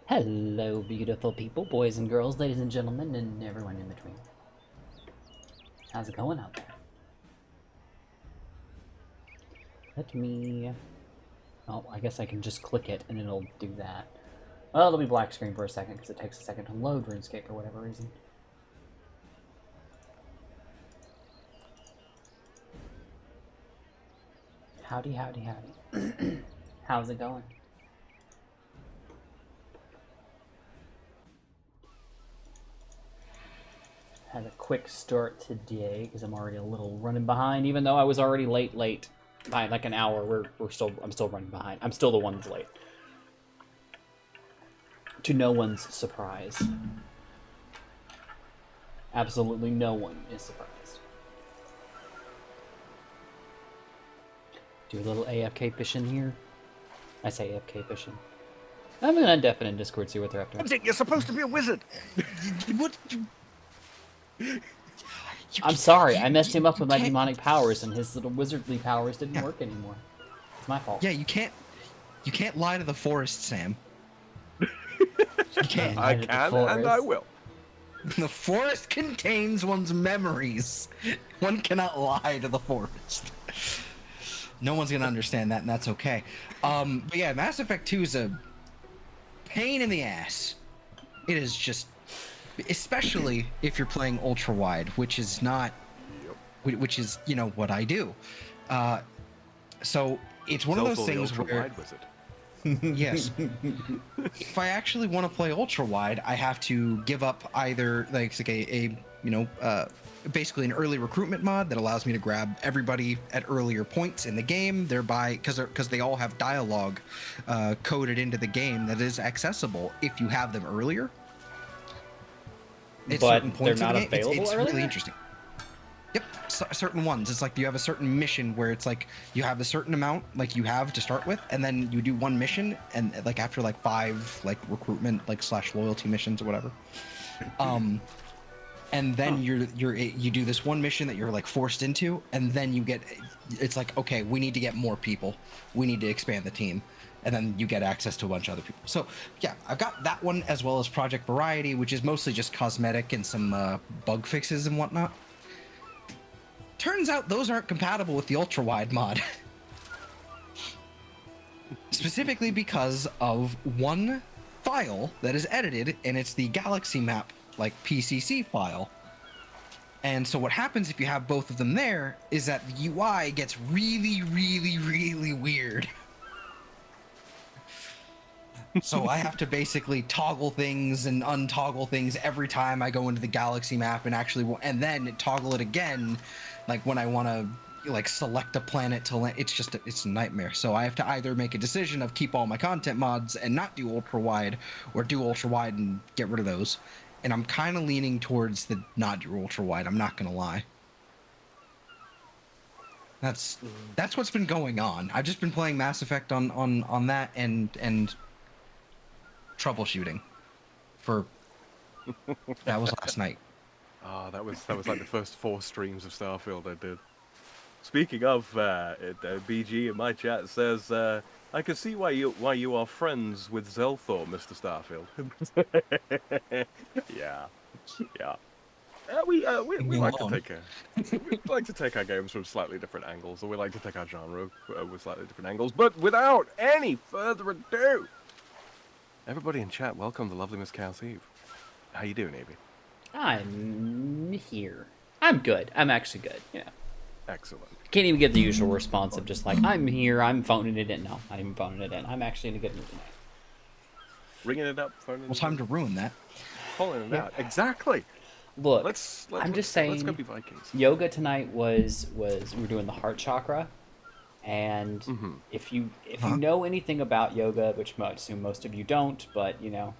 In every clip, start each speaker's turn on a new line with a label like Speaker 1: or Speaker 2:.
Speaker 1: Hello, beautiful people, boys and girls, ladies and gentlemen, and everyone in between. How's it going out there? Let me... Oh, I guess I can just click it and it'll do that. Well, it'll be black screen for a second because it takes a second to load RuneScape for whatever reason. Howdy, howdy, howdy. How's it going? Had a quick start today because I'm already a little running behind, even though I was already late by like an hour. I'm still running behind. I'm still the one that's late. To no one's surprise. Absolutely no one is surprised. Do a little AFK fishing here. I say AFK fishing. I'm gonna deafen in Discord, see what they're up to.
Speaker 2: You're supposed to be a wizard.
Speaker 3: What?
Speaker 1: I'm sorry, I messed him up with my demonic powers, and his little wizardly powers didn't work anymore. It's my fault.
Speaker 3: Yeah, you can't lie to the forest, Sam. You can't.
Speaker 2: I can and I will.
Speaker 3: The forest contains one's memories. One cannot lie to the forest. No one's gonna understand that, and that's okay. But yeah, Mass Effect 2 is a pain in the ass. It is just, especially if you're playing ultra wide, which is not, which is, you know, what I do. So it's one of those things where, yes, if I actually want to play ultra wide, I have to give up either like a you know, basically an early recruitment mod that allows me to grab everybody at earlier points in the game, thereby because they all have dialogue coded into the game that is accessible if you have them earlier.
Speaker 1: At certain points they're not available
Speaker 3: it's
Speaker 1: earlier?
Speaker 3: really interesting. Yep, certain ones. It's like you have a certain mission where it's like you have a certain amount like you have to start with, and then you do one mission, and like after like 5 like recruitment like / loyalty missions or whatever, and then you do this one mission that you're like forced into, and then you get, it's like, okay, we need to get more people, we need to expand the team. And then you get access to a bunch of other people. So yeah, I've got that one as well as Project Variety, which is mostly just cosmetic and some bug fixes and whatnot. Turns out those aren't compatible with the ultra wide mod. Specifically because of one file that is edited, and it's the galaxy map, like PCC file. And so what happens if you have both of them there is that the UI gets really, really, really weird. So I have to basically toggle things and untoggle things every time I go into the galaxy map and actually, and then toggle it again, like when I want to like select a planet to land. It's a nightmare. So I have to either make a decision of keep all my content mods and not do ultra wide, or do ultra wide and get rid of those. And I'm kind of leaning towards the not do ultra wide. I'm not gonna lie. That's what's been going on. I've just been playing Mass Effect on that and troubleshooting. That was last night.
Speaker 2: Oh, that was like the first 4 streams of Starfield I did. Speaking of, BG in my chat says, I can see why you are friends with Zelthor, Mr. Starfield. Yeah, yeah. We like to take we like to take our games from slightly different angles, or we like to take our genre with slightly different angles. But without any further ado, everybody in chat, welcome to lovely Miss Cow's Eve. How you doing, Avy?
Speaker 1: I'm here. I'm good. I'm actually good. Yeah.
Speaker 2: Excellent.
Speaker 1: Can't even get the usual response of just like, I'm here, I'm phoning it in. No, not even phoning it in. I'm actually in a good mood tonight.
Speaker 2: Ringing it up, phoning it in.
Speaker 3: Well, time to ruin that.
Speaker 2: Pulling it out. Exactly.
Speaker 1: Look,
Speaker 2: I'm just saying. Let's go be Vikings.
Speaker 1: Yoga tonight was we're doing the heart chakra, and if you know anything about yoga, which I assume most of you don't, but you know,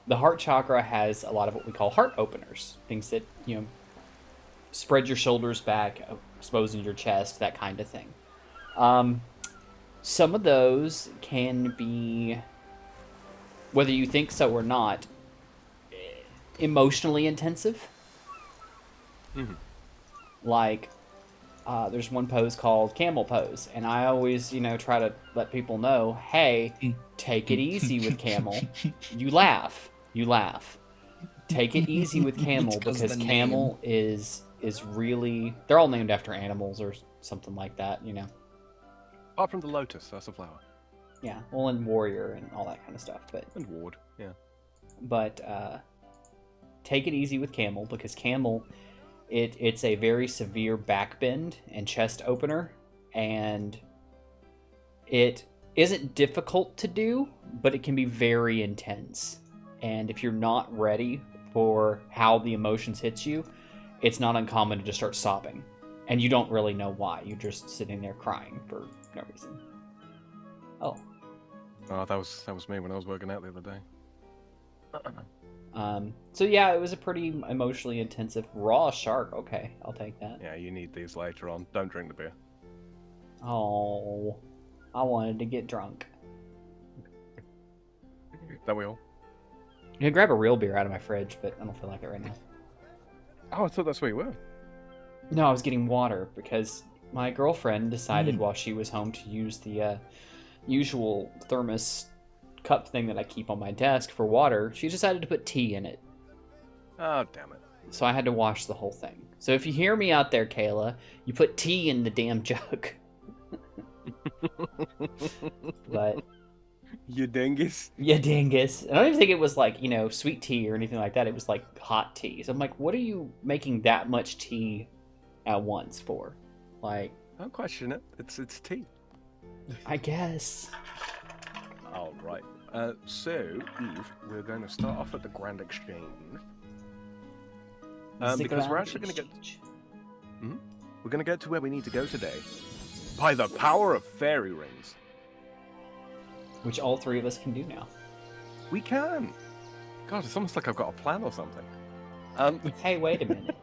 Speaker 1: the heart chakra has a lot of what we call heart openers, things that spread your shoulders back, exposing your chest, that kind of thing. Some of those can be, whether you think so or not, emotionally intensive. Like, there's one pose called camel pose, and I always, try to let people know, hey, take it easy with camel. You laugh. Take it easy with camel because camel is really, they're all named after animals or something like that,
Speaker 2: Apart from the lotus, that's a flower.
Speaker 1: Yeah, well, and warrior and all that kind of stuff,
Speaker 2: and ward, yeah.
Speaker 1: But take it easy with camel because camel, it's a very severe back bend and chest opener, and it isn't difficult to do, but it can be very intense. And if you're not ready for how the emotions hits you, it's not uncommon to just start sobbing, and you don't really know why. You're just sitting there crying for no reason. Oh,
Speaker 2: that was me when I was working out the other day.
Speaker 1: So yeah, it was a pretty emotionally intensive raw shark. Okay, I'll take that.
Speaker 2: Yeah, you need these later on. Don't drink the beer.
Speaker 1: Oh, I wanted to get drunk.
Speaker 2: Don't we all?
Speaker 1: You can grab a real beer out of my fridge, but I don't feel like it right now.
Speaker 2: Oh, I thought that's where you were.
Speaker 1: No, I was getting water because my girlfriend decided while she was home to use the usual thermos cup thing that I keep on my desk for water. She decided to put tea in it.
Speaker 2: Oh, damn it.
Speaker 1: So I had to wash the whole thing. So if you hear me out there, Kayla, you put tea in the damn jug. But...
Speaker 2: You dingus.
Speaker 1: Yeah, dingus. I don't even think it was like, sweet tea or anything like that. It was like hot tea. So I'm like, what are you making that much tea at once for? Like...
Speaker 2: Don't question it. It's tea.
Speaker 1: I guess.
Speaker 2: All right. So, Eve, we're going to start off at the Grand Exchange. Because we're actually going to get... We're going to get to where we need to go today. By the power of fairy rings.
Speaker 1: Which all three of us can do now.
Speaker 2: We can. God, it's almost like I've got a plan or something.
Speaker 1: Hey, wait a minute.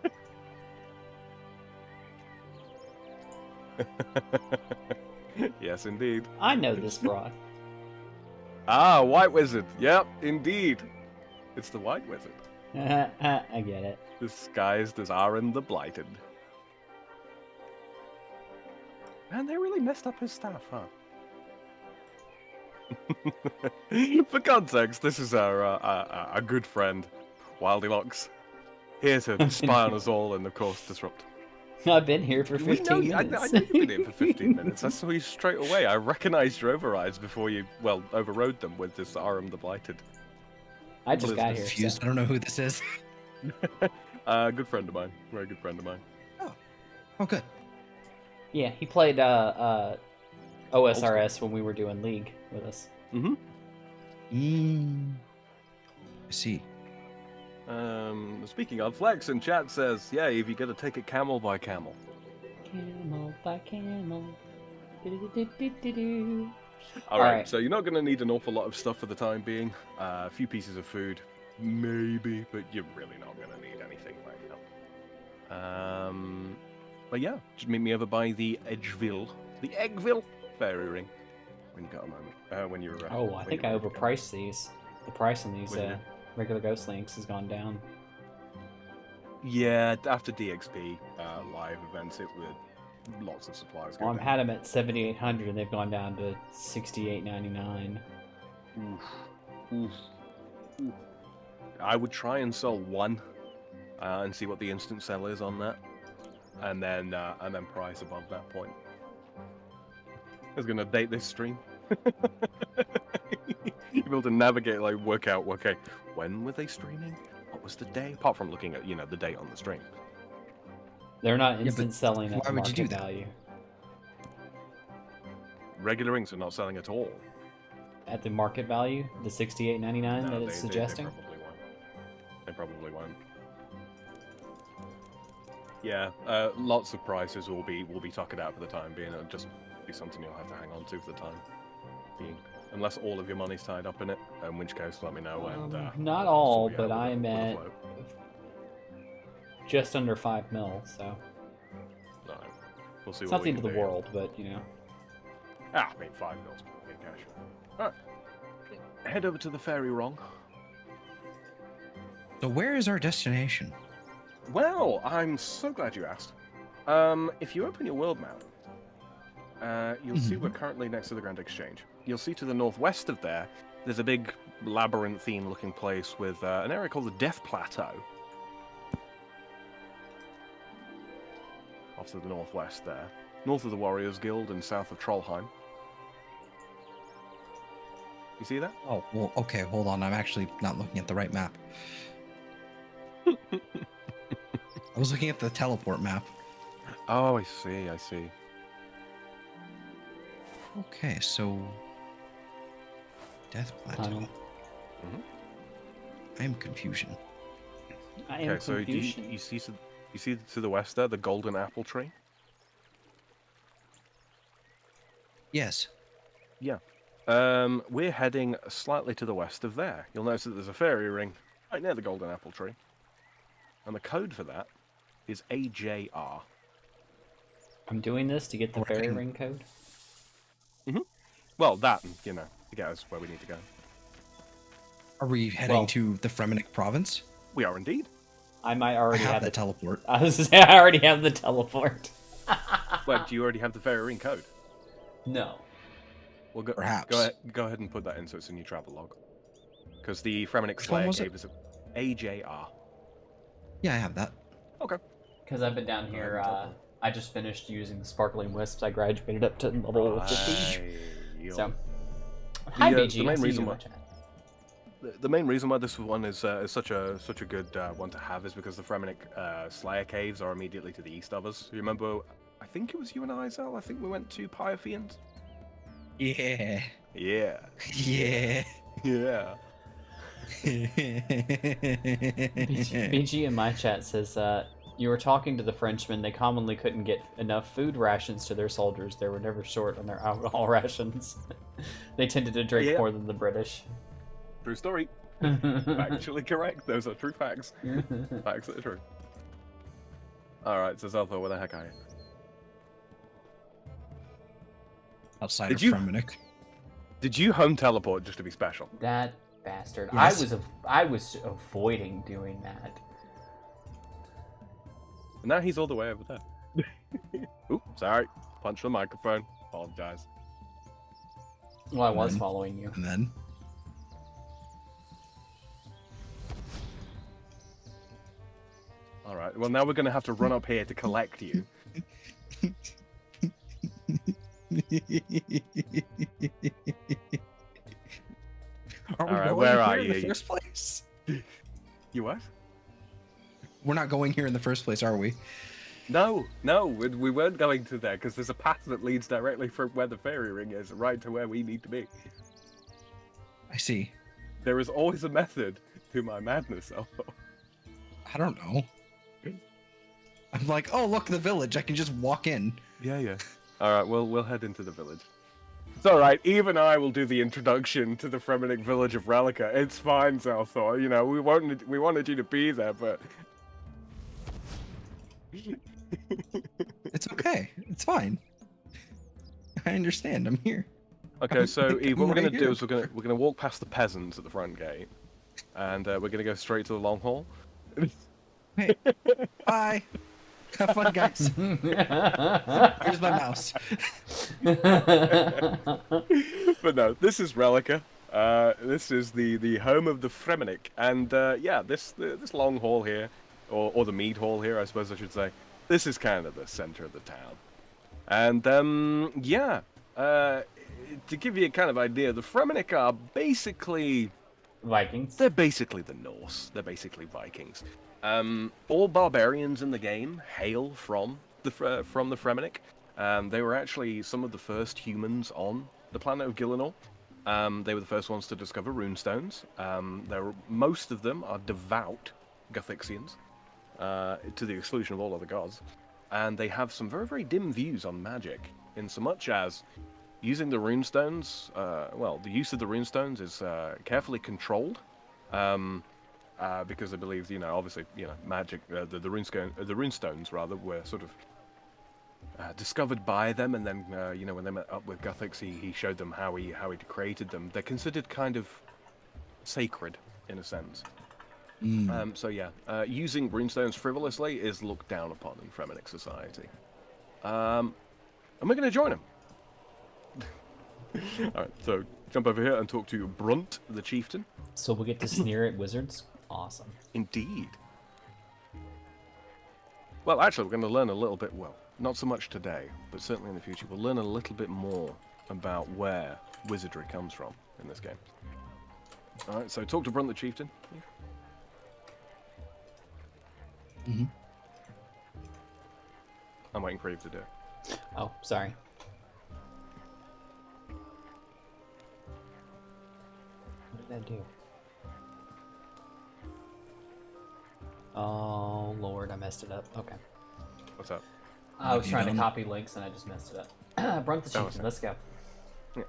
Speaker 2: Yes, indeed.
Speaker 1: I know this broad.
Speaker 2: Ah, White Wizard. Yep, indeed. It's the White Wizard.
Speaker 1: I get it.
Speaker 2: Disguised as Aaron the Blighted. Man, they really messed up his staff, huh? For context, this is our good friend, Wildylocks, here to spy on us all and, of course, disrupt.
Speaker 1: I've been here for 15 minutes.
Speaker 2: I know you've been here for 15 minutes. I saw you straight away. I recognized your overrides before you, overrode them with this Aram the Blighted.
Speaker 1: I just got here.
Speaker 3: Confused. So. I don't know who this is.
Speaker 2: Good friend of mine. Very good friend of mine.
Speaker 3: Oh, good.
Speaker 1: Yeah, he played OSRS when we were doing League with us.
Speaker 2: Mm-hmm.
Speaker 3: I see.
Speaker 2: Speaking of, Flex in chat says, yeah, if you gotta take it camel by camel.
Speaker 1: Camel by camel.
Speaker 2: Alright, so you're not gonna need an awful lot of stuff for the time being. A few pieces of food, maybe, but you're really not gonna need anything right now. But yeah, just meet me over by the Eggville fairy ring when you got a moment. When you're.
Speaker 1: Oh, I think I overpriced these. The price on these
Speaker 2: What did you do?
Speaker 1: regular Ghost Links has gone down.
Speaker 2: Yeah, after DXP live events, it would lots of supplies go
Speaker 1: Well, I've
Speaker 2: down.
Speaker 1: had them at 7,800, and they've gone down to 6,899.
Speaker 2: Oof. Oof. Oof. I would try and sell one, and see what the instant sell is on that, and then price above that point. I was gonna date this stream. You're able to navigate, like, work out, okay, when were they streaming? What was the day? Apart from looking at, the date on the stream.
Speaker 1: They're not
Speaker 3: Yeah,
Speaker 1: instant
Speaker 3: but
Speaker 1: selling at
Speaker 3: why would you do
Speaker 1: market
Speaker 3: that?
Speaker 1: value.
Speaker 2: Regular inks are not selling at all.
Speaker 1: At the market value, the 68.99
Speaker 2: No,
Speaker 1: that it's suggesting.
Speaker 2: They probably won't. Yeah, lots of prices will be tuckered out for the time being. It'll just be something you'll have to hang on to for the time being, unless all of your money's tied up in it. In which case, let me know.
Speaker 1: Not all,
Speaker 2: sort you
Speaker 1: but
Speaker 2: out
Speaker 1: I'm
Speaker 2: with a
Speaker 1: at
Speaker 2: float.
Speaker 1: just under 5 mil, so
Speaker 2: No, we'll see.
Speaker 1: it's
Speaker 2: what
Speaker 1: not
Speaker 2: we
Speaker 1: the end of
Speaker 2: can
Speaker 1: the
Speaker 2: do.
Speaker 1: world, but
Speaker 2: I mean, 5 mils in cash. Alright. Head over to the fairy wrong.
Speaker 3: So where is our destination?
Speaker 2: Well, I'm so glad you asked. If you open your world map, you'll see we're currently next to the Grand Exchange. You'll see to the northwest of there's a big labyrinthine-looking place with an area called the Death Plateau. Off to the northwest there. North of the Warriors Guild and south of Trollheim. You see that?
Speaker 3: Oh, well, okay, hold on. I'm actually not looking at the right map. I was looking at the teleport map.
Speaker 2: Oh, I see.
Speaker 3: Okay, so Death Plateau.
Speaker 1: tunnel.
Speaker 3: I am confusion.
Speaker 1: I am
Speaker 2: Okay, so
Speaker 1: confusion.
Speaker 2: you see to the west there, the golden apple tree?
Speaker 3: Yes.
Speaker 2: Yeah. We're heading slightly to the west of there. You'll notice that there's a fairy ring right near the golden apple tree. And the code for that is AJR.
Speaker 1: I'm doing this to get the fairy
Speaker 3: Right.
Speaker 1: ring code.
Speaker 2: Well, that, to get us where we need to go.
Speaker 3: Are we heading
Speaker 1: Well-
Speaker 3: to the Fremenic province?
Speaker 2: We are indeed.
Speaker 1: I might
Speaker 3: I
Speaker 1: already
Speaker 3: have
Speaker 1: have
Speaker 3: the
Speaker 1: the
Speaker 3: teleport.
Speaker 1: I was gonna say, I already have the teleport.
Speaker 2: Wait, do you already have the fairy ring code?
Speaker 1: No.
Speaker 2: Well, go
Speaker 3: Perhaps.
Speaker 2: Go ahead and put that in so it's in your travel log. Because the Fremenic
Speaker 3: Which one
Speaker 2: Slayer
Speaker 3: was it?
Speaker 2: gave us AJR.
Speaker 3: Yeah, I have that.
Speaker 2: Okay.
Speaker 1: Because I've been down
Speaker 2: Go
Speaker 1: here,
Speaker 2: ahead and tell
Speaker 1: I just finished using the Sparkling Wisps. I graduated up to level 50.
Speaker 2: Right.
Speaker 1: So, hi
Speaker 2: The
Speaker 1: BG.
Speaker 2: main
Speaker 1: I see you
Speaker 2: reason
Speaker 1: in my
Speaker 2: why-
Speaker 1: chat.
Speaker 2: The main reason why this one is such a good one to have is because the Fremenic Slayer caves are immediately to the east of us. You remember? I think it was you and I, Zal. I think we went to Pyophians.
Speaker 3: Yeah.
Speaker 2: Yeah.
Speaker 3: Yeah.
Speaker 2: Yeah.
Speaker 1: BG in my chat says, you were talking to the Frenchmen. They commonly couldn't get enough food rations to their soldiers. They were never short on their alcohol rations. They tended to drink
Speaker 2: Yeah.
Speaker 1: more than the British.
Speaker 2: True story. Factually correct. Those are true facts. Facts that are true. Alright, so Zeltho, where the heck are you?
Speaker 3: Outside
Speaker 2: Did
Speaker 3: of
Speaker 2: you-
Speaker 3: Fremenic.
Speaker 2: Did you home teleport just to be special?
Speaker 1: That bastard.
Speaker 3: Yes.
Speaker 1: I was avoiding doing that.
Speaker 2: And now he's all the way over there. Oop, sorry. Punch the microphone. Apologize.
Speaker 1: Well, I was
Speaker 3: Then-
Speaker 1: following you.
Speaker 3: And then
Speaker 2: Alright, well now we're going to have to run up here to collect you.
Speaker 3: Are we
Speaker 2: Alright,
Speaker 3: going
Speaker 2: where
Speaker 3: here
Speaker 2: are
Speaker 3: in
Speaker 2: you?
Speaker 3: the first place?
Speaker 2: You what?
Speaker 3: We're not going here in the first place, are we?
Speaker 2: No, we weren't going to there because there's a path that leads directly from where the fairy ring is, right to where we need to be.
Speaker 3: I see.
Speaker 2: There is always a method to my madness, Elmo.
Speaker 3: I don't know. I'm like, oh look, the village. I can just walk in.
Speaker 2: Yeah. Alright, we'll head into the village. It's alright, even I will do the introduction to the Fremenic village of Relica. It's fine, Zelthor. You know, we wanted you to be there, but...
Speaker 3: It's okay. It's fine. I understand. I'm here.
Speaker 2: Okay, so Eve, what we're
Speaker 3: right
Speaker 2: gonna do
Speaker 3: here.
Speaker 2: is we're gonna walk past the peasants at the front gate, and we're gonna go straight to the long haul.
Speaker 3: Hey, bye. Have fun, guys. Where's my mouse?
Speaker 2: But no, this is Relica. This is the home of the Fremennik, and yeah, this long hall here, or the mead hall here, I suppose I should say. This is kind of the center of the town, and yeah, to give you a kind of idea, the Fremennik are basically
Speaker 1: Vikings.
Speaker 2: they're basically the Norse. They're basically Vikings. All barbarians in the game hail from the Fremennik. They were actually some of the first humans on the planet of Gillinor. They were the first ones to discover runestones. Most of them are devout Gothixians, to the exclusion of all other gods. And they have some very, very dim views on magic, in so much as using the runestones, well, the use of the runestones is carefully controlled. Because I believe, obviously, magic, the runestones rather were sort of discovered by them, and then, when they met up with Guthix, he showed them how he created them. They're considered kind of sacred in a sense. So yeah, using runestones frivolously is looked down upon in Fremennik society. And we're going to join them. All right, so jump over here and talk to Brunt, the chieftain.
Speaker 1: So we'll get to sneer at wizards. Awesome.
Speaker 2: Indeed. Well, actually, we're going to learn a little bit, well, not so much today, but certainly in the future, we'll learn a little bit more about where wizardry comes from in this game. Alright, so talk to Brunt the Chieftain.
Speaker 3: Mm-hmm.
Speaker 2: I'm waiting for you to do it.
Speaker 1: Oh, sorry. What did I do? Oh, Lord, I messed it up. Okay.
Speaker 2: What's up?
Speaker 1: I was trying to copy links and I just messed it up. Brunt the Chieftain, let's go.
Speaker 2: Yeah.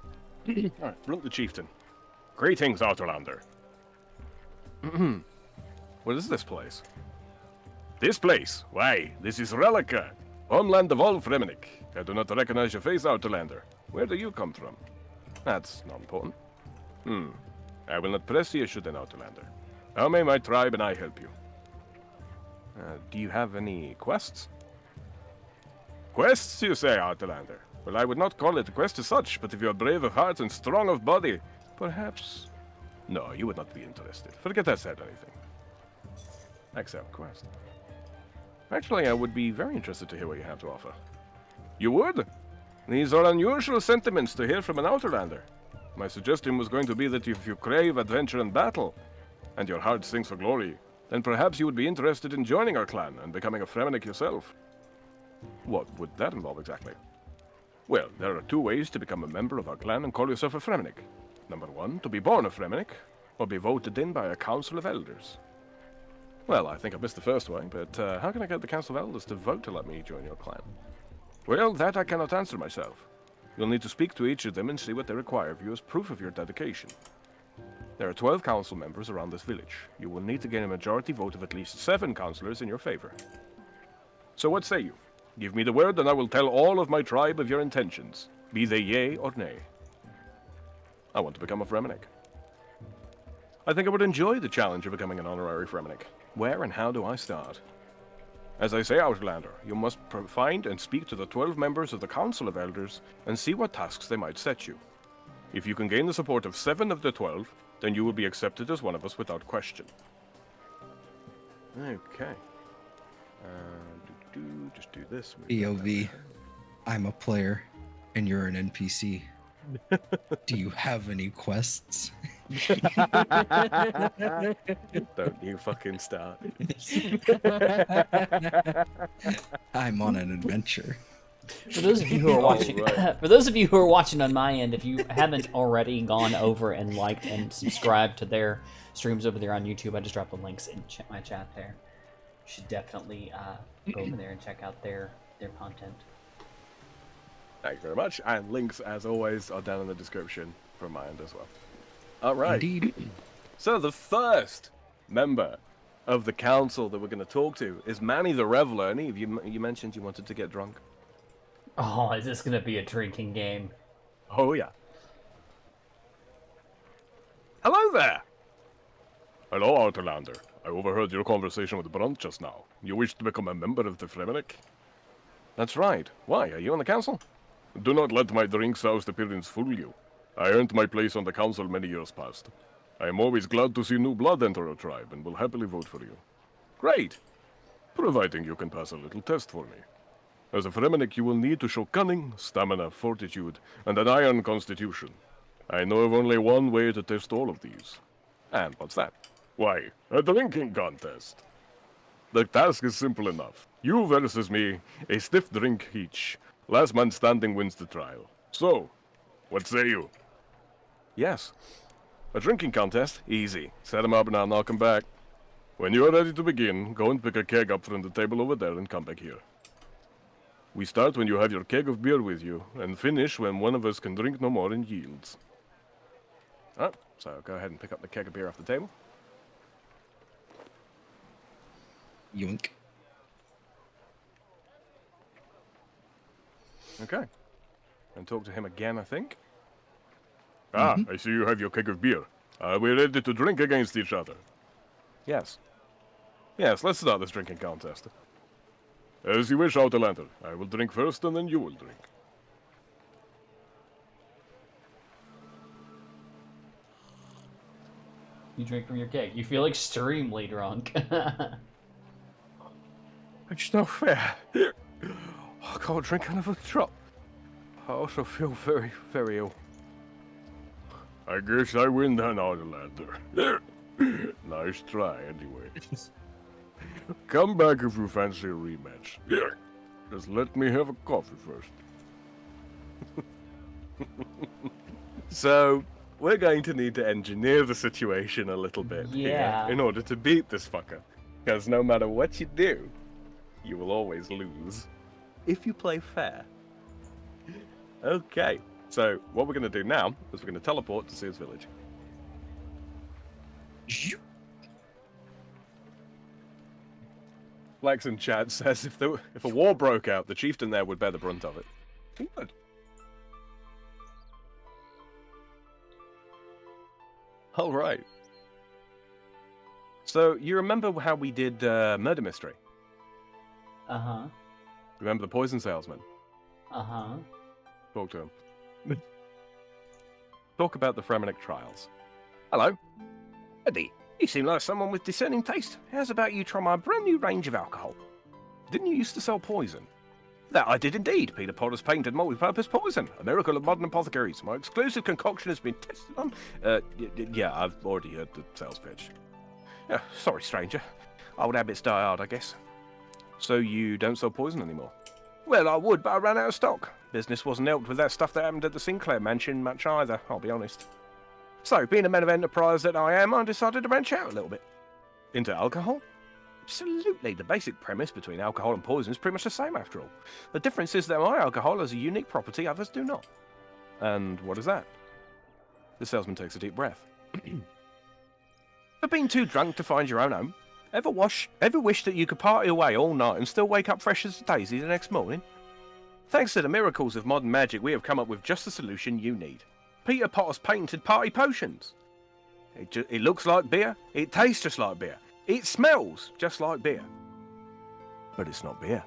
Speaker 2: Alright, Brunt the Chieftain. Greetings, Outlander. What is this place? This place? Why, this is Relica, homeland of all Fremennik. I do not recognize your face, Outlander. Where do you come from? That's not important. I will not press you, should an Outlander. How may my tribe and I help you? Do you have any quests? Quests, you say, Outlander? Well, I would not call it a quest as such, but if you are brave of heart and strong of body, perhaps... No, you would not be interested. Forget I said anything. Accept quest. Actually, I would be very interested to hear what you have to offer. You would? These are unusual sentiments to hear from an Outlander. My suggestion was going to be that if you crave adventure and battle, and your heart sings for glory, then perhaps you would be interested in joining our clan and becoming a Fremennik yourself. What would that involve exactly? Well, there are two ways to become a member of our clan and call yourself a Fremennik. Number one, to be born a Fremennik, or be voted in by a council of elders. Well, I think I missed the first way, but how can I get the council of elders to vote to let me join your clan? Well, that I cannot answer myself. You'll need to speak to each of them and see what they require of you as proof of your dedication. There are 12 council members around this village. You will need to gain a majority vote of at least 7 councillors in your favor. So what say you? Give me the word and I will tell all of my tribe of your intentions, be they yea or nay. I want to become a Fremennik. I think I would enjoy the challenge of becoming an honorary Fremennik. Where and how do I start? As I say, Outlander, you must find and speak to the 12 members of the Council of Elders and see what tasks they might set you. If you can gain the support of 7 of the 12, then you will be accepted as one of us without question. Okay. Just do this.
Speaker 3: POV. I'm a player, and you're an NPC. Do you have any quests?
Speaker 2: Don't you fucking start.
Speaker 3: I'm on an adventure.
Speaker 1: For those of you who are watching, for those of you who are watching on my end, if you haven't already gone over and liked and subscribed to their streams over there on YouTube, I just dropped the links in my chat there. You should definitely go over there and check out their content.
Speaker 2: Thank you very much, and links, as always, are down in the description from my end as well. All right.
Speaker 3: Indeed.
Speaker 2: So the first member of the council that we're going to talk to is Manny the Reveler. Any of you, you mentioned you wanted to get drunk.
Speaker 1: Oh, is this gonna be a drinking game?
Speaker 2: Oh, yeah. Hello there! Hello, Outlander. I overheard your conversation with Brunt just now. You wish to become a member of the Fremennik? That's right. Why? Are you on the council? Do not let my drink-soused appearance fool you. I earned my place on the council many years past. I am always glad to see new blood enter our tribe and will happily vote for you. Great! Providing you can pass a little test for me. As a Fremennik, you will need to show cunning, stamina, fortitude, and an iron constitution. I know of only one way to test all of these. And what's that? Why, a drinking contest. The task is simple enough. You versus me, a stiff drink each. Last man standing wins the trial. So, what say you? Yes. A drinking contest? Easy. Set him up and I'll knock him back. When you are ready to begin, go and pick a keg up from the table over there and come back here. We start when you have your keg of beer with you, and finish when one of us can drink no more and yields. Alright, so go ahead and pick up the keg of beer off the table.
Speaker 3: Yoink.
Speaker 2: Okay. And talk to him again, I think. Ah, I see you have your keg of beer. Are we ready to drink against each other? Yes. Yes, let's start this drinking contest. As you wish, Outlander. I will drink first, and then you will drink.
Speaker 1: You drink from your keg. You feel extremely drunk.
Speaker 2: It's not fair. I can't drink another drop. I also feel very, very ill. I guess I win then, Outlander. Nice try, anyway. Come back if you fancy a rematch. Just let me have a coffee first. So, we're going to need to engineer the situation a little bit here in order to beat this fucker. Because no matter what you do, you will always lose. If you play fair. Okay, so what we're going to do now is we're going to teleport to Sears Village. Flex in chat says if a war broke out, the chieftain there would bear the brunt of it. He would. All right. So you remember how we did Murder Mystery?
Speaker 1: Uh-huh.
Speaker 2: Remember the poison salesman?
Speaker 1: Uh-huh.
Speaker 2: Talk to him. Talk about the Fremennik trials. Hello. Eddie, you seem like someone with discerning taste. How's about you try my brand new range of alcohol? Didn't you used to sell poison? That I did indeed. Peter Potter's patented multi-purpose poison. A miracle of modern apothecaries. My exclusive concoction has been tested on... yeah, I've already heard the sales pitch. Sorry, stranger. Old habits die hard, I guess. So you don't sell poison anymore? Well, I would, but I ran out of stock. Business wasn't helped with that stuff that happened at the Sinclair mansion much either, I'll be honest. So, being a man of enterprise that I am, I decided to branch out a little bit. Into alcohol? Absolutely. The basic premise between alcohol and poison is pretty much the same after all. The difference is that my alcohol has a unique property others do not. And what is that? The salesman takes a deep breath. Ever been too drunk to find your own home? Ever wish that you could party away all night and still wake up fresh as a daisy the next morning? Thanks to the miracles of modern magic, we have come up with just the solution you need. Peter Potter's patented party potions. It looks like beer, it tastes just like beer, it smells just like beer. But it's not beer.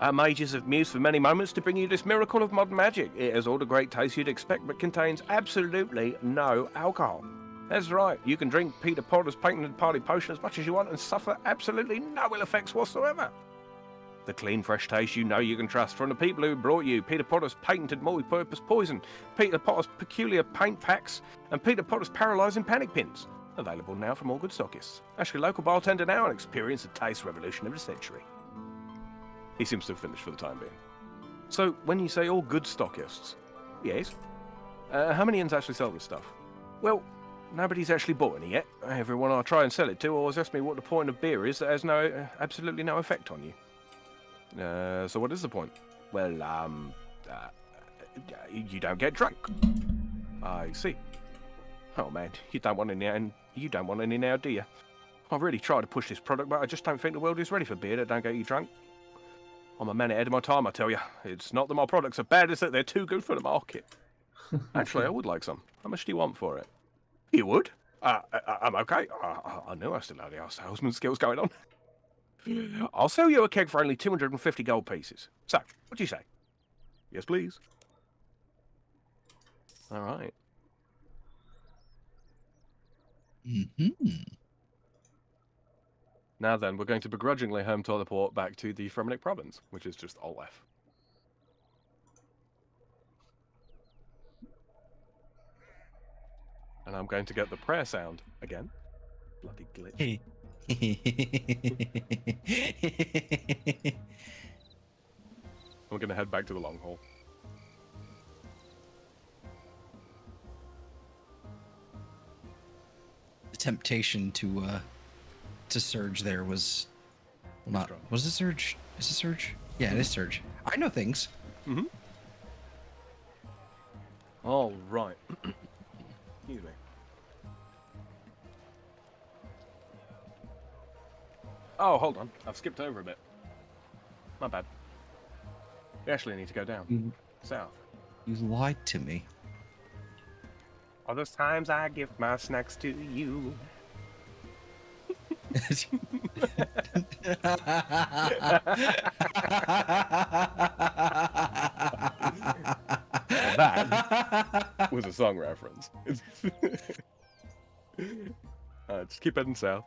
Speaker 2: Our mages have mused for many moments to bring you this miracle of modern magic. It has all the great taste you'd expect, but contains absolutely no alcohol. That's right, you can drink Peter Potter's patented party potion as much as you want and suffer absolutely no ill effects whatsoever. The clean, fresh taste you know you can trust from the people who brought you Peter Potter's patented multi-purpose poison, Peter Potter's peculiar paint packs, and Peter Potter's paralysing panic pins. Available now from all good stockists. Ask your local bartender now and experience the taste revolution of the century. He seems to have finished for the time being. So, when you say all good stockists, yes? How many inns actually sell this stuff? Well, nobody's actually bought any yet. Everyone I try and sell it to always asks me what the point of beer is that has absolutely no effect on you. So what is the point? Well, you don't get drunk. I see. Oh man, you don't want any now, do you? I've really tried to push this product, but I just don't think the world is ready for beer that don't get you drunk. I'm a man ahead of my time, I tell you. It's not that my products are bad, it's that they're too good for the market. Actually, I would like some. How much do you want for it? You would? I'm okay. I know I still have the salesman skills going on. I'll sell you a keg for only 250 gold pieces. So, what do you say? Yes, please. All right. Now then, we're going to begrudgingly home teleport back to the Fremenic province, which is just Alt F. And I'm going to get the prayer sound again. Bloody glitch. We're going to head back to the long haul.
Speaker 3: The temptation to surge there was not. Was it surge? Is it surge? Yeah, it is surge. I know things.
Speaker 2: Mm-hmm. All right. Excuse me. Oh, hold on. I've skipped over a bit. My bad. We actually need to go down. South.
Speaker 3: You lied to me.
Speaker 2: All those times I give my snacks to you. That was a song reference. Just keep heading south.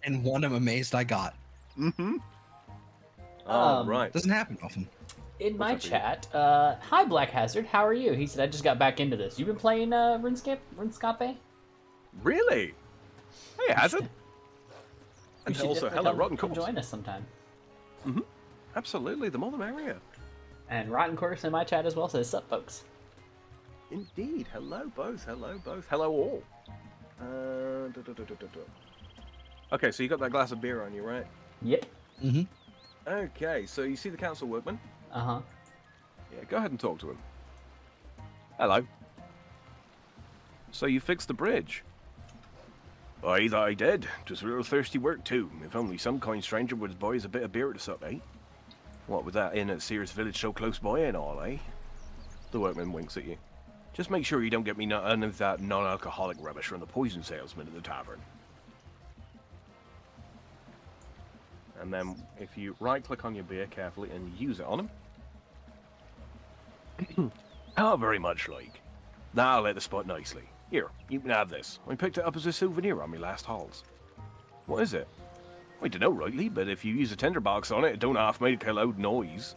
Speaker 3: And one I'm amazed I got.
Speaker 2: Mm-hmm. Oh, right.
Speaker 3: Doesn't happen often.
Speaker 1: In my chat, hi Black Hazard, how are you? He said, I just got back into this. You been playing RuneScape?
Speaker 2: Really? Hey, Hazard. And also, hello, Rotten
Speaker 1: Come
Speaker 2: Course.
Speaker 1: join us sometime.
Speaker 2: Mm-hmm. Absolutely, the more the merrier.
Speaker 1: And Rotten Course in my chat as well says, sup, folks.
Speaker 2: Indeed. Hello, both. Hello, both. Hello, all. Okay, so you got that glass of beer on you, right?
Speaker 1: Yep.
Speaker 3: Mm-hmm.
Speaker 2: Okay, so you see the council workman?
Speaker 1: Uh-huh.
Speaker 2: Yeah, go ahead and talk to him. Hello. So you fixed the bridge? Aye, that I did. Just real thirsty work too. If only some kind stranger would buy us a bit of beer to sup, eh? What with that inn at Sears Village so close by and all, eh? The workman winks at you. Just make sure you don't get me none of that non-alcoholic rubbish from the poison salesman at the tavern. And then if you right-click on your beer carefully and use it on him. How very much like. Now I'll let the spot nicely. Here, you can have this. I picked it up as a souvenir on my last hauls. What is it? I don't know rightly, but if you use a tinderbox on it, it don't half make a loud noise.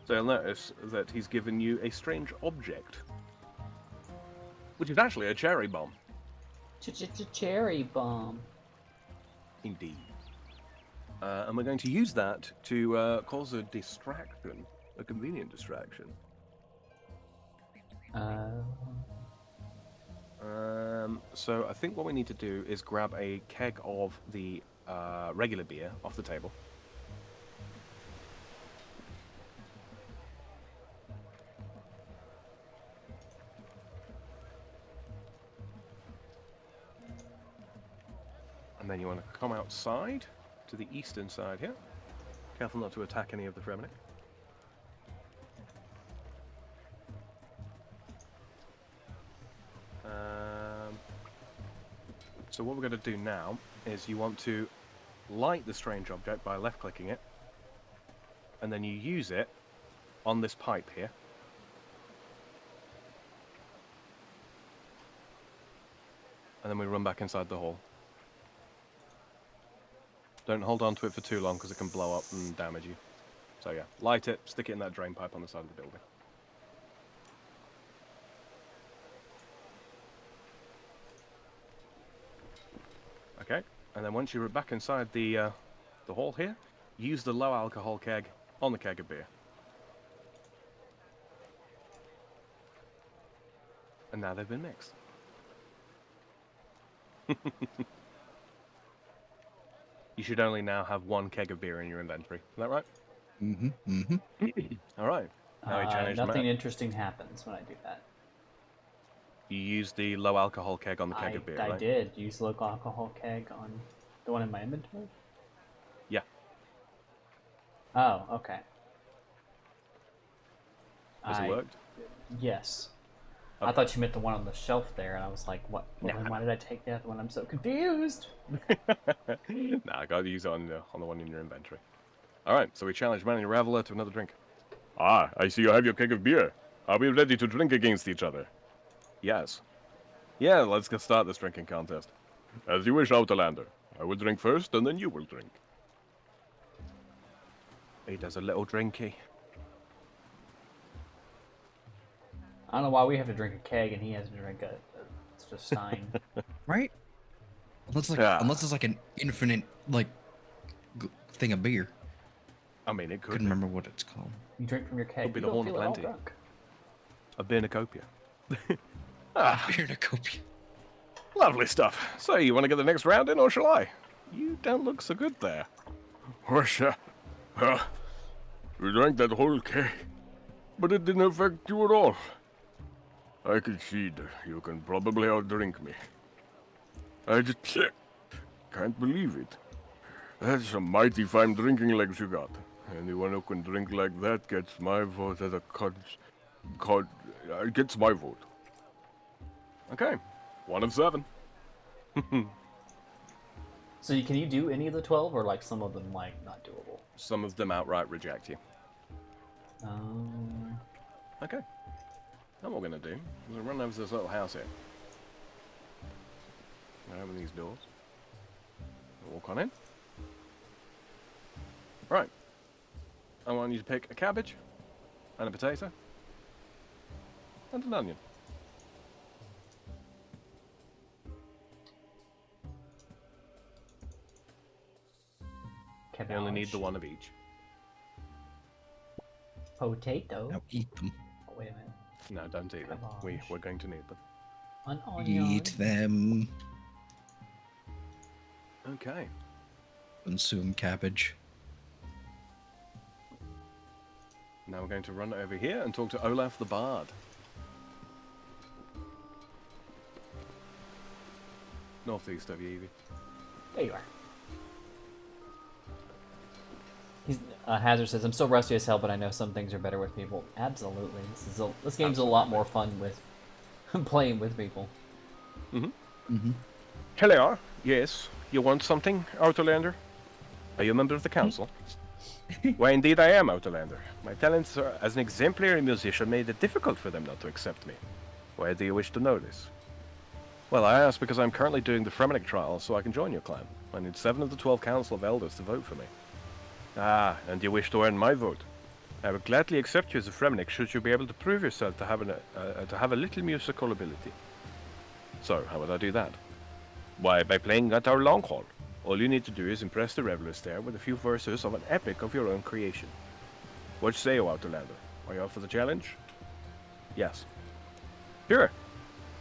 Speaker 2: So you'll notice that he's given you a strange object. Which is actually a cherry bomb.
Speaker 1: Cherry bomb.
Speaker 2: Indeed. And we're going to use that to cause a distraction. A convenient distraction. So I think what we need to do is grab a keg of the regular beer off the table. And then you want to come outside to the eastern side here. Careful not to attack any of the Fremenic. So what we're going to do now is you want to light the strange object by left-clicking it, and then you use it on this pipe here. And then we run back inside the hall. Don't hold on to it for too long because it can blow up and damage you. So yeah, light it, stick it in that drain pipe on the side of the building. Okay, and then once you're back inside the hall here, use the low alcohol keg on the keg of beer. And now they've been mixed. You should only now have one keg of beer in your inventory. Is that right?
Speaker 3: Mm-hmm. Mm-hmm.
Speaker 2: All right. Now we challenge
Speaker 1: nothing interesting happens when I do that.
Speaker 2: You used the low alcohol keg on the keg of beer, right?
Speaker 1: I did use local alcohol keg on the one in my inventory.
Speaker 2: Yeah.
Speaker 1: Oh, okay.
Speaker 2: Has it worked?
Speaker 1: Yes.
Speaker 2: Okay.
Speaker 1: I thought you meant the one on the shelf there, and I was like, what? Well, then why did I take the other one? I'm so confused.
Speaker 2: Nah, I gotta use it on the one in your inventory. Alright, so we challenge Manny Raveler to another drink. Ah, I see you have your keg of beer. Are we ready to drink against each other? Yes. Yeah, let's get start this drinking contest. As you wish, Outlander. I will drink first, and then you will drink. He does a little drinky.
Speaker 1: I don't know why we have to drink a keg and he has to drink it's just Stein.
Speaker 3: Right? Unless it's like an infinite like thing of beer.
Speaker 2: I mean, it could.
Speaker 3: Couldn't remember what it's called.
Speaker 1: You drink from your keg.
Speaker 2: Could be
Speaker 1: you
Speaker 2: the
Speaker 1: don't
Speaker 2: Horn of
Speaker 1: feel at all
Speaker 2: Plenty.
Speaker 1: drunk.
Speaker 2: A Beernacopia.
Speaker 3: Beernacopia.
Speaker 2: Lovely stuff. So, you want to get the next round in, or shall I? You don't look so good there. Russia. You drank that whole cake, but it didn't affect you at all. I concede you can probably outdrink me. I just can't believe it. That's some mighty fine drinking legs you got. Anyone who can drink like that gets my vote as a gets my vote. Okay, 1 of 7.
Speaker 1: So can you do any of the 12, or like some of them like not doable?
Speaker 2: Some of them outright reject you. Okay. Now what we're gonna do is we're gonna run over to this little house here. I'm gonna open these doors. Walk on in. Right. I want you to pick a cabbage, and a potato, and an onion. You only need the one of each.
Speaker 1: Potato.
Speaker 3: Now eat them.
Speaker 1: Oh, wait a minute.
Speaker 2: No, don't eat them. We're going to need them.
Speaker 1: An onion.
Speaker 3: Eat them.
Speaker 2: Okay.
Speaker 3: Consume cabbage.
Speaker 2: Now we're going to run over here and talk to Olaf the Bard. Northeast of you, Evie.
Speaker 1: There you are. Hazard says, I'm still rusty as hell, but I know some things are better with people. Absolutely. This game's a lot more fun with playing with people.
Speaker 2: Hello. Yes. You want something, Outlander? Are you a member of the council? Why, indeed I am, Outlander. My talents as an exemplary musician made it difficult for them not to accept me. Why do you wish to know this? Well, I ask because I'm currently doing the Fremennik trial, so I can join your clan. I need 7 of the 12 Council of Elders to vote for me. Ah, and you wish to earn my vote? I would gladly accept you as a Fremennik should you be able to prove yourself to have a little musical ability. So, how would I do that? Why, by playing at our long hall. All you need to do is impress the revelers there with a few verses of an epic of your own creation. What say you, Outlander? Are you up for the challenge? Yes. Sure.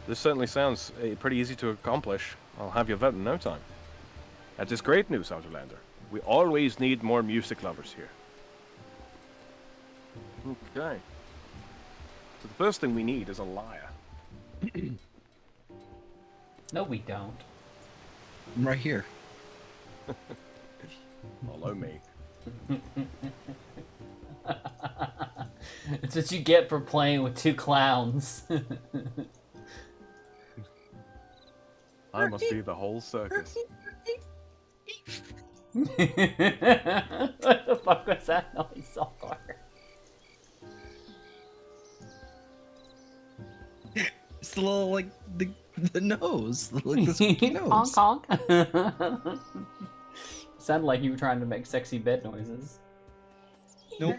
Speaker 2: This certainly sounds pretty easy to accomplish. I'll have your vote in no time. That is great news, Outlander. We always need more music lovers here. Okay. So the first thing we need is a lyre.
Speaker 1: No, we don't.
Speaker 3: I'm right here.
Speaker 2: Follow me.
Speaker 1: It's what you get for playing with 2 clowns.
Speaker 2: I must be the whole circus.
Speaker 1: What the fuck was that noise so far?
Speaker 3: It's the little like the nose, like the squeaky nose.
Speaker 1: Honk honk. Sounded like you were trying to make sexy bed noises.
Speaker 3: Nope.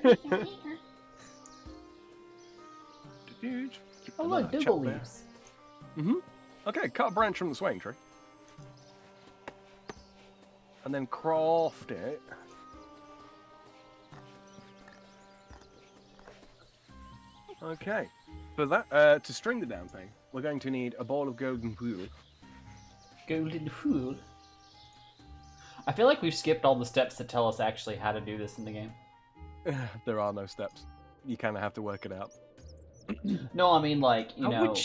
Speaker 1: Oh look, Dougal leaves.
Speaker 2: Okay, cut a branch from the swaying tree. And then craft it. Okay. For that, to string the damn thing, we're going to need a ball of golden wool.
Speaker 1: Golden wool. I feel like we've skipped all the steps that tell us actually how to do this in the game.
Speaker 2: There are no steps. You kind of have to work it out.
Speaker 1: No, I mean like, you know,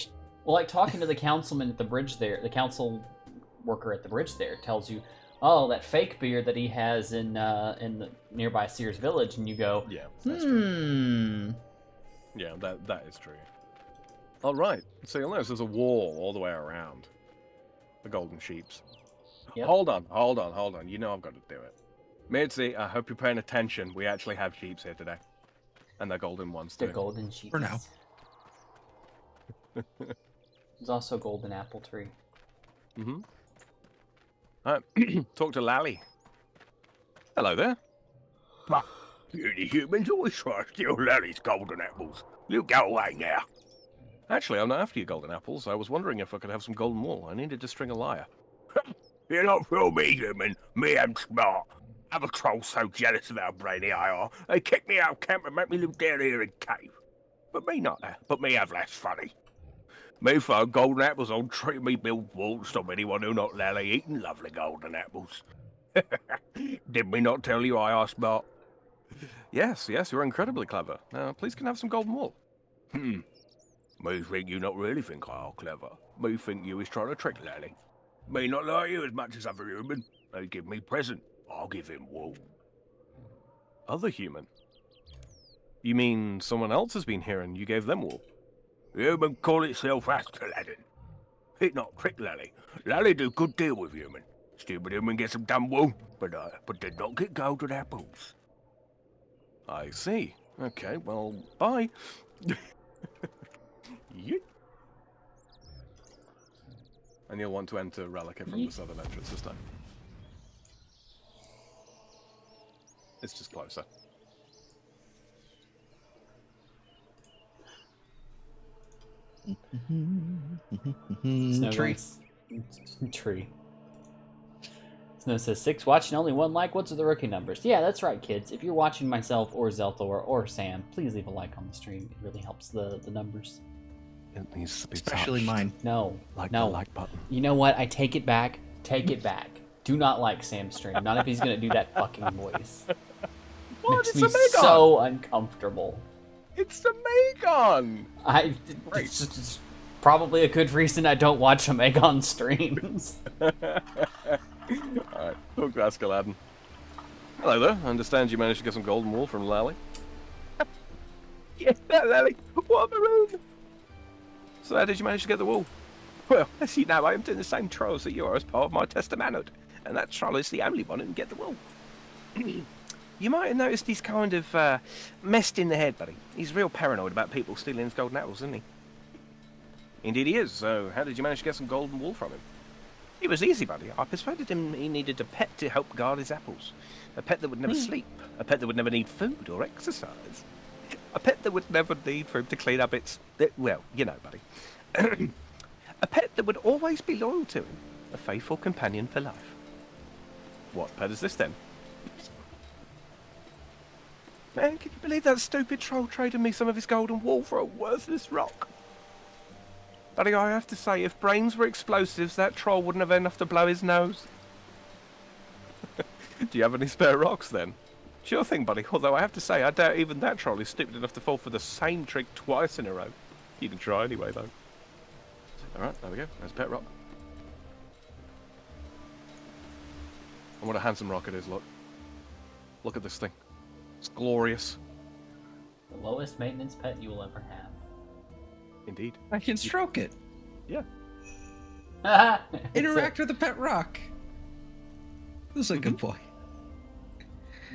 Speaker 1: Well, like talking to the councilman at the bridge there, the council worker at the bridge there tells you, oh, that fake beer that he has in the nearby Sears Village, and you go,
Speaker 2: Yeah, that's true.
Speaker 1: hmm.
Speaker 2: Yeah, that is true. All right, so you'll notice there's a wall all the way around the golden sheeps.
Speaker 1: Yep.
Speaker 2: Hold on. You know I've got to do it. Mitzi, I hope you're paying attention. We actually have sheeps here today. And they're golden ones, too.
Speaker 1: They're golden sheep.
Speaker 3: For now.
Speaker 1: There's also a golden apple tree.
Speaker 2: Mm-hmm. Talk to Lally. Hello there.
Speaker 4: You the humans always try to steal Lally's golden apples. You go away now.
Speaker 2: Actually, I'm not after your golden apples. I was wondering if I could have some golden wool. I needed to string a lyre.
Speaker 4: You're not for me, human. Me, I'm smart. Other trolls so jealous of how brainy I are, they kick me out of camp and make me live down here in cave. But me not that. But me have less funny. Me found golden apples on tree me build wool to stop anyone who not Lally eating lovely golden apples. Did me not tell you I are smart?
Speaker 2: Yes, you're incredibly clever. Please can I have some golden wool.
Speaker 4: Me think you not really think I are clever. Me think you is trying to trick Lally. Me not like you as much as other human. They give me present. I'll give him wool.
Speaker 2: Other human? You mean someone else has been here and you gave them wool?
Speaker 4: Human call itself Askeladden. It not trick Lally. Lally do good deal with human. Stupid human get some dumb wool, but did not get golden apples.
Speaker 2: I see. Okay, well, bye. Yeet. And you'll want to enter Relica from the southern entrance this time. It's just closer.
Speaker 3: Tree.
Speaker 1: Tree. Snow says 6 watching, only 1 like. What's the rookie numbers? Yeah, that's right, kids. If you're watching myself or Zelthor or Sam, please leave a like on the stream. It really helps the numbers.
Speaker 2: It needs to be
Speaker 3: Especially
Speaker 2: touched.
Speaker 3: mine.
Speaker 1: No,
Speaker 2: Like
Speaker 1: no.
Speaker 2: the like button.
Speaker 1: You know what? I take it back. Take it back. Do not like Sam's stream. Not if he's gonna do that fucking voice.
Speaker 2: What?
Speaker 1: Makes
Speaker 2: It's
Speaker 1: me
Speaker 2: a Megon!
Speaker 1: so uncomfortable.
Speaker 2: It's the Megon!
Speaker 1: It's probably a good reason I don't watch Megon streams.
Speaker 2: Alright, talk to Askeladden. Hello there. I understand you managed to get some golden wool from Lally.
Speaker 4: Yes, that Lally. What a maroon.
Speaker 2: So how did you manage to get the wool?
Speaker 4: Well, as you know, I am doing the same trials that you are as part of my testament, and that trial is the only one who can get the wool. You might have noticed he's kind of messed in the head, buddy. He's real paranoid about people stealing his golden apples, isn't he?
Speaker 2: Indeed he is. So how did you manage to get some golden wool from him?
Speaker 4: It was easy, buddy. I persuaded him he needed a pet to help guard his apples. A pet that would never sleep. A pet that would never need food or exercise. A pet that would never need for him to clean up its... well, you know, buddy. A pet that would always be loyal to him. A faithful companion for life.
Speaker 2: What pet is this then?
Speaker 4: Man, can you believe that stupid troll traded me some of his golden wool for a worthless rock? Buddy, I have to say, if brains were explosives, that troll wouldn't have enough to blow his nose.
Speaker 2: Do you have any spare rocks then?
Speaker 4: Sure thing, buddy. Although I have to say, I doubt even that troll is stupid enough to fall for the same trick twice in a row. You can try anyway, though.
Speaker 2: Alright, there we go. There's a pet rock. And what a handsome rock it is, look. Look at this thing. It's glorious.
Speaker 1: The lowest maintenance pet you will ever have.
Speaker 2: Indeed.
Speaker 3: I can stroke it.
Speaker 2: Yeah.
Speaker 3: Interact with the pet rock. This is a good boy.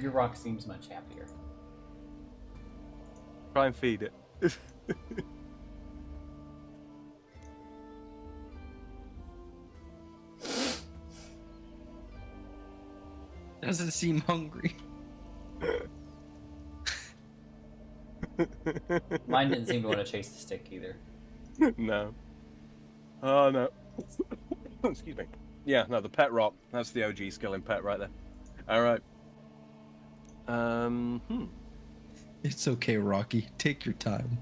Speaker 1: Your rock seems much happier.
Speaker 2: Try and feed it.
Speaker 3: Doesn't seem hungry.
Speaker 1: Mine didn't seem to want to chase the stick either.
Speaker 2: No. Oh, no. Excuse me. Yeah, no, the pet rock. That's the OG skill in pet right there. Alright.
Speaker 3: It's okay, Rocky. Take your time.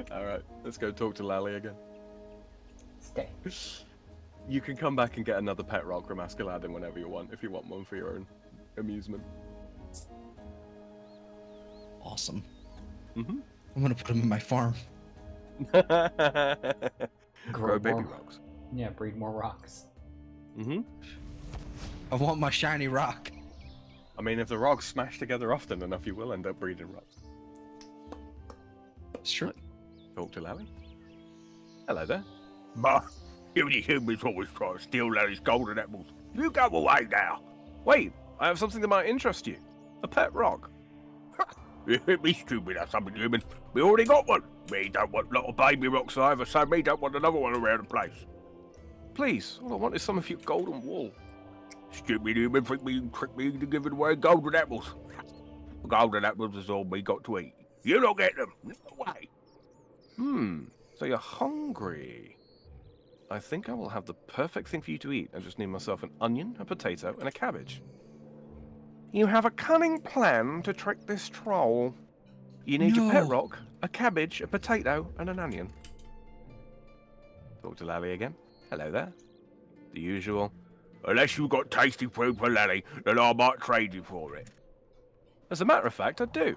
Speaker 2: Alright, let's go talk to Lally again.
Speaker 1: Stay.
Speaker 2: You can come back and get another pet rock from Askeladden whenever you want, if you want one for your own amusement.
Speaker 3: Awesome. I'm gonna put them in my farm.
Speaker 2: Grow baby
Speaker 1: more-
Speaker 2: rocks.
Speaker 1: Yeah, breed more rocks.
Speaker 2: Mm-hmm.
Speaker 3: I want my shiny rock.
Speaker 2: I mean, if the rocks smash together often enough, you will end up breeding rocks.
Speaker 3: It's true.
Speaker 2: Talk to Larry. Hello there.
Speaker 4: Bah, you humans always try to steal Larry's golden apples. You go away now.
Speaker 2: Wait, I have something that might interest you. A pet rock.
Speaker 4: You hit me stupid or something, human. We already got one. Me don't want little baby rocks either, so me don't want another one around the place.
Speaker 2: Please, all I want is some of your golden wool.
Speaker 4: Stupid human, think me and trick me into giving away golden apples. Golden apples is all we got to eat. You don't get them. No way.
Speaker 2: So you're hungry. I think I will have the perfect thing for you to eat. I just need myself an onion, a potato, and a cabbage. You have a cunning plan to trick this troll. You need your pet
Speaker 3: No.
Speaker 2: rock, a cabbage, a potato, and an onion. Talk to Larry again. Hello there. The usual.
Speaker 4: Unless you got tasty food for Larry, then I might trade you for it.
Speaker 2: As a matter of fact, I do.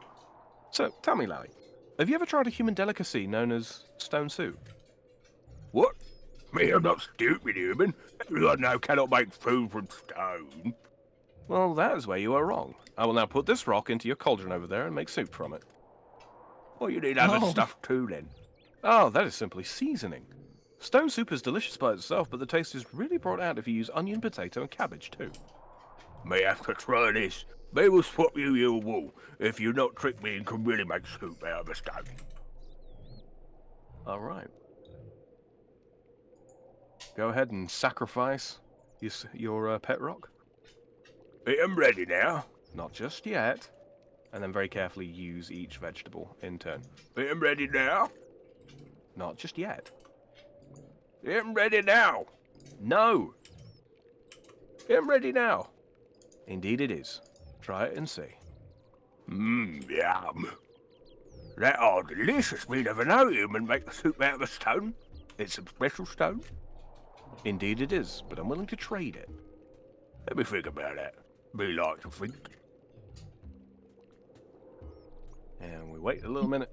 Speaker 2: So, tell me, Larry, have you ever tried a human delicacy known as stone soup?
Speaker 4: What? Me, I'm not stupid, human. Everyone now cannot make food from stone.
Speaker 2: Well, that is where you are wrong. I will now put this rock into your cauldron over there and make soup from it.
Speaker 4: Well, you need other
Speaker 3: Oh.
Speaker 4: stuff too, then.
Speaker 2: Oh, that is simply seasoning. Stone soup is delicious by itself, but the taste is really brought out if you use onion, potato, and cabbage too.
Speaker 4: Me have to try this. Me will swap you your wool if you not trick me and can really make soup out of a stone.
Speaker 2: All right. Go ahead and sacrifice your pet rock.
Speaker 4: I'm ready now.
Speaker 2: Not just yet. And then very carefully use each vegetable in turn.
Speaker 4: I'm ready now.
Speaker 2: Not just yet.
Speaker 4: I'm ready now.
Speaker 2: No! I'm ready now. Indeed it is. Try it and see.
Speaker 4: Yum. That are delicious. We never know human make a soup out of a stone. It's some special stone.
Speaker 2: Indeed it is, but I'm willing to trade it.
Speaker 4: Let me think about that. Me like to think.
Speaker 2: And we wait a little minute.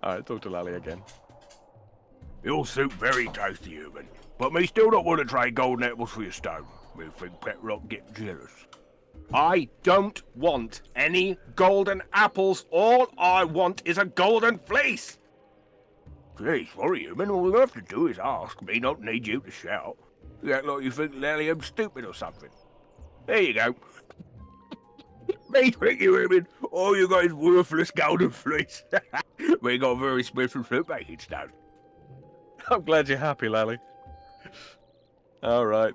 Speaker 2: Alright, talk to Lally again.
Speaker 4: Your soup very tasty, human. But me still don't want to trade golden apples for your stone. Me think Pet Rock get jealous.
Speaker 2: I don't want any golden apples. All I want is a golden fleece.
Speaker 4: Gee, sorry, human. All you have to do is ask. Me not need you to shout. You act like you think Lally I'm stupid or something. There you go. Me trick you, human. All you got is worthless golden fleece. We got very special soup making stone.
Speaker 2: I'm glad you're happy, Lally. All right.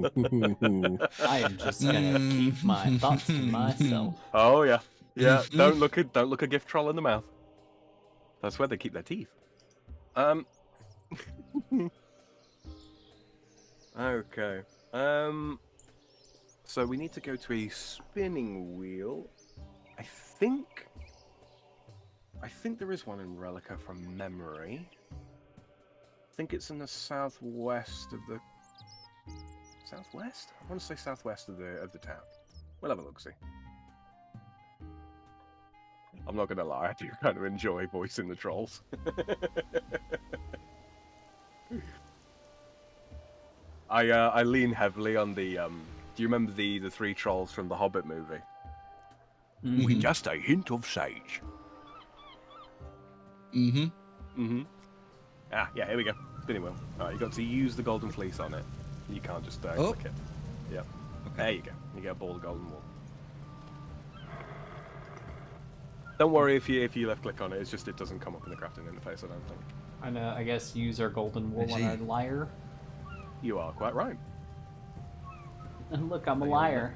Speaker 1: I am just gonna keep my thoughts to myself.
Speaker 2: Oh yeah, yeah. Don't look a gift troll in the mouth. That's where they keep their teeth. Okay. So we need to go to a spinning wheel. I think there is one in Relica from memory. I think it's in the southwest of the southwest. I want to say southwest of the town. We'll have a look. See. I'm not gonna lie, I do kind of enjoy voicing the trolls. I lean heavily on the do you remember the three trolls from the Hobbit movie?
Speaker 4: With just a hint of sage.
Speaker 2: Ah, yeah, here we go. Spinning wheel. Alright, you got to use the golden fleece on it. You can't just click it. Yep. Okay. There you go. You get a ball of golden wool. Don't worry if you left click on it, it's just it doesn't come up in the crafting interface, I don't think.
Speaker 1: And I guess use our golden wool on our liar.
Speaker 2: You are quite right.
Speaker 1: And look, I'm a liar.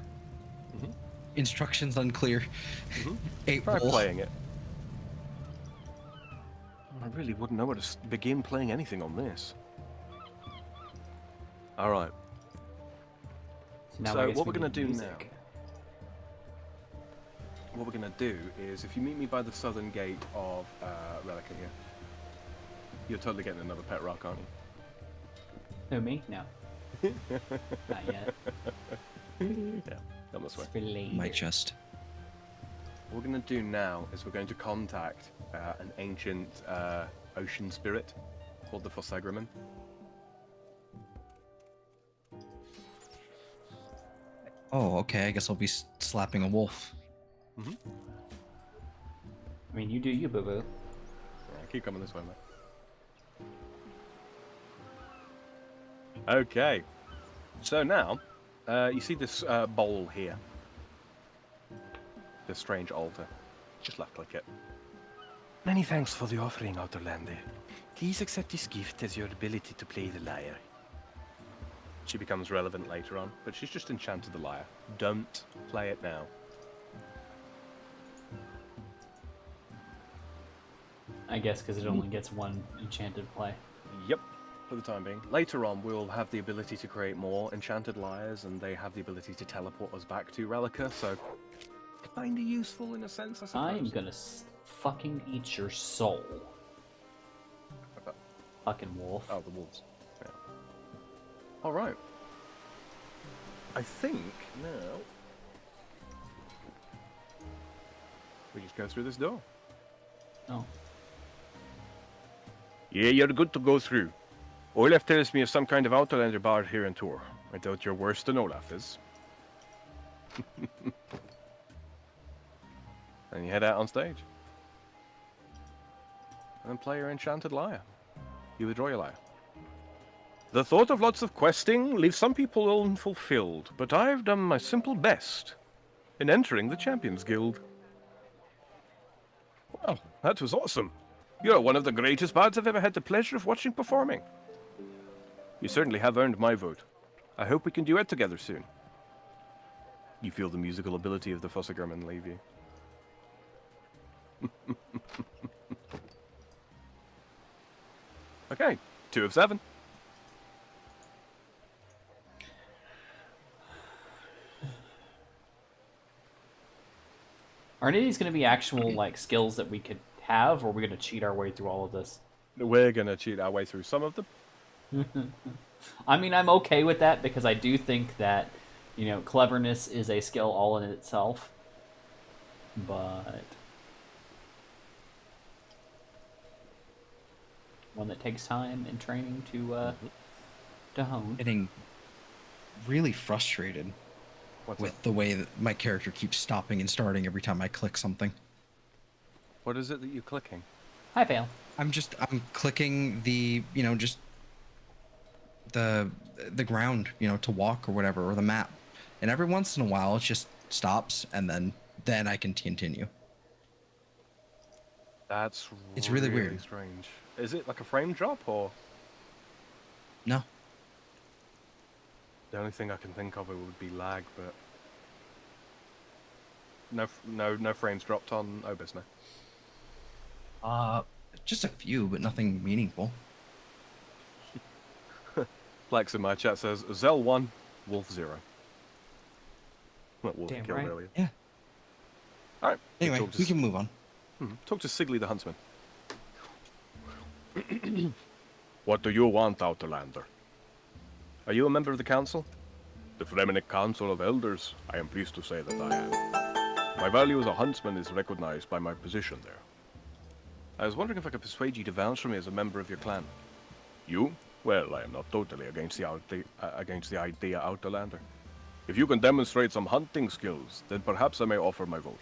Speaker 3: Instructions unclear. 8
Speaker 2: Try
Speaker 3: wool.
Speaker 2: playing it. I really wouldn't know where to begin playing anything on this. Alright.
Speaker 1: Now
Speaker 2: So
Speaker 1: I guess
Speaker 2: what
Speaker 1: we
Speaker 2: we're going to
Speaker 1: need
Speaker 2: do
Speaker 1: music.
Speaker 2: now, what we're going to do is, if you meet me by the southern gate of Relica here, you're totally getting another pet rock, aren't you?
Speaker 1: Who, me? No. Not yet.
Speaker 2: Yeah, come this way.
Speaker 1: It's related.
Speaker 3: My chest.
Speaker 2: What we're going to do now is we're going to contact an ancient ocean spirit called the Fossegriman.
Speaker 3: Oh, okay. I guess I'll be slapping a wolf.
Speaker 1: I mean, you do you, boo-boo.
Speaker 2: Yeah, keep coming this way, mate. Okay. So now, you see this bowl here. This strange altar. Just left-click it.
Speaker 4: Many thanks for the offering, Outlander. Please accept this gift as your ability to play the lyre.
Speaker 2: She becomes relevant later on, but she's just enchanted the lyre. Don't play it now.
Speaker 1: I guess because it only gets one enchanted play.
Speaker 2: Yep, for the time being. Later on, we'll have the ability to create more enchanted lyres, and they have the ability to teleport us back to Relica, so kinda useful in a sense, I suppose.
Speaker 1: I'm gonna fucking eat your soul.
Speaker 2: Okay.
Speaker 1: Fucking wolf.
Speaker 2: Oh, the wolves. Yeah. Alright. I think now we just go through this door.
Speaker 1: Oh.
Speaker 4: Yeah, you're good to go through. Olaf tells me of some kind of Outlander bar here in Tor. I doubt you're worse than Olaf is.
Speaker 2: And you head out on stage. And then play your enchanted lyre. You withdraw your lyre.
Speaker 4: The thought of lots of questing leaves some people unfulfilled, but I've done my simple best in entering the Champions Guild. Well, that was awesome. You're one of the greatest bards I've ever had the pleasure of watching performing. You certainly have earned my vote. I hope we can duet together soon.
Speaker 2: You feel the musical ability of the Fossegriman leave you. Okay, 2 of 7.
Speaker 1: Are any of these going to be actual like skills that we could have, or are we going to cheat our way through all of this?
Speaker 2: We're gonna cheat our way through some of them.
Speaker 1: I mean, I'm okay with that because I do think that, you know, cleverness is a skill all in itself. But one that takes time and training to hone.
Speaker 3: Getting really frustrated
Speaker 2: What's
Speaker 3: with
Speaker 2: up?
Speaker 3: the way that my character keeps stopping and starting every time I click something.
Speaker 2: What is it that you're clicking?
Speaker 1: Hi, Fail.
Speaker 3: I'm clicking the, just the ground, to walk or whatever, or the map. And every once in a while it just stops and then I can continue.
Speaker 2: That's
Speaker 3: It's really weird.
Speaker 2: Strange. Is it like a frame drop or?
Speaker 3: No.
Speaker 2: The only thing I can think of it would be lag, but no frames dropped on Obis now.
Speaker 3: Just a few, but nothing meaningful.
Speaker 2: Flex in my chat says Zell 1, Wolf 0. Not Wolf
Speaker 1: Damn
Speaker 2: killed
Speaker 1: right.
Speaker 2: earlier.
Speaker 3: Yeah.
Speaker 2: Alright.
Speaker 3: Anyway, we can move on.
Speaker 2: Talk to Sigley the Huntsman.
Speaker 4: What do you want, Outlander?
Speaker 2: Are you a member of the council?
Speaker 4: The Fremenic Council of Elders, I am pleased to say that I am. My value as a huntsman is recognized by my position there.
Speaker 2: I was wondering if I could persuade you to vouch for me as a member of your clan.
Speaker 4: You? Well, I am not totally against the idea, Outlander. If you can demonstrate some hunting skills, then perhaps I may offer my vote.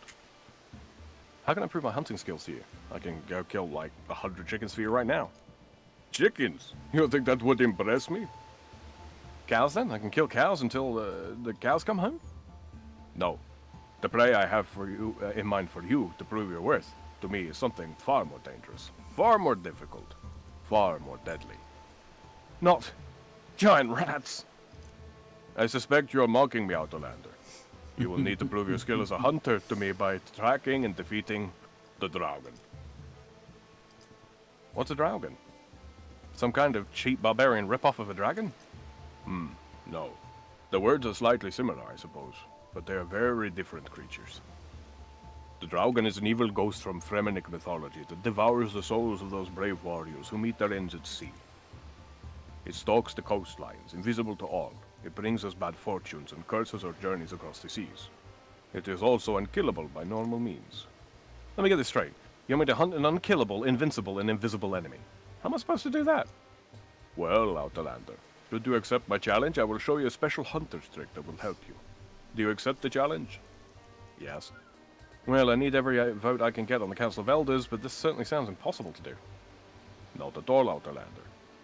Speaker 2: How can I prove my hunting skills to you?
Speaker 4: I can go kill like 100 chickens for you right now. Chickens? You think that would impress me?
Speaker 2: Cows then? I can kill cows until the cows come home?
Speaker 4: No. The prey I have for you in mind for you to prove your worth, to me, is something far more dangerous, far more difficult, far more deadly. Not giant rats. I suspect you're mocking me, Outlander. You will need to prove your skill as a hunter to me by tracking and defeating the dragon.
Speaker 2: What's a dragon? Some kind of cheap barbarian ripoff of a dragon?
Speaker 4: No. The words are slightly similar, I suppose, but they are very different creatures. The dragon is an evil ghost from Fremenic mythology that devours the souls of those brave warriors who meet their ends at sea. It stalks the coastlines, invisible to all. It brings us bad fortunes and curses our journeys across the seas. It is also unkillable by normal means. Let me get this straight. You want me to hunt an unkillable, invincible, and invisible enemy? How am I supposed to do that? Well, Outlander, should you accept my challenge, I will show you a special hunter's trick that will help you. Do you accept the challenge? Yes. Well, I need every vote I can get on the Council of Elders, but this certainly sounds impossible to do. Not at all, Outlander.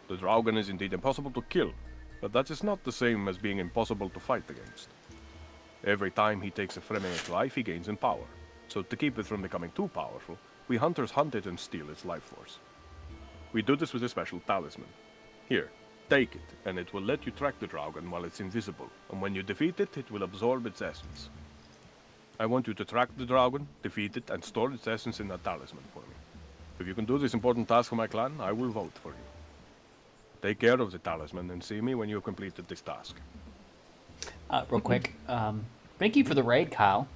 Speaker 4: The Dragon is indeed impossible to kill, but that is not the same as being impossible to fight against. Every time he takes a Fremennik's life, he gains in power. So to keep it from becoming too powerful, we hunters hunt it and steal its life force. We do this with a special talisman. Here, take it, and it will let you track the Dragon while it's invisible, and when you defeat it, it will absorb its essence. I want you to track the Dragon, defeat it, and store its essence in that talisman for me. If you can do this important task for my clan, I will vote for you. Take care of the talisman and see me when you have completed this task.
Speaker 1: Real quick, thank you for the raid, Kyle.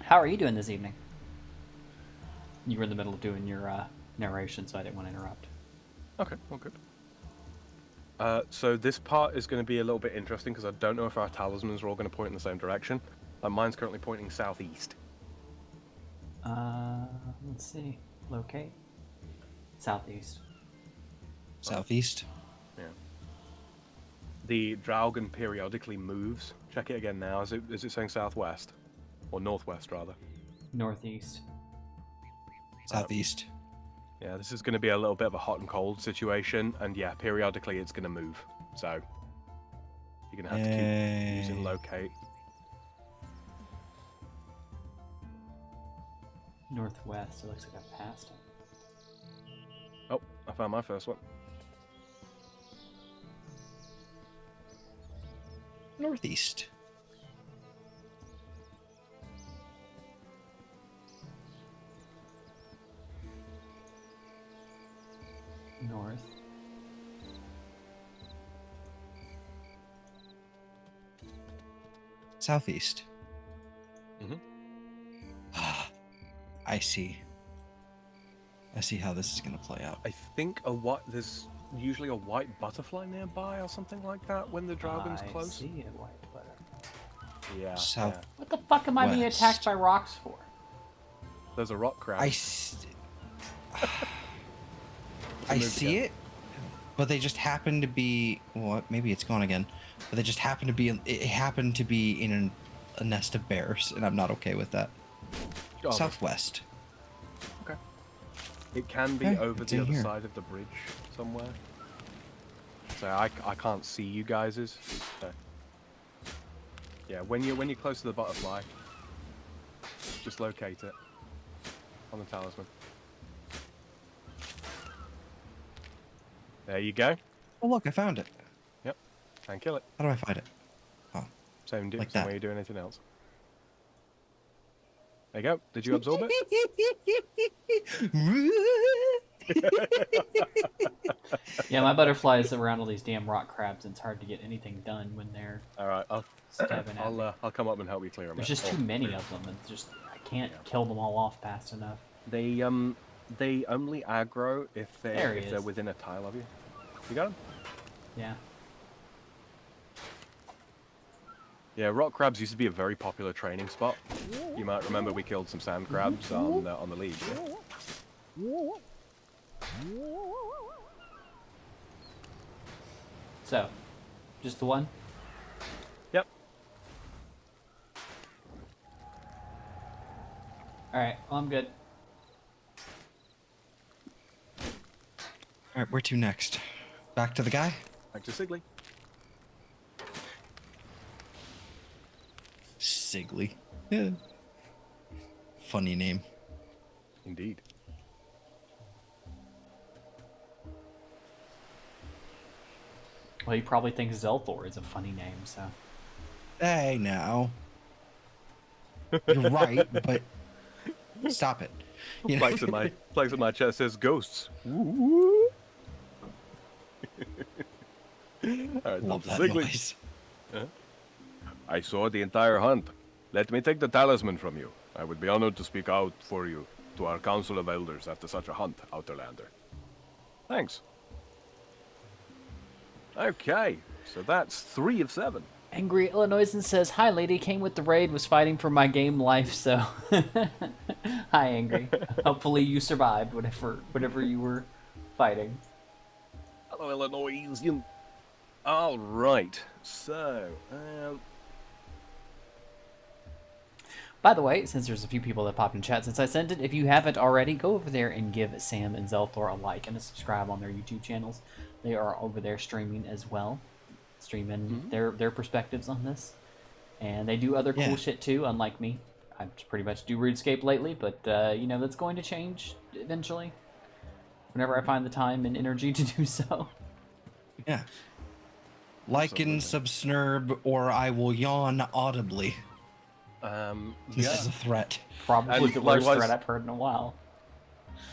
Speaker 1: How are you doing this evening? You were in the middle of doing your narration, so I didn't want to interrupt.
Speaker 2: Okay, all good. So this part is going to be a little bit interesting because I don't know if our talismans are all going to point in the same direction. Mine's currently pointing southeast.
Speaker 1: Let's see. Locate. Southeast.
Speaker 3: Southeast.
Speaker 2: Yeah. The Dragon periodically moves. Check it again now. Is it saying southwest? Or northwest, rather?
Speaker 1: Northeast.
Speaker 3: Southeast.
Speaker 2: Yeah, this is going to be a little bit of a hot and cold situation, and yeah, periodically it's going to move. So, you're going to have to keep using locate.
Speaker 1: Northwest. It looks like I passed it.
Speaker 2: Oh, I found my first one.
Speaker 3: Northeast.
Speaker 1: North.
Speaker 3: Southeast.
Speaker 2: Mm-hmm.
Speaker 3: I see. I see how this is going to play out.
Speaker 2: I think there's usually a white butterfly nearby or something like that when the dragon's close.
Speaker 1: I see a white butterfly.
Speaker 2: Yeah.
Speaker 3: South.
Speaker 2: Yeah.
Speaker 1: What the fuck am I being attacked by rocks for?
Speaker 2: There's a rock crab.
Speaker 3: I see it, but they just happen to be. Well, maybe it's gone again. But they just happen to be. It happened to be in a nest of bears, and I'm not okay with that.
Speaker 2: Oh,
Speaker 3: Southwest.
Speaker 2: Okay. It can be
Speaker 3: Okay,
Speaker 2: over
Speaker 3: it's
Speaker 2: the
Speaker 3: in
Speaker 2: other
Speaker 3: here.
Speaker 2: side of the bridge somewhere. So I can't see you guys's. So. Yeah, when you're close to the butterfly, just locate it on the talisman. There you go.
Speaker 3: Oh look, I found it.
Speaker 2: Yep. And kill it.
Speaker 3: How do I find it? Oh,
Speaker 2: Same
Speaker 3: Like
Speaker 2: same
Speaker 3: that.
Speaker 2: way you do anything else. There you go. Did you absorb it?
Speaker 1: Yeah, my butterflies around all these damn rock crabs, and it's hard to get anything done when they're
Speaker 2: All right.
Speaker 1: stabbing at me.
Speaker 2: I'll come up and help you clear them.
Speaker 1: There's just too many of them, and just I can't kill them all off fast enough.
Speaker 2: They only aggro if
Speaker 1: There he
Speaker 2: they're
Speaker 1: is.
Speaker 2: within a tile of you. You got them?
Speaker 1: Yeah.
Speaker 2: Yeah, rock crabs used to be a very popular training spot. You might remember we killed some sand crabs on the league. Yeah?
Speaker 1: So, just the one?
Speaker 2: Yep.
Speaker 1: Alright, well, I'm good.
Speaker 3: all right, where to next? Back to the guy.
Speaker 2: Back to Sigley.
Speaker 3: Sigley. Yeah. Funny name.
Speaker 2: Indeed.
Speaker 1: Well, he probably thinks Zelthor is a funny name, so.
Speaker 3: Hey, now. You're right, but stop it. You know?
Speaker 2: Flags at my chest says ghosts. Woo. All right,
Speaker 3: Love
Speaker 2: to
Speaker 3: that
Speaker 2: Sigley.
Speaker 3: noise.
Speaker 4: I saw the entire hunt. Let me take the talisman from you. I would be honored to speak out for you to our Council of Elders after such a hunt, Outlander.
Speaker 2: Thanks. Okay, so that's 3 of 7.
Speaker 1: Angry Illinoisan says, "Hi, lady. Came with the raid. Was fighting for my game life. So, hi, Angry. Hopefully, you survived whatever you were fighting."
Speaker 2: Hello, Illinoisian. All right, so
Speaker 1: By the way, since there's a few people that popped in chat since I sent it, if you haven't already, go over there and give Sam and Zelthor a like and a subscribe on their YouTube channels. They are over there streaming as well, streaming their perspectives on this, and they do other cool shit too. Unlike me, I pretty much do RuneScape lately, but you know that's going to change eventually. Whenever I find the time and energy to do so.
Speaker 3: Yeah. Like and subsnurb, or I will yawn audibly. This is a threat.
Speaker 1: Probably the worst threat I've heard in a while.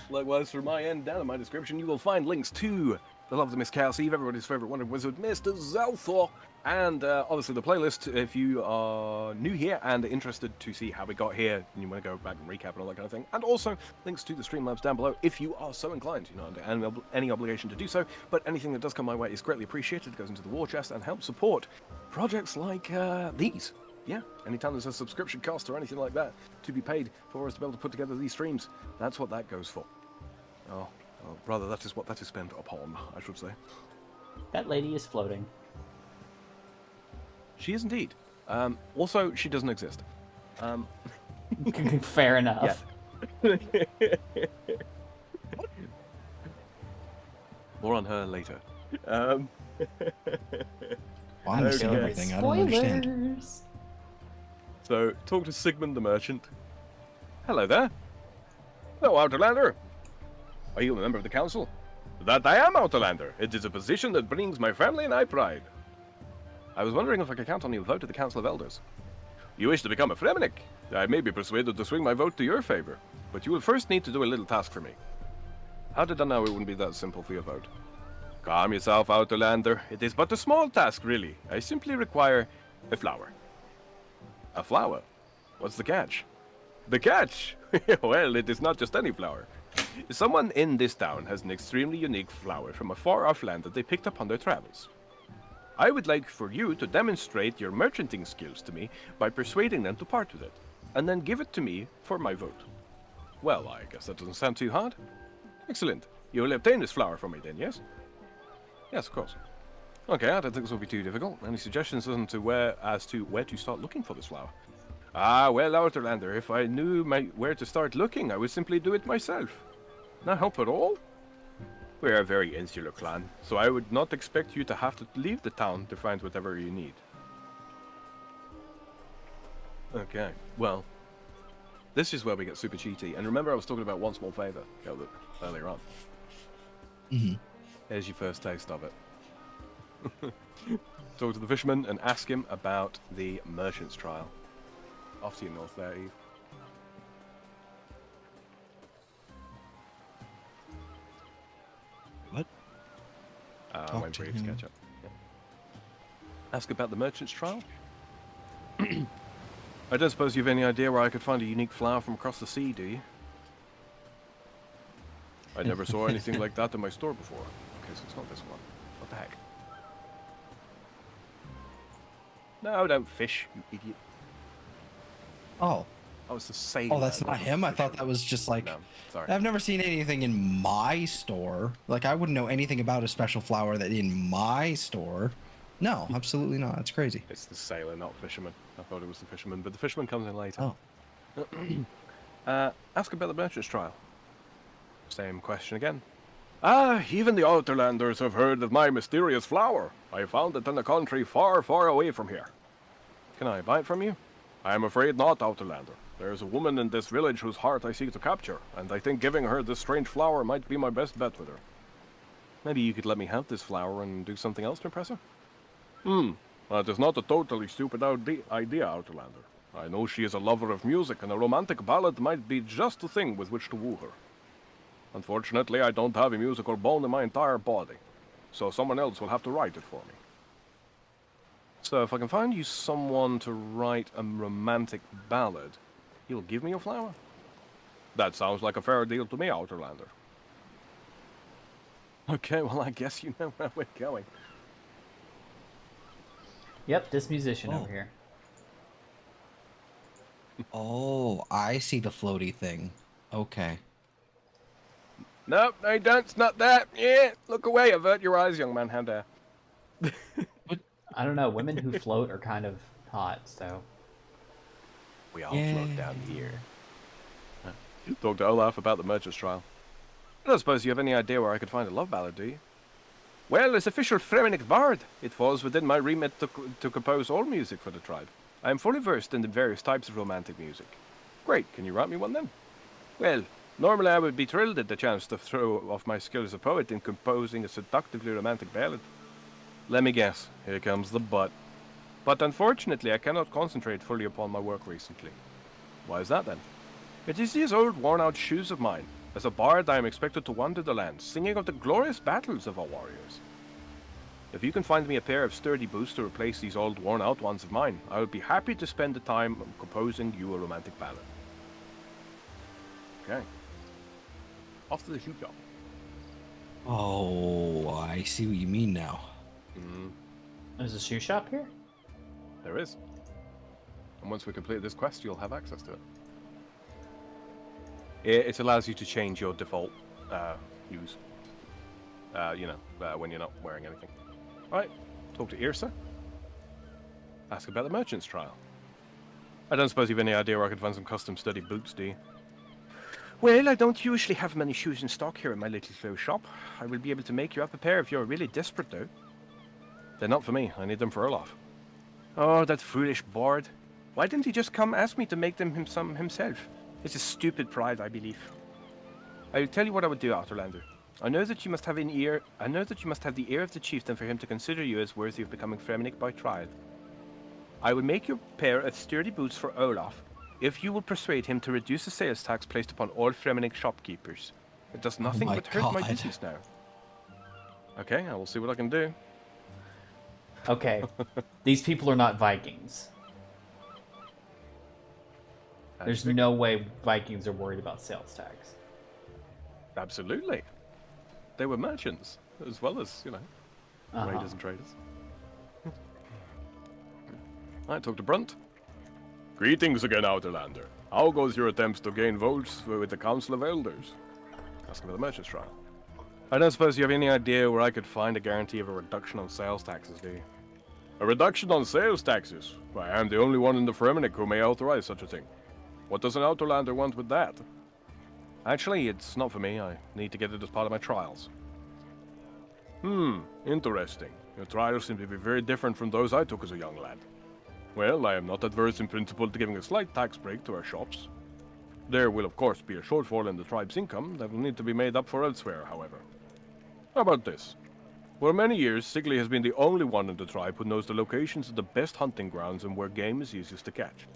Speaker 2: Likewise, from my end, down in my description, you will find links to the Love of the Miss Chaos Eve, everybody's favorite Wonder Wizard, Mr. Zelthor, and obviously the playlist. If you are new here and interested to see how we got here, and you want to go back and recap and all that kind of thing, and also links to the Streamlabs down below if you are so inclined. You know, under any obligation to do so, but anything that does come my way is greatly appreciated. It goes into the war chest and helps support projects like these. Yeah, anytime there's a subscription cost or anything like that to be paid for us to be able to put together these streams, that's what that goes for. Oh, rather, that is what that is spent upon, I should say.
Speaker 1: That lady is floating.
Speaker 2: She is indeed. Also, she doesn't exist.
Speaker 1: Fair enough.
Speaker 2: Yeah. More on her later.
Speaker 3: I'm missing everything. I don't understand.
Speaker 2: So, talk to Sigmund the Merchant. Hello there. Hello, Outlander. Are you a member of the council? That I am, Outlander. It is a position that brings my family and I pride. I was wondering if I could count on your vote to the Council of Elders. You wish to become a Fremennik? I may be persuaded to swing my vote to your favor, but you will first need to do a little task for me. How did I know it wouldn't be that simple for your vote? Calm yourself, Outlander. It is but a small task, really. I simply require a flower. A flower? What's the catch? The catch? Well, it is not just any flower. Someone in this town has an extremely unique flower from a far-off land that they picked up on their travels. I would like for you to demonstrate your merchanting skills to me by persuading them to part with it, and then give it to me for my vote. Well, I guess that doesn't sound too hard. Excellent. You will obtain this flower from me then, yes? Yes, of course. Okay, I don't think this will be too difficult. Any suggestions as to where to start looking for this flower? Ah, well, Outlander, if I knew where to start looking, I would simply do it myself. Not help at all? We are a very insular clan, so I would not expect you to have to leave the town to find whatever you need. Okay, well, this is where we get super cheaty. And remember I was talking about one small favor earlier on. There's your first taste of it. Talk to the fisherman and ask him about the merchant's trial. Off to your north there, Eve.
Speaker 3: What?
Speaker 2: Wait for Eve to catch up. Yeah. Ask about the merchant's trial? I don't suppose you have any idea where I could find a unique flower from across the sea, do you? I never saw anything like that in my store before. Okay, so it's not this one. What the heck? No, don't fish, you idiot.
Speaker 3: Oh.
Speaker 2: Oh, it's the sailor.
Speaker 3: Oh, that's not him? I thought that was just like...
Speaker 2: No, sorry.
Speaker 3: I've never seen anything in my store. Like, I wouldn't know anything about a special flower that in my store. No, absolutely not. That's crazy.
Speaker 2: It's the sailor, not fisherman. I thought it was the fisherman, but the fisherman comes in later.
Speaker 3: Oh.
Speaker 2: Ask about the merchant's trial. Same question again. Ah, even the Outlanders have heard of my mysterious flower. I found it in a country far, far away from here. Can I buy it from you? I am afraid not, Outlander. There is a woman in this village whose heart I seek to capture, and I think giving her this strange flower might be my best bet with her. Maybe you could let me have this flower and do something else to impress her? That is not a totally stupid idea, Outlander. I know she is a lover of music, and a romantic ballad might be just the thing with which to woo her. Unfortunately, I don't have a musical bone in my entire body, so someone else will have to write it for me. So if I can find you someone to write a romantic ballad, you'll give me a flower? That sounds like a fair deal to me, Outlander. Okay, well, I guess you know where we're going.
Speaker 1: Yep, this musician
Speaker 3: Oh.
Speaker 1: over here.
Speaker 3: Oh, I see the floaty thing. Okay.
Speaker 2: Nope, no, you don't. It's not that. Yeah, look away. Avert your eyes, young man. How dare.
Speaker 1: I don't know. Women who float are kind of hot, so.
Speaker 2: We all
Speaker 3: Yeah.
Speaker 2: float down here. Talk to Olaf about the merchant's trial. I don't suppose you have any idea where I could find a love ballad, do you? Well, as official Fremennik bard, it falls within my remit to compose all music for the tribe. I am fully versed in the various types of romantic music. Great, can you write me one then? Well, normally I would be thrilled at the chance to throw off my skill as a poet in composing a seductively romantic ballad. Let me guess, here comes the but. But unfortunately, I cannot concentrate fully upon my work recently. Why is that then? It is these old worn-out shoes of mine. As a bard, I am expected to wander the land, singing of the glorious battles of our warriors. If you can find me a pair of sturdy boots to replace these old worn-out ones of mine, I would be happy to spend the time composing you a romantic ballad. Okay. Off to the shoe shop.
Speaker 3: Oh, I see what you mean now.
Speaker 1: There's a shoe shop here?
Speaker 2: There is. And once we complete this quest, you'll have access to it. It allows you to change your default use. When you're not wearing anything. Right, talk to Irsa. Ask about the merchant's trial. I don't suppose you have any idea where I could find some custom study boots, do you? Well, I don't usually have many shoes in stock here in my little slow shop. I will be able to make you up a pair if you're really desperate, though. They're not for me. I need them for Olaf. Oh, that foolish bard. Why didn't he just come ask me to make them himself? It's a stupid pride, I believe. I will tell you what I would do, Outlander. I know that you must have the ear of the chieftain for him to consider you as worthy of becoming Fremennik by trial. I will make you a pair of sturdy boots for Olaf, if you will persuade him to reduce the sales tax placed upon all Fremennik shopkeepers. It does nothing but hurt my business now. Okay, I will see what I can do.
Speaker 1: Okay. These people are not Vikings. There's no way Vikings are worried about sales tax.
Speaker 2: Absolutely. They were merchants, as well as, raiders and traders. I talk to Brunt. Greetings again, Outlander. How goes your attempts to gain votes with the Council of Elders? Ask about the merchant's trial. I don't suppose you have any idea where I could find a guarantee of a reduction on sales taxes, do you? A reduction on sales taxes? Why, I am the only one in the Fremennik who may authorize such a thing. What does an Outlander want with that? Actually, it's not for me. I need to get it as part of my trials. Interesting. Your trials seem to be very different from those I took as a young lad. Well, I am not adverse in principle to giving a slight tax break to our shops. There will of course be a shortfall in the tribe's income that will need to be made up for elsewhere, however. How about this? For many years, Sigli has been the only one in the tribe who knows the locations of the best hunting grounds and where game is easiest to catch.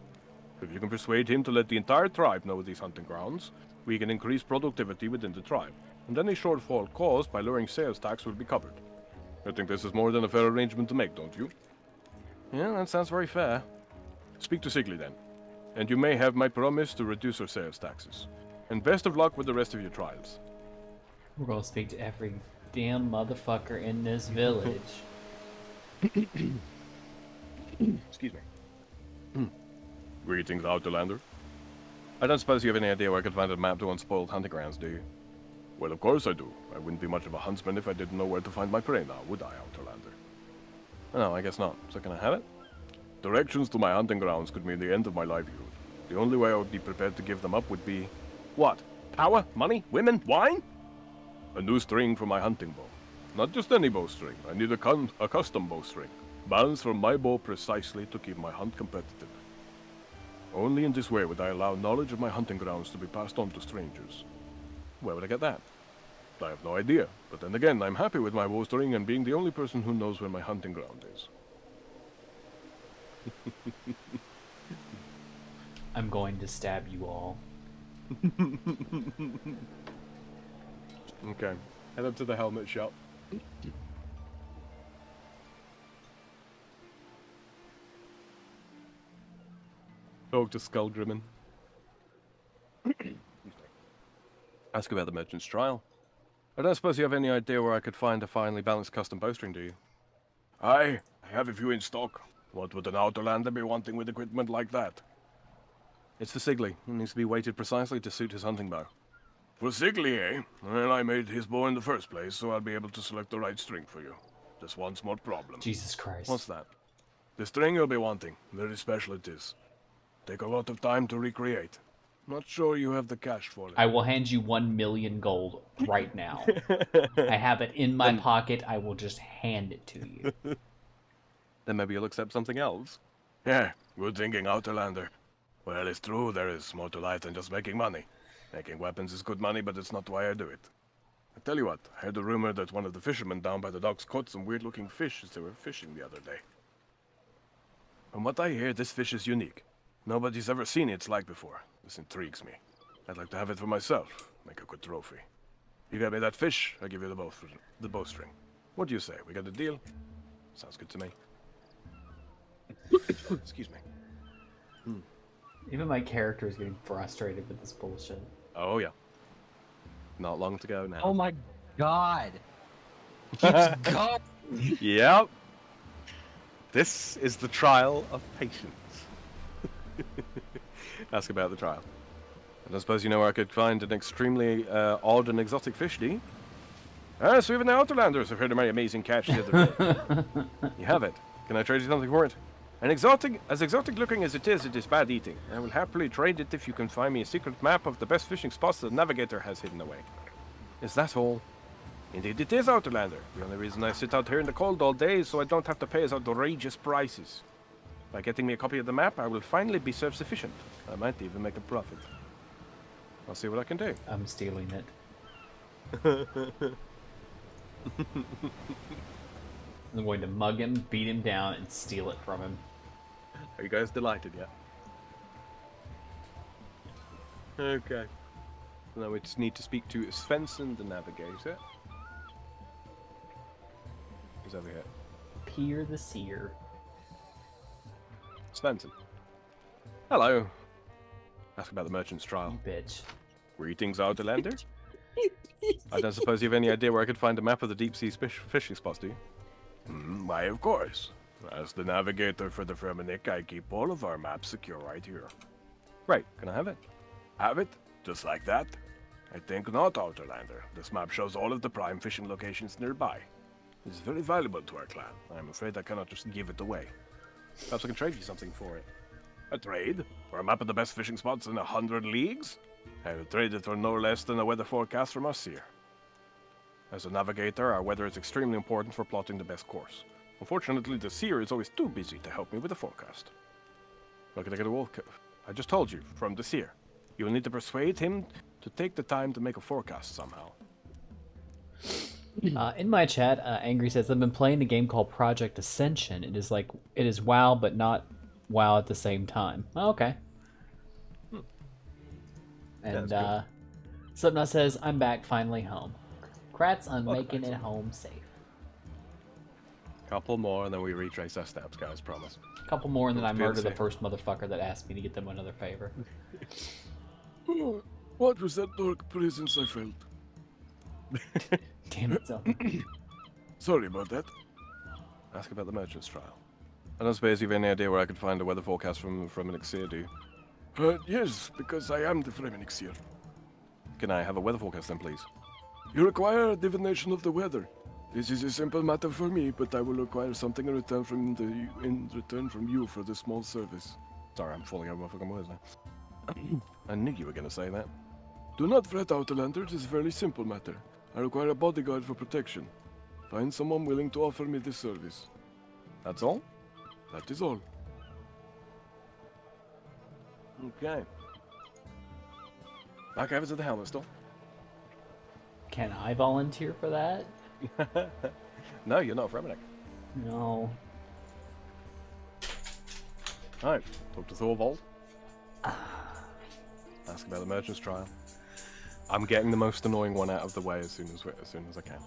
Speaker 2: If you can persuade him to let the entire tribe know these hunting grounds, we can increase productivity within the tribe, and any shortfall caused by lowering sales tax will be covered. I think this is more than a fair arrangement to make, don't you? Yeah, that sounds very fair. Speak to Sigli then, and you may have my promise to reduce her sales taxes. And best of luck with the rest of your trials.
Speaker 1: We're gonna speak to every damn motherfucker in this village.
Speaker 2: Excuse me. Greetings, Outlander. I don't suppose you have any idea where I could find a map to unspoiled hunting grounds, do you? Well, of course I do. I wouldn't be much of a huntsman if I didn't know where to find my prey now, would I, Outlander? No, I guess not. So can I have it? Directions to my hunting grounds could mean the end of my livelihood. The only way I would be prepared to give them up would be... What? Power? Money? Women? Wine? A new string for my hunting bow. Not just any bowstring. I need a custom bowstring. Balanced from my bow precisely to keep my hunt competitive. Only in this way would I allow knowledge of my hunting grounds to be passed on to strangers. Where would I get that? I have no idea, but then again, I'm happy with my bowstring and being the only person who knows where my hunting ground is.
Speaker 1: I'm going to stab you all.
Speaker 2: Okay, head up to the helmet shop. Talk to Skulldrimmen. Ask about the merchant's trial. I don't suppose you have any idea where I could find a finely balanced custom bowstring, do you? Aye, I have a few in stock. What would an Outlander be wanting with equipment like that? It's for Sigley. It needs to be weighted precisely to suit his hunting bow.
Speaker 4: For Sigley, eh? Well, I made his bow in the first place, so I'll be able to select the right string for you. Just one small problem.
Speaker 1: Jesus Christ.
Speaker 2: What's that?
Speaker 4: The string you'll be wanting, very special it is. Take a lot of time to recreate. Not sure you have the cash for it.
Speaker 1: I will hand you 1 million gold right now. I have it in my pocket. I will just hand it to you.
Speaker 2: Then maybe you'll accept something else.
Speaker 4: Yeah, good thinking, Outlander. Well, it's true, there is more to life than just making money. Making weapons is good money, but it's not why I do it. I tell you what, I heard a rumor that one of the fishermen down by the docks caught some weird-looking fish as they were fishing the other day. From what I hear, this fish is unique. Nobody's ever seen its like before. This intrigues me. I'd like to have it for myself. Make a good trophy. You get me that fish, I'll give you the bowstring. What do you say? We got a deal? Sounds good to me. Excuse me.
Speaker 1: Even my character is getting frustrated with this bullshit.
Speaker 2: Oh, yeah. Not long to go now.
Speaker 3: Oh my god. Keeps going.
Speaker 2: Yep. This is the trial of patience. Ask about the trial. I don't suppose you know where I could find an extremely odd and exotic fish, do you? So even the Outlanders have heard of my amazing catch the other day. You have it. Can I trade you something for it? As exotic looking as it is bad eating. I will happily trade it if you can find me a secret map of the best fishing spots the navigator has hidden away. Is that all? Indeed it is, Outlander. The only reason I sit out here in the cold all day is so I don't have to pay his outrageous prices. By getting me a copy of the map, I will finally be self-sufficient. I might even make a profit. I'll see what I can do.
Speaker 1: I'm stealing it. I'm going to mug him, beat him down, and steal it from him.
Speaker 2: Are you guys delighted yet? Okay. Now we just need to speak to Svensson, the navigator. He's over here.
Speaker 1: Pier the Seer.
Speaker 2: Svensson. Hello. Ask about the merchant's trial.
Speaker 1: You bitch.
Speaker 2: Greetings, Outlander. I don't suppose you have any idea where I could find a map of the deep sea fishing spots, do you?
Speaker 4: Why, of course. As the navigator for the Fremennik, I keep all of our maps secure right here.
Speaker 2: Great. Can I have it?
Speaker 4: Have it? Just like that? I think not, Outlander. This map shows all of the prime fishing locations nearby. It's very valuable to our clan. I'm afraid I cannot just give it away.
Speaker 2: Perhaps I can trade you something for it.
Speaker 4: A trade? For a map of the best fishing spots in 100 leagues? I would trade it for no less than a weather forecast from us here. As a navigator, our weather is extremely important for plotting the best course. Unfortunately, the seer is always too busy to help me with the forecast. Where can I get a wolf? I just told you, from the seer. You will need to persuade him to take the time to make a forecast somehow.
Speaker 1: In my chat, Angry says, I've been playing a game called Project Ascension. It is WoW, but not WoW at the same time. Oh, okay. And
Speaker 2: cool.
Speaker 1: Slipknot says, I'm back, finally home. Congrats on making it home safe.
Speaker 2: Couple more, and then we retrace our steps, guys. Promise.
Speaker 1: A couple more, and then I murder the
Speaker 2: safe.
Speaker 1: first motherfucker that asked me to get them another favor.
Speaker 4: Oh, what was that dark presence I felt?
Speaker 1: Damn it, Zelda.
Speaker 4: Sorry about that.
Speaker 2: Ask about the merchant's trial. I don't suppose you have any idea where I could find a weather forecast from an elixir, do you?
Speaker 4: Yes, because I am the Fremennik here.
Speaker 2: Can I have a weather forecast then, please?
Speaker 4: You require a divination of the weather. This is a simple matter for me, but I will require something in return from you for this small service.
Speaker 2: Sorry, I'm falling over my fucking words now. I knew you were going to say that.
Speaker 4: Do not fret, Outlander. It is a very simple matter. I require a bodyguard for protection. Find someone willing to offer me this service.
Speaker 2: That's all?
Speaker 4: That is all.
Speaker 2: Okay. Back over to the helmet store.
Speaker 1: Can I volunteer for that?
Speaker 2: No, you're not Fremennik.
Speaker 1: No.
Speaker 2: Alright, talk to Thorvald. Ask about the merchant's trial. I'm getting the most annoying one out of the way as soon as I can.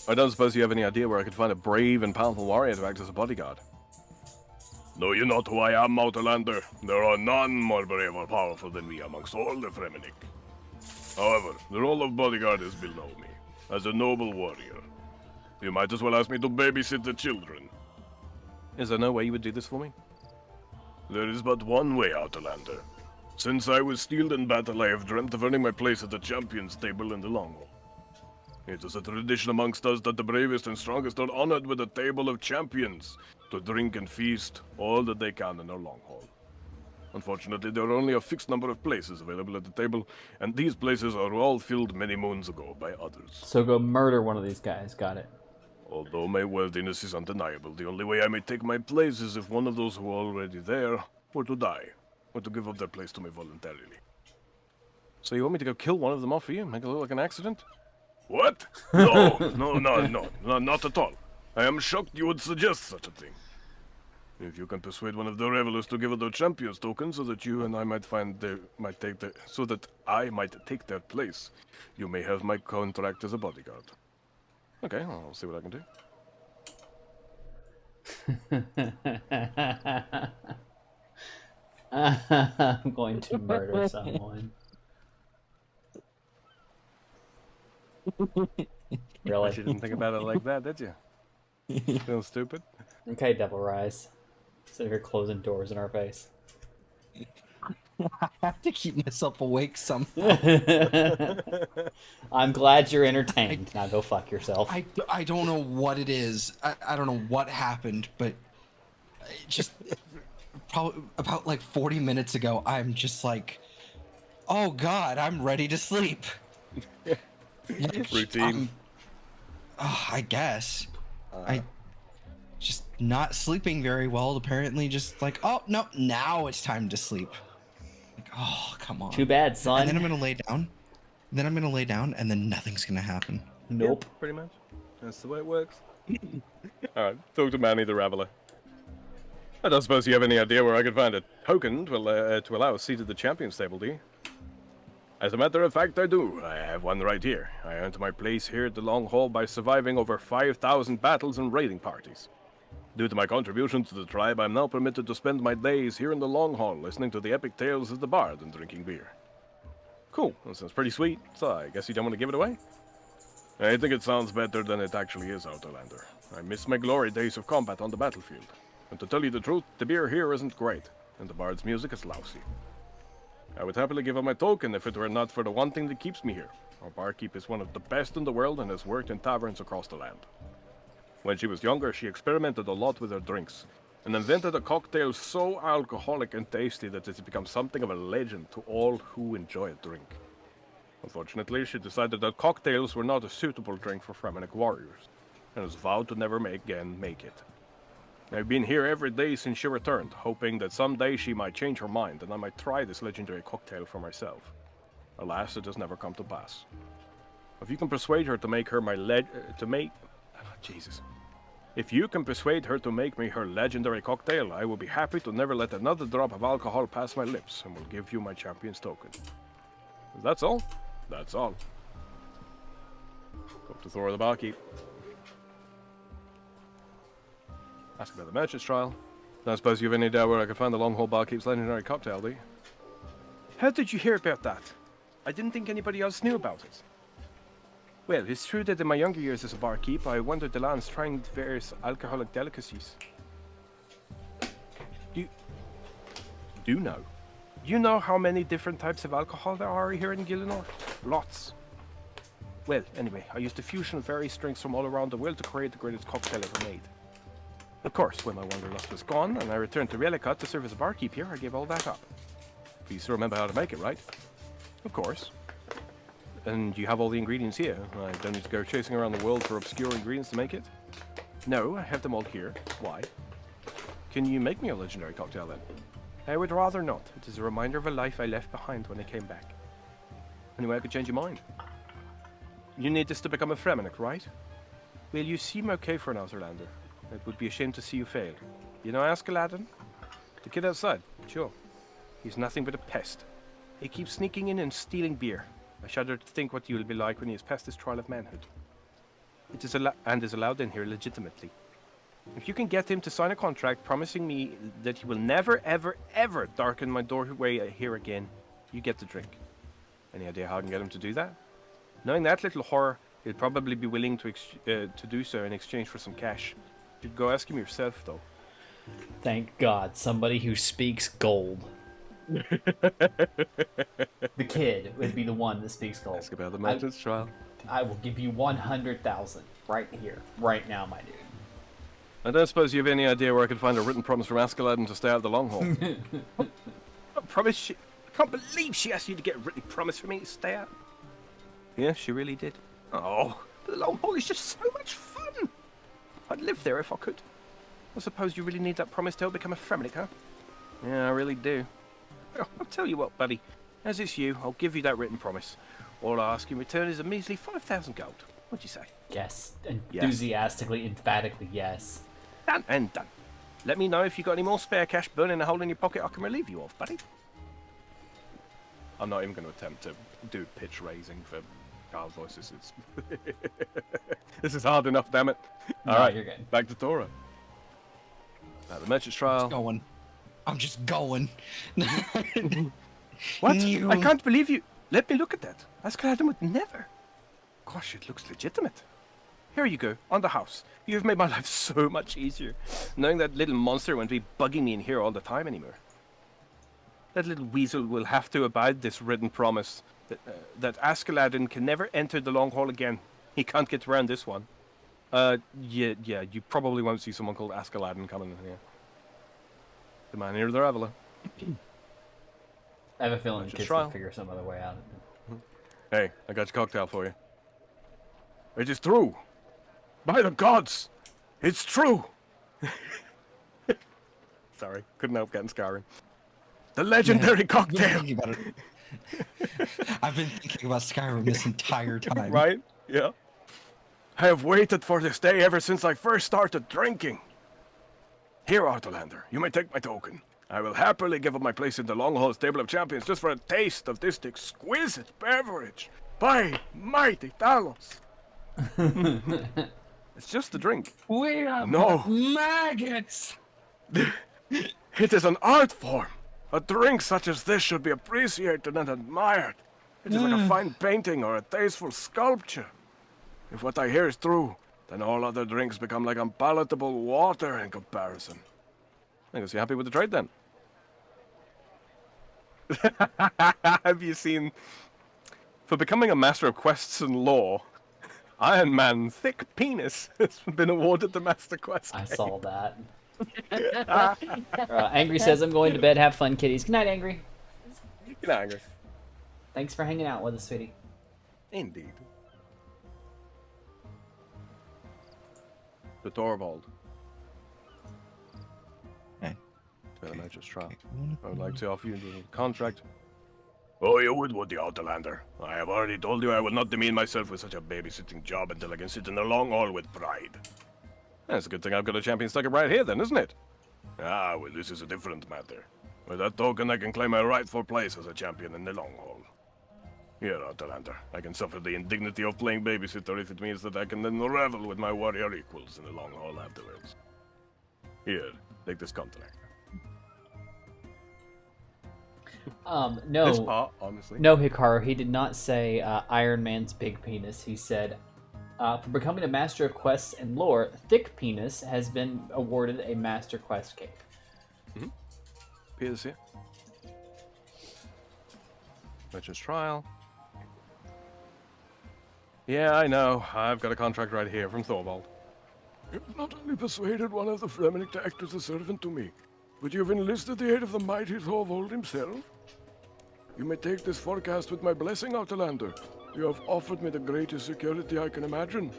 Speaker 2: I don't suppose you have any idea where I could find a brave and powerful warrior to act as a bodyguard.
Speaker 4: Know you not who I am, Outlander? There are none more brave or powerful than me amongst all the Fremennik. However, the role of bodyguard is below me, as a noble warrior.
Speaker 2: You might as well ask me to babysit the children. Is there no way you would do this for me? There is but one way, Outlander. Since I was steeled in battle, I have dreamt of earning my place at the champions table in the long haul. It is a tradition amongst us that the bravest and strongest are honored with a table of champions to drink and feast all that they can in our long haul. Unfortunately, there are only a fixed number of places available at the table, and these places are all filled many moons ago by others.
Speaker 1: So go murder one of these guys. Got it.
Speaker 2: Although my worthiness is undeniable, the only way I may take my place is if one of those who are already there were to die, or to give up their place to me voluntarily. So you want me to go kill one of them off for you and make it look like an accident? What? No, no, not at all. I am shocked you would suggest such a thing. If you can persuade one of the revelers to give us their champions token so that you and I might I might take their place, you may have my contract as a bodyguard. Okay, I'll see what I can do.
Speaker 1: I'm going to murder someone. Really?
Speaker 2: You didn't think about it like that, did you? Feel stupid?
Speaker 1: Okay, Devil Rise. Sit here closing doors in our face.
Speaker 3: I have to keep myself awake somehow.
Speaker 1: I'm glad you're entertained. Now go fuck yourself.
Speaker 3: I don't know what it is. I don't know what happened, but just probably about like 40 minutes ago, I'm just like, oh God, I'm ready to sleep. Like,
Speaker 2: Routine.
Speaker 3: I guess. I just not sleeping very well. Apparently, just like, oh no, now it's time to sleep. Like, oh come on.
Speaker 1: Too bad, son.
Speaker 3: And then I'm gonna lay down. Then I'm gonna lay down, and then nothing's gonna happen.
Speaker 1: Nope.
Speaker 2: Yeah, pretty much. That's the way it works. Alright, talk to Manny the Raveler. I don't suppose you have any idea where I could find a token to allow a seat at the champions table, do you? As a matter of fact, I do. I have one right here. I earned my place here at the Long Haul by surviving over 5,000 battles and raiding parties. Due to my contribution to the tribe, I'm now permitted to spend my days here in the Long Haul listening to the epic tales of the bard and drinking beer. Cool, that sounds pretty sweet, so I guess you don't want to give it away? I think it sounds better than it actually is, Outlander. I miss my glory days of combat on the battlefield. And to tell you the truth, the beer here isn't great, and the bard's music is lousy. I would happily give up my token if it were not for the one thing that keeps me here. Our barkeep is one of the best in the world and has worked in taverns across the land. When she was younger, she experimented a lot with her drinks, and invented a cocktail so alcoholic and tasty that it has become something of a legend to all who enjoy a drink. Unfortunately, she decided that cocktails were not a suitable drink for Fremennik warriors, and has vowed to never again make it. I've been here every day since she returned, hoping that someday she might change her mind and I might try this legendary cocktail for myself. Alas, it has never come to pass. If you can persuade her to make her If you can persuade her to make me her legendary cocktail, I will be happy to never let another drop of alcohol pass my lips and will give you my champion's token. That's all? That's all. Go up to Thor the barkeep. Ask about the merchant's trial. Don't suppose you have any idea where I can find the Long Haul barkeep's legendary cocktail, do you? How did you hear about that? I didn't think anybody else knew about it. Well, it's true that in my younger years as a barkeep, I wandered the lands trying various alcoholic delicacies. Do you know? You know how many different types of alcohol there are here in Gillinor? Lots. Well, anyway, I used a fusion of various drinks from all around the world to create the greatest cocktail ever made. Of course, when my wanderlust was gone and I returned to Relicott to serve as a barkeep here, I gave all that up. But you still remember how to make it, right? Of course. And you have all the ingredients here. I don't need to go chasing around the world for obscure ingredients to make it. No, I have them all here. Why? Can you make me a legendary cocktail then? I would rather not. It is a reminder of a life I left behind when I came back. Anyway, I could change your mind. You need this to become a Fremennik, right? Well, you seem okay for an Outlander. It would be a shame to see you fail. You know Askeladdin? The kid outside? Sure. He's nothing but a pest. He keeps sneaking in and stealing beer. I shudder to think what you will be like when he has passed his trial of manhood. It is allowed in here legitimately. If you can get him to sign a contract promising me that he will never, ever, ever darken my doorway here again, you get the drink. Any idea how I can get him to do that? Knowing that little whore, He'd probably be willing to do so in exchange for some cash. You'd go ask him yourself, though.
Speaker 1: Thank God, somebody who speaks gold. The kid would be the one that speaks gold.
Speaker 2: Ask about the merchant's trial.
Speaker 1: I will give you 100,000 right here, right now, my dude.
Speaker 2: I don't suppose you have any idea where I could find a written promise from Askeladdin to stay out of the long haul. I can't believe she asked you to get a written promise from me to stay out. Yeah, she really did. Oh, the long haul is just so much fun. I'd live there if I could. I suppose you really need that promise to help become a Fremenic, huh? Yeah, I really do. Well, I'll tell you what, buddy. As it's you, I'll give you that written promise. All I ask in return is a measly 5,000 gold. What'd you say?
Speaker 1: Yes. Enthusiastically, emphatically, yes.
Speaker 2: Done and done. Let me know if you got any more spare cash burning a hole in your pocket I can relieve you of, buddy. I'm not even going to attempt to do pitch raising for Carl's voices. This is hard enough, damn it. All right,
Speaker 1: you're good.
Speaker 2: Back to Tora. The merchant's trial.
Speaker 3: Going. I'm just going.
Speaker 2: What? I can't believe you. Let me look at that. Askeladdin would never. Gosh, it looks legitimate. Here you go, on the house. You've made my life so much easier. Knowing that little monster won't be bugging me in here all the time anymore. That little weasel will have to abide this written promise that Askeladdin can never enter the long hall again. He can't get around this one. Yeah, you probably won't see someone called Askeladdin coming in here. The man here, the Reveler.
Speaker 1: I have a feeling the kids will figure some other way out.
Speaker 2: Hey, I got your cocktail for you. It is true. By the gods, it's true. Sorry, couldn't help getting scarring. The legendary cocktail.
Speaker 3: I've been thinking about Skyrim this entire time.
Speaker 2: Right? Yeah. I have waited for this day ever since I first started drinking. Here, Outlander, you may take my token. I will happily give up my place in the long haul stable of champions just for a taste of this exquisite beverage. By mighty Talos. It's just a drink.
Speaker 3: We are maggots.
Speaker 2: It is an art form. A drink such as this should be appreciated and admired. It is like a fine painting or a tasteful sculpture. If what I hear is true, then all other drinks become like unpalatable water in comparison. I guess you're happy with the trade then. Have you seen... For becoming a master of quests and lore, Iron Man Thick Penis has been awarded the Master Quest.
Speaker 1: I saw that. Angry says, I'm going to bed. Have fun, kitties. Good night, Angry.
Speaker 2: Good night, Angry.
Speaker 1: Thanks for hanging out with us, sweetie.
Speaker 2: Indeed. The Torvald.
Speaker 3: Hey.
Speaker 2: To the merchant's trial. I would like to offer you a contract.
Speaker 4: Oh, you would, the Outlander. I have already told you I will not demean myself with such a babysitting job until I can sit in the long hall with pride.
Speaker 2: That's a good thing I've got a champion stuck up right here then, isn't it?
Speaker 4: Ah, well, this is a different matter. With that token, I can claim my rightful place as a champion in the long hall. Here, Outlander, I can suffer the indignity of playing babysitter if it means that I can then revel with my warrior equals in the long hall afterwards. Here, take this contract.
Speaker 1: No.
Speaker 2: This part, honestly.
Speaker 1: No, Hikaru, he did not say Iron Man's big penis. He said, for becoming a master of quests and lore, Thick Penis has been awarded a master quest cape.
Speaker 2: Appears here. Merchant's trial. Yeah, I know. I've got a contract right here from Thorvald.
Speaker 4: You've not only persuaded one of the Fremenic to act as a servant to me, but you've enlisted the aid of the mighty Thorvald himself. You may take this forecast with my blessing, Outlander. You have offered me the greatest security I can imagine.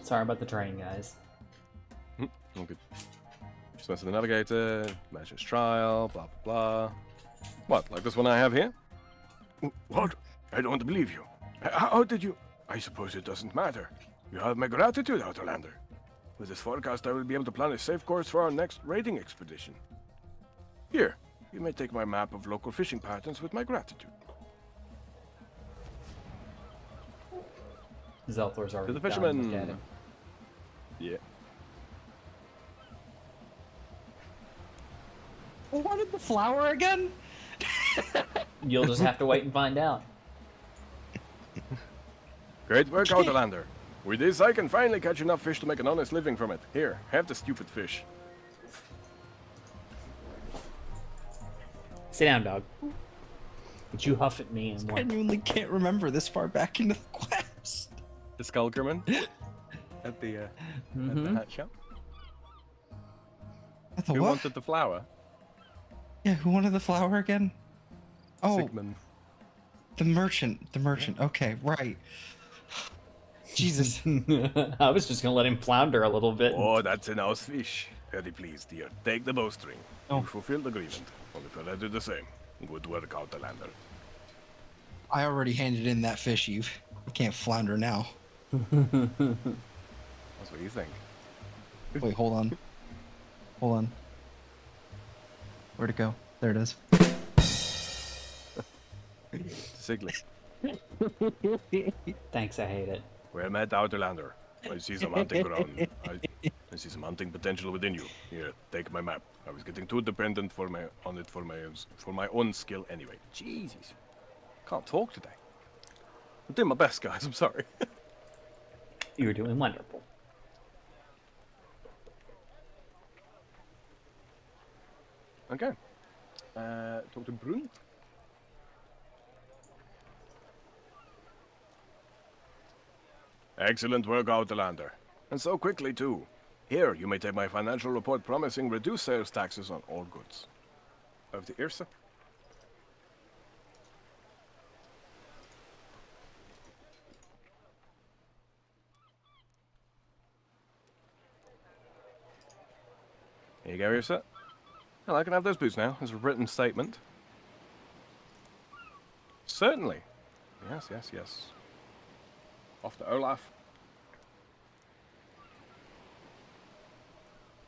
Speaker 1: Sorry about the train, guys.
Speaker 2: All good. Just messing the navigator, merchant's trial, blah blah blah. What, like this one I have here?
Speaker 4: What? I don't believe you. How did you... I suppose it doesn't matter. You have my gratitude, Outlander. With this forecast, I will be able to plan a safe course for our next raiding expedition. Here, you may take my map of local fishing patterns with my gratitude.
Speaker 1: Zelthor's already
Speaker 2: To the
Speaker 1: down and
Speaker 2: fisherman.
Speaker 1: looked at him.
Speaker 2: Yeah.
Speaker 3: What did the flower again?
Speaker 1: You'll just have to wait and find out.
Speaker 2: Great work, Outlander. With this, I can finally catch enough fish to make an honest living from it. Here, have the stupid fish.
Speaker 1: Sit down, dog. Did you huff at me and
Speaker 3: I
Speaker 1: what?
Speaker 3: genuinely can't remember this far back into the quest.
Speaker 2: The Skullkerman at the hat shop.
Speaker 3: At the
Speaker 2: Who
Speaker 3: what?
Speaker 2: wanted the flower?
Speaker 3: Yeah, who wanted the flower again? Oh,
Speaker 2: Sigmund.
Speaker 3: the merchant. The merchant. Okay, right. Jesus.
Speaker 1: I was just gonna let him flounder a little bit.
Speaker 2: Oh, that's a nice fish. Very pleased, dear. Take the bowstring.
Speaker 3: Oh.
Speaker 2: You fulfilled the agreement. Only for I do the same. Good work, Outlander.
Speaker 3: I already handed in that fish, Eve. You can't flounder now.
Speaker 2: That's what you think.
Speaker 3: Wait, hold on. Hold on. Where'd it go? There it is.
Speaker 2: Sigley.
Speaker 1: Thanks, I hate it.
Speaker 2: Well met, Outlander. I see some hunting ground. I see some hunting potential within you. Here, take my map. I was getting too dependent for my own skill anyway. Jesus. Can't talk today. I'm doing my best, guys. I'm sorry.
Speaker 1: You're doing wonderful.
Speaker 2: Okay. Talk to Brune. Excellent work, Outlander. And so quickly, too. Here, you may take my financial report promising reduced sales taxes on all goods. Of the Irsa? Here you go, Irsa. Well, I can have those boots now as a written statement. Certainly. Yes, yes, yes. Off to Olaf.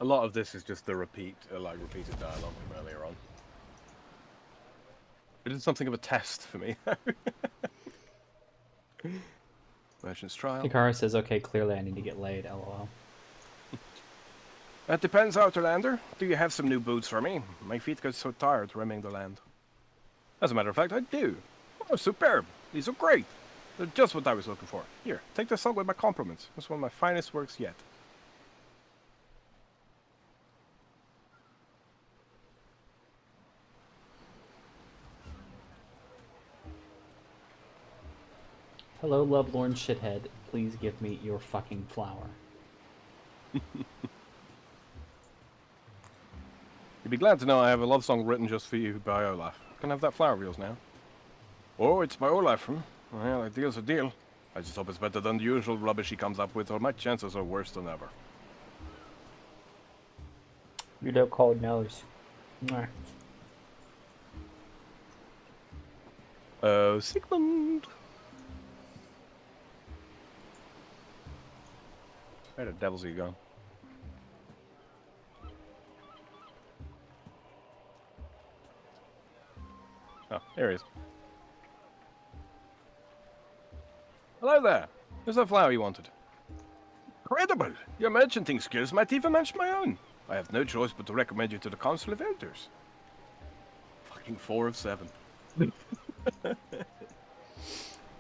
Speaker 2: A lot of this is just the repeated dialogue from earlier on. It is something of a test for me. Merchant's trial.
Speaker 1: Hikara says, okay, clearly I need to get laid, lol.
Speaker 2: That depends, Outlander. Do you have some new boots for me? My feet get so tired roaming the land. As a matter of fact, I do. Oh, superb. These are great. They're just what I was looking for. Here, take this song with my compliments. It's one of my finest works yet.
Speaker 1: Hello, lovelorn shithead. Please give me your fucking flower.
Speaker 2: You'd be glad to know I have a love song written just for you by Olaf. Can I have that flower of yours now? Oh, it's by Olaf, hmm? Well, a deal's a deal. I just hope it's better than the usual rubbish he comes up with, or my chances are worse than ever.
Speaker 1: You don't cold nose.
Speaker 2: Oh, Sigmund! Where the devil's he gone? Oh, there he is. Hello there. Where's that flower you wanted? Incredible! Your merchanting skills might even match my own. I have no choice but to recommend you to the Council of Elders. Fucking 4 of 7.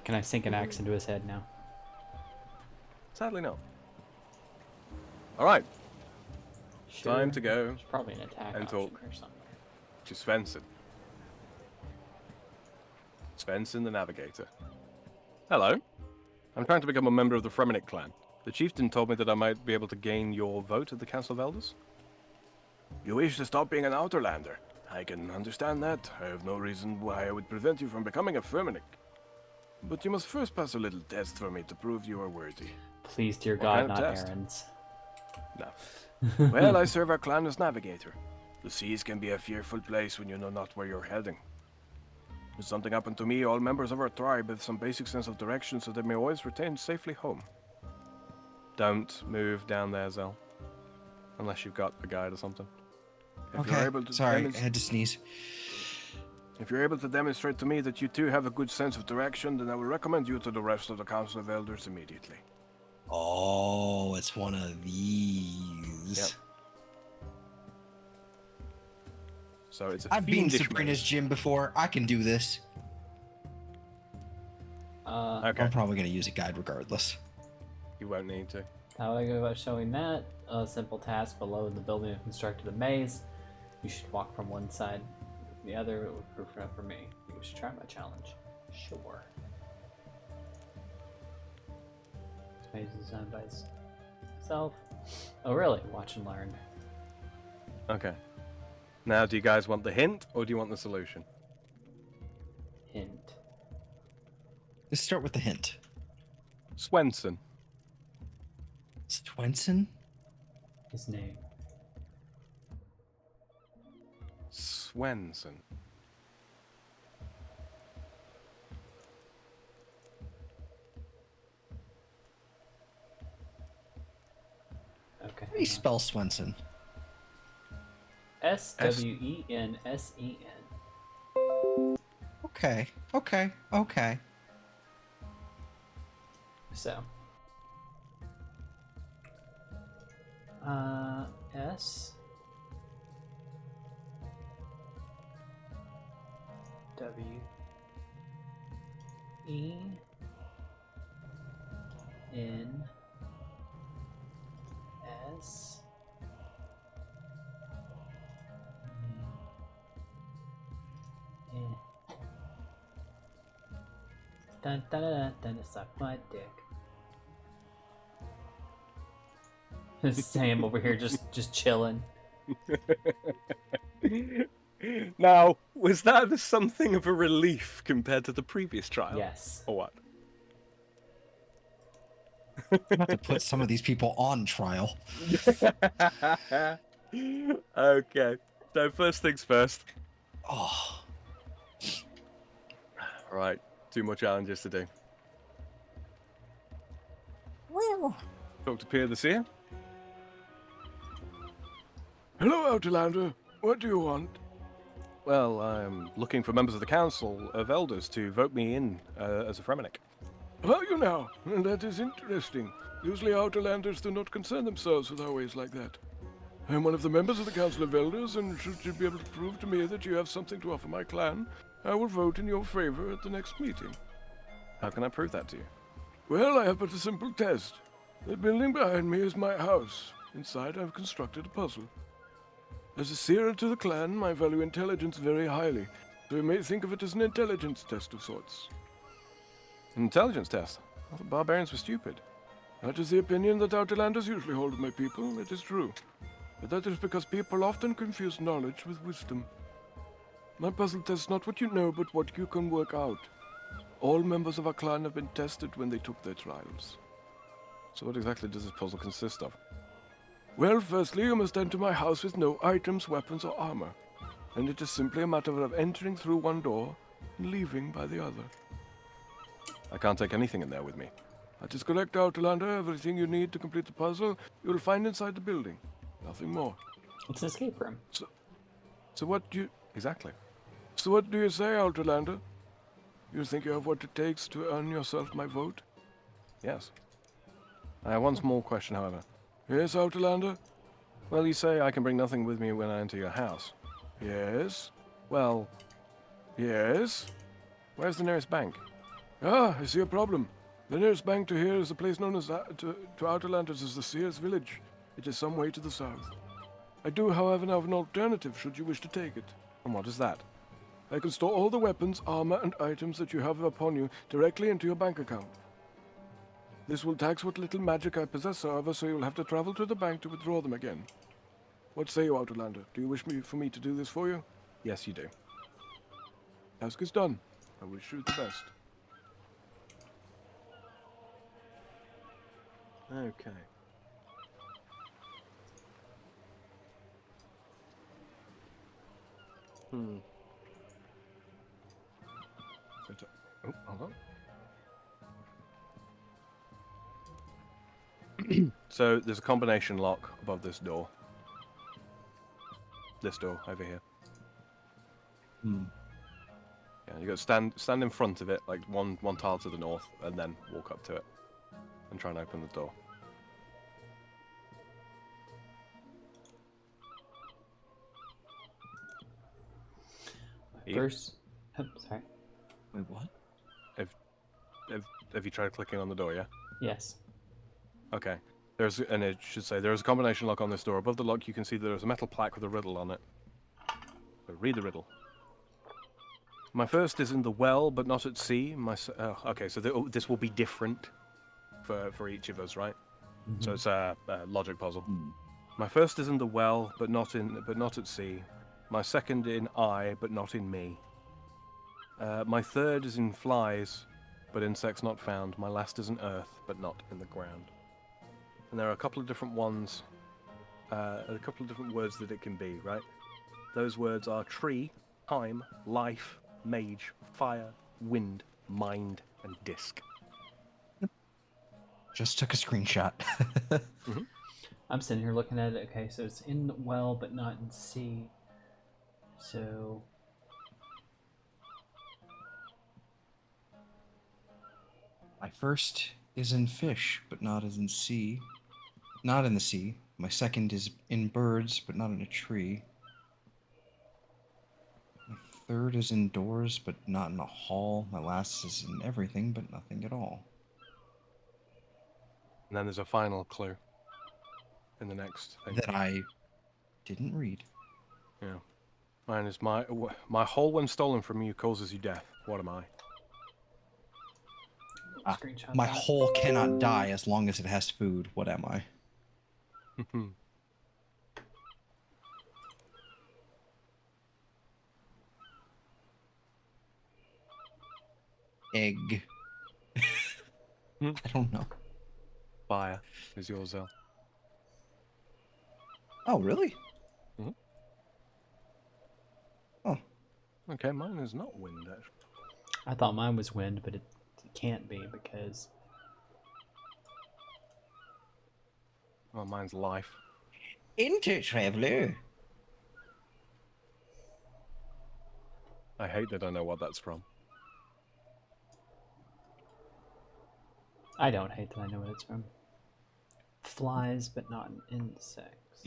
Speaker 1: Can I sink an axe into his head now?
Speaker 2: Sadly no. Alright,
Speaker 1: Sure.
Speaker 2: time to go
Speaker 1: There's probably an attack
Speaker 2: and
Speaker 1: option
Speaker 2: talk
Speaker 1: or something.
Speaker 2: to Svensson. Svensson the Navigator. Hello. I'm trying to become a member of the Fremennik clan. The chieftain told me that I might be able to gain your vote at the Council of Elders. You wish to stop being an Outerlander? I can understand that. I have no reason why I would prevent you from becoming a Fremennik. But you must first pass a little test for me to prove you are worthy.
Speaker 1: Please, dear
Speaker 2: What
Speaker 1: God,
Speaker 2: kind of
Speaker 1: not
Speaker 2: test?
Speaker 1: errands.
Speaker 2: No. Well, I serve our clan as navigator. The seas can be a fearful place when you know not where you're heading. If something happened to me, all members of our tribe have some basic sense of direction so they may always return safely home. Don't move down there, Zell. Unless you've got a guide or something. If you're
Speaker 3: Okay.
Speaker 2: able to
Speaker 3: Sorry, I had to sneeze.
Speaker 2: If you're able to demonstrate to me that you too have a good sense of direction, then I will recommend you to the rest of the Council of Elders immediately.
Speaker 3: Oh, it's one of these.
Speaker 2: Yep. So it's a
Speaker 3: I've been in
Speaker 2: fiendish
Speaker 3: Sabrina's
Speaker 2: maze.
Speaker 3: gym before. I can do this.
Speaker 2: Okay.
Speaker 3: I'm probably gonna use a guide regardless.
Speaker 2: You won't need to.
Speaker 1: How do I go about showing that? A simple task below in the building and constructed a maze. You should walk from one side to the other. It would prove enough for me. You should try my challenge. Sure. This maze is designed by itself. Oh, really? Watch and learn.
Speaker 2: Okay. Now, do you guys want the hint or do you want the solution?
Speaker 1: Hint.
Speaker 3: Let's start with the hint.
Speaker 2: Swenson.
Speaker 3: Swenson?
Speaker 1: His name.
Speaker 2: Swenson.
Speaker 1: Okay.
Speaker 3: How do you spell Swenson?
Speaker 1: Swensen.
Speaker 3: Okay.
Speaker 1: So. S. W. E. N. S. Dun dun dun dun, suck my dick. Sam over here just chilling.
Speaker 2: Now, was that something of a relief compared to the previous trial?
Speaker 1: Yes.
Speaker 2: Or what?
Speaker 3: I'm about to put some of these people on trial.
Speaker 2: Okay. So first things first.
Speaker 3: Oh.
Speaker 2: Right. 2 more challenges to do.
Speaker 3: Well.
Speaker 2: Dr. Pierre the Seer.
Speaker 4: Hello, Outlander. What do you want?
Speaker 2: Well, I'm looking for members of the Council of Elders to vote me in as a Fremennik.
Speaker 4: Are you now? That is interesting. Usually Outlanders do not concern themselves with our ways like that. I'm one of the members of the Council of Elders, and should you be able to prove to me that you have something to offer my clan, I will vote in your favor at the next meeting.
Speaker 2: How can I prove that to you?
Speaker 4: Well, I have but a simple test. The building behind me is my house. Inside, I've constructed a puzzle. As a seer to the clan, I value intelligence very highly, so you may think of it as an intelligence test of sorts.
Speaker 2: An intelligence test? I thought barbarians were stupid.
Speaker 4: That is the opinion that Outlanders usually hold of my people, it is true. But that is because people often confuse knowledge with wisdom. My puzzle tests not what you know, but what you can work out. All members of our clan have been tested when they took their trials.
Speaker 2: So what exactly does this puzzle consist of?
Speaker 4: Well, firstly, you must enter my house with no items, weapons, or armor. And it is simply a matter of entering through one door and leaving by the other.
Speaker 2: I can't take anything in there with me.
Speaker 4: That is correct, Outlander. Everything you need to complete the puzzle, you will find inside the building. Nothing more.
Speaker 1: It's an escape room.
Speaker 4: So what do you...
Speaker 2: Exactly.
Speaker 4: So what do you say, Outlander? You think you have what it takes to earn yourself my vote?
Speaker 2: Yes. I have one small question, however.
Speaker 4: Yes, Outlander?
Speaker 2: Well, you say I can bring nothing with me when I enter your house.
Speaker 4: Yes?
Speaker 2: Well,
Speaker 4: Yes?
Speaker 2: where's the nearest bank?
Speaker 4: Ah, I see a problem. The nearest bank to here is a place known as to Outlanders as the Seers Village. It is some way to the south. I do, however, now have an alternative should you wish to take it.
Speaker 2: And what is that?
Speaker 4: I can store all the weapons, armor, and items that you have upon you directly into your bank account. This will tax what little magic I possess, however, so you'll have to travel to the bank to withdraw them again. What say you, Outlander? Do you wish for me to do this for you?
Speaker 2: Yes, you do.
Speaker 4: Task is done. I wish you the best.
Speaker 2: Okay. Oh, hold on. So there's a combination lock above this door. This door over here. Yeah, you got to stand in front of it, like one tile to the north, and then walk up to it and try and open the door. Eve?
Speaker 1: First, oh, sorry.
Speaker 3: Wait, what?
Speaker 2: Have you tried clicking on the door? Yeah.
Speaker 1: Yes.
Speaker 2: Okay. And it should say there is a combination lock on this door. Above the lock, you can see there is a metal plaque with a riddle on it. So read the riddle. My first is in the well, but not at sea. Okay, so this will be different for each of us, right?
Speaker 1: Mm-hmm.
Speaker 2: So it's a logic puzzle.
Speaker 3: Hmm.
Speaker 2: My first is in the well, but not at sea. My second in I, but not in me. My third is in flies, but insects not found. My last is in earth, but not in the ground. And there are a couple of different ones, a couple of different words that it can be, right? Those words are tree, time, life, mage, fire, wind, mind, and disc.
Speaker 3: Just took a screenshot.
Speaker 2: Mm-hmm.
Speaker 1: I'm sitting here looking at it. Okay, so it's in the well, but not in sea. So
Speaker 3: My first is in fish, but not as in sea. Not in the sea. My second is in birds, but not in a tree. My third is indoors, but not in a hall. My last is in everything, but nothing at all.
Speaker 2: And then there's a final clue in the next thing.
Speaker 3: That I didn't read.
Speaker 2: Yeah. Mine is my whole when stolen from you causes you death. What am I?
Speaker 1: screenshot
Speaker 3: My
Speaker 1: that.
Speaker 3: whole cannot die as long as it has food. What am I? Egg. I don't know.
Speaker 2: Fire is yours, Zell.
Speaker 3: Oh, really?
Speaker 2: Mhm.
Speaker 3: Oh.
Speaker 2: Okay, mine is not wind, actually.
Speaker 1: I thought mine was wind, but it can't be because
Speaker 2: Well, mine's life.
Speaker 3: Intertraveler.
Speaker 2: I hate that I know what that's from.
Speaker 1: I don't hate that I know what it's from. Flies, but not insects.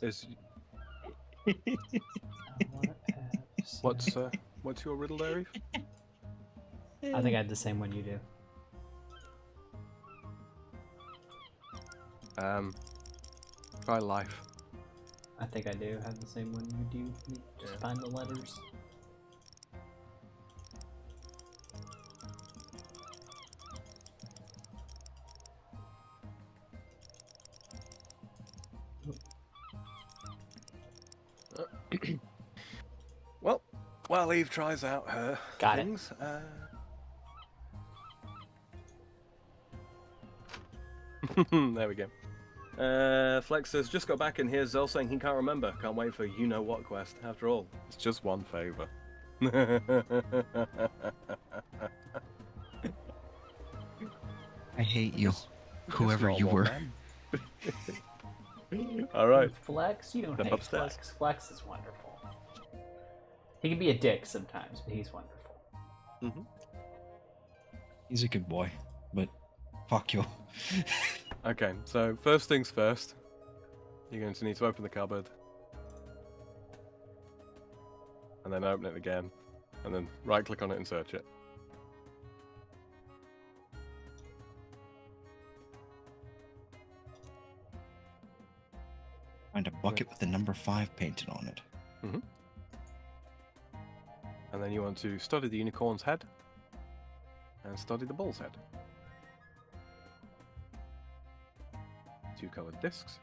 Speaker 2: Is what's your riddle there, Eve?
Speaker 1: I think I had the same one you do.
Speaker 2: Try life.
Speaker 1: I think I do have the same one you do. You just find the letters.
Speaker 2: Well, while Eve tries out her
Speaker 1: Got
Speaker 2: things, there we go. Flex says, just got back and here's Zell saying he can't remember. Can't wait for you-know-what quest. After all, it's just one favor.
Speaker 3: I hate you, whoever
Speaker 2: Just
Speaker 3: you
Speaker 2: normal,
Speaker 3: were.
Speaker 2: man. All right.
Speaker 1: Flex? You don't
Speaker 2: Step
Speaker 1: hate
Speaker 2: upstairs.
Speaker 1: Flex. Flex is wonderful. He can be a dick sometimes, but he's wonderful.
Speaker 2: Mm-hmm.
Speaker 3: He's a good boy, but fuck you.
Speaker 2: Okay, so first things first. You're going to need to open the cupboard. And then open it again. And then right-click on it and search it.
Speaker 3: Find a bucket with the number 5 painted on it.
Speaker 2: Mm-hmm. And then you want to study the unicorn's head. And study the bull's head. 2 colored discs.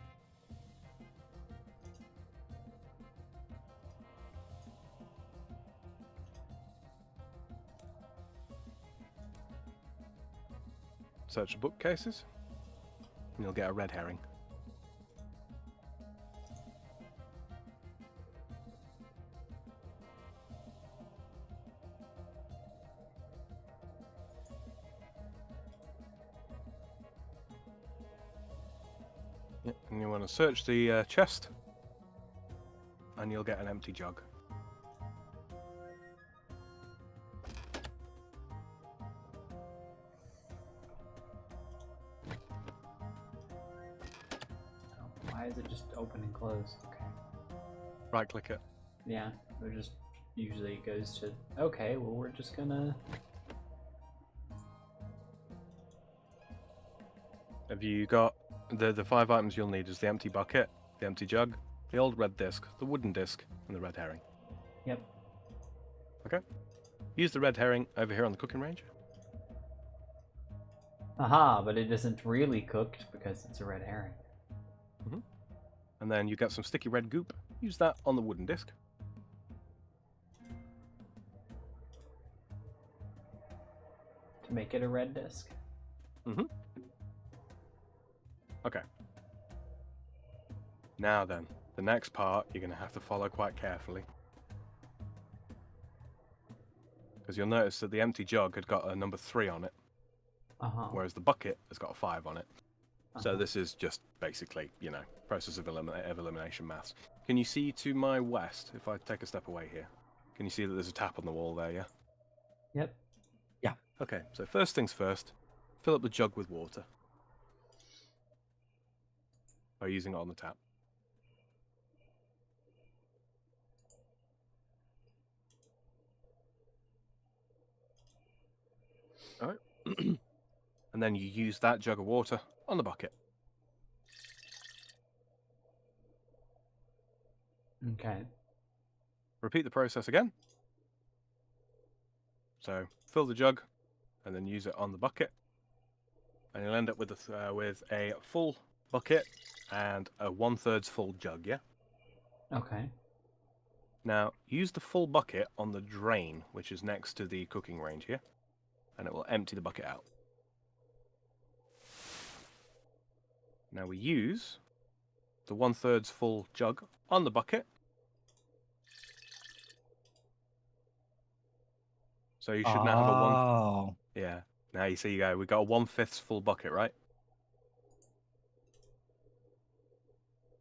Speaker 2: Search the bookcases, and you'll get a red herring. Yep, and you want to search the chest, and you'll get an empty jug.
Speaker 1: Why is it just open and close? Okay.
Speaker 2: Right click it.
Speaker 1: Yeah, it just usually goes to, okay, well, we're just gonna...
Speaker 2: Have you got the 5 items you'll need is the empty bucket, the empty jug, the old red disc, the wooden disc, and the red herring.
Speaker 1: Yep.
Speaker 2: Okay. Use the red herring over here on the cooking range.
Speaker 1: Aha, but it isn't really cooked because it's a red herring.
Speaker 2: And then you get some sticky red goop. Use that on the wooden disc.
Speaker 1: To make it a red disc.
Speaker 2: Okay. Now then, the next part you're going to have to follow quite carefully. Because you'll notice that the empty jug had got a number 3 on it, whereas the bucket has got a 5 on it. So this is just basically, you know, process of elimination maths. Can you see to my west, if I take a step away here? Can you see that there's a tap on the wall there, yeah?
Speaker 1: Yep.
Speaker 3: Yeah.
Speaker 2: Okay, so first things first, fill up the jug with water. By using it on the tap. Alright. And then you use that jug of water on the bucket.
Speaker 1: Okay.
Speaker 2: Repeat the process again. So fill the jug and then use it on the bucket. And you'll end up with a full bucket and a 1/3 full jug, yeah?
Speaker 1: Okay.
Speaker 2: Now, use the full bucket on the drain, which is next to the cooking range here, and it will empty the bucket out. Now we use the 1/3 full jug on the bucket. So you should now have a one.
Speaker 3: Oh.
Speaker 2: Yeah. Now you see you go. We got a 1/5 full bucket, right?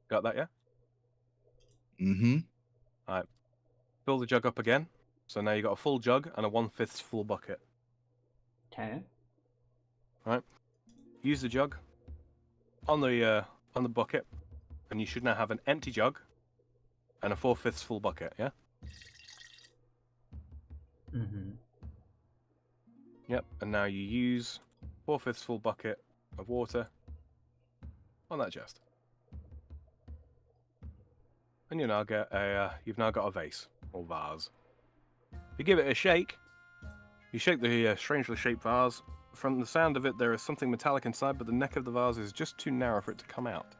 Speaker 2: Got that, yeah?
Speaker 3: Mm-hmm.
Speaker 2: Alright. Fill the jug up again. So now you got a full jug and a 1/5 full bucket.
Speaker 1: Okay.
Speaker 2: Right. Use the jug on the bucket, and you should now have an empty jug and a 4/5 full bucket, yeah?
Speaker 1: Mm-hmm.
Speaker 2: Yep, and now you use 4/5 full bucket of water on that chest. And you now get you've now got a vase, or vase. You give it a shake. You shake the strangely shaped vase. From the sound of it, there is something metallic inside, but the neck of the vase is just too narrow for it to come out.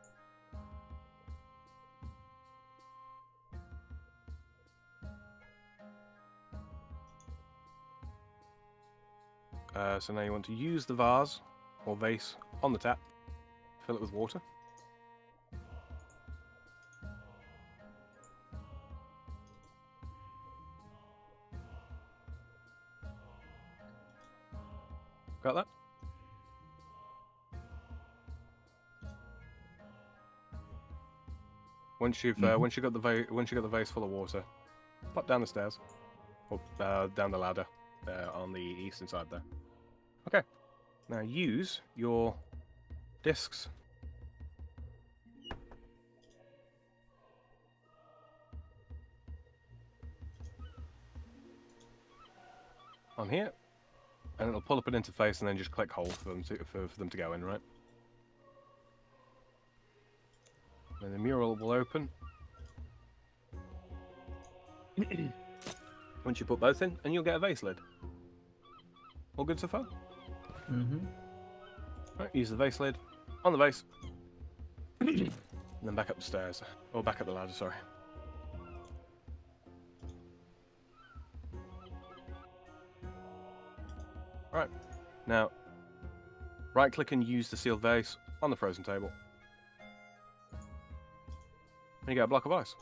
Speaker 2: So now you want to use the vase, or vase, on the tap. Fill it with water. Got that? Once you've got the vase full of water, pop down the stairs, or down the ladder on the eastern side there. Okay. Now use your discs. On here, and it'll pull up an interface, and then just click hold for them to go in, right? Then the mural will open. Once you put both in, and you'll get a vase lid. All good so far?
Speaker 1: Mm-hmm.
Speaker 2: Right, use the vase lid on the vase. And then back up the stairs. Or back up the ladder, sorry. Right. Now, right click and use the sealed vase on the frozen table. And you get a block of ice.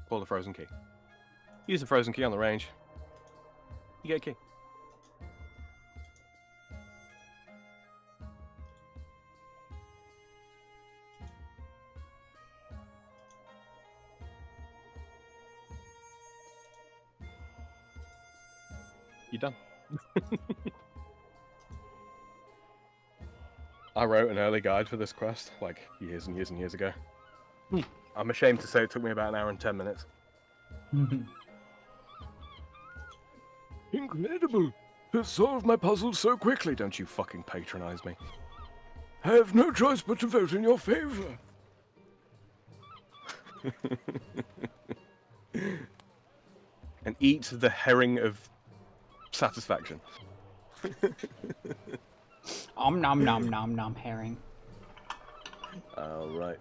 Speaker 2: Pull the frozen key. Use the frozen key on the range. You get a key. You're done. I wrote an early guide for this quest, like years and years and years ago. I'm ashamed to say it took me about an hour and 10 minutes. Incredible! It solved my puzzle so quickly. Don't you fucking patronize me. I have no choice but to vote in your favor. And eat the herring of satisfaction.
Speaker 1: Om nom nom nom nom herring.
Speaker 2: Alright.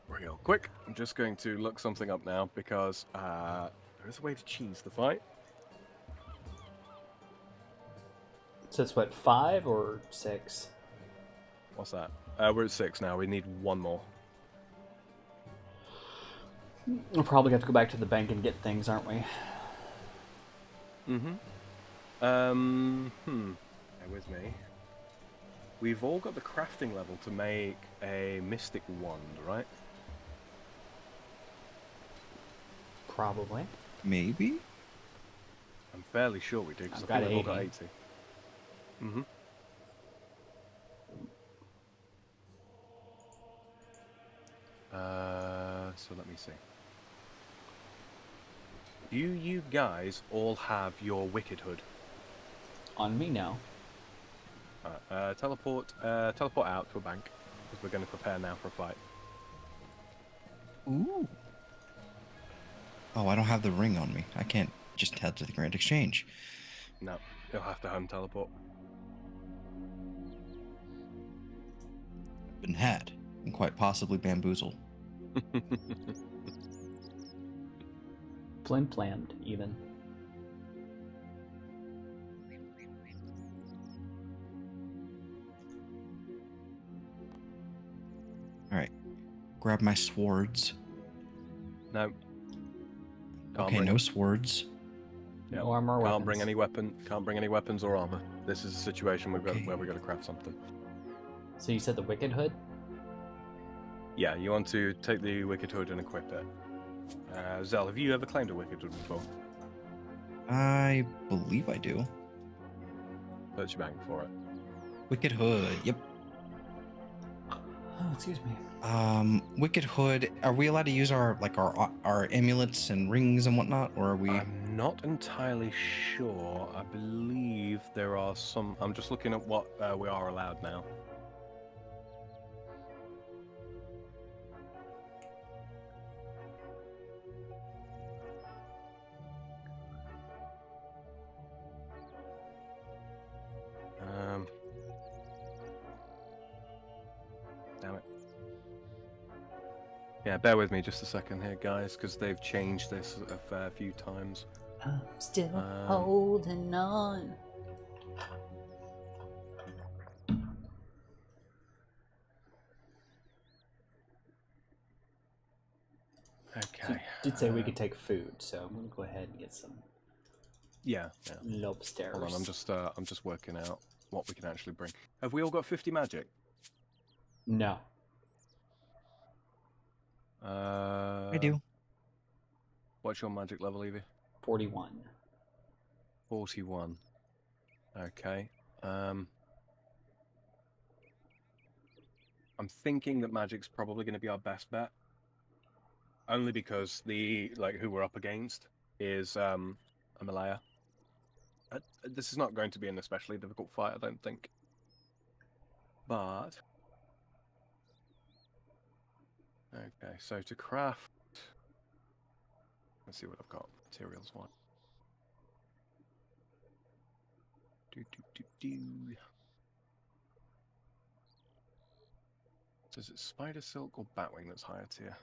Speaker 2: Real quick, I'm just going to look something up now because there is a way to cheese the fight.
Speaker 1: So it's what, 5 or 6?
Speaker 2: What's that? We're at 6 now. We need one more.
Speaker 1: We'll probably have to go back to the bank and get things, aren't we?
Speaker 2: Bear with me. We've all got the crafting level to make a mystic wand, right?
Speaker 1: Probably.
Speaker 3: Maybe?
Speaker 2: I'm fairly sure we do, because
Speaker 1: I've
Speaker 2: I think
Speaker 1: got
Speaker 2: we've all got
Speaker 1: 80.
Speaker 2: 80. So let me see. Do you guys all have your Wicked Hood?
Speaker 1: On me now.
Speaker 2: Teleport out to a bank, because we're going to prepare now for a fight.
Speaker 3: Ooh. Oh, I don't have the ring on me. I can't just head to the Grand Exchange.
Speaker 2: No, you'll have to home teleport.
Speaker 3: Been had, and quite possibly bamboozled.
Speaker 1: Flint planned, even.
Speaker 3: Alright. Grab my swords.
Speaker 2: No.
Speaker 3: Okay, no swords.
Speaker 2: Yep.
Speaker 1: No armor or
Speaker 2: Can't bring
Speaker 1: weapons.
Speaker 2: Can't bring any weapons or armor. This is a situation where
Speaker 3: Okay.
Speaker 2: we've got to craft something.
Speaker 1: So you said the Wicked Hood?
Speaker 2: Yeah, you want to take the Wicked Hood and equip it. Zell, have you ever claimed a Wicked Hood before?
Speaker 3: I believe I do.
Speaker 2: Search your bank for it.
Speaker 3: Wicked Hood, yep.
Speaker 1: Oh, excuse me.
Speaker 3: Wicked Hood, are we allowed to use our amulets and rings and whatnot, or are we?
Speaker 2: I'm not entirely sure. I believe there are some. I'm just looking at what we are allowed now. Damn it. Yeah, bear with me just a second here, guys, because they've changed this a fair few times.
Speaker 1: I'm still holding on.
Speaker 2: Okay.
Speaker 1: Did say we could take food, so I'm gonna go ahead and get some
Speaker 2: Yeah.
Speaker 1: lobsters.
Speaker 2: Hold on, I'm just working out what we can actually bring. Have we all got 50 magic?
Speaker 1: No.
Speaker 3: I do.
Speaker 2: What's your magic level, Evie?
Speaker 1: 41.
Speaker 2: 41. Okay. I'm thinking that magic's probably going to be our best bet. Only because who we're up against is a Malaya. This is not going to be an especially difficult fight, I don't think. But okay, so to craft, let's see what I've got. Materials one. So is it spider silk or batwing that's higher tier?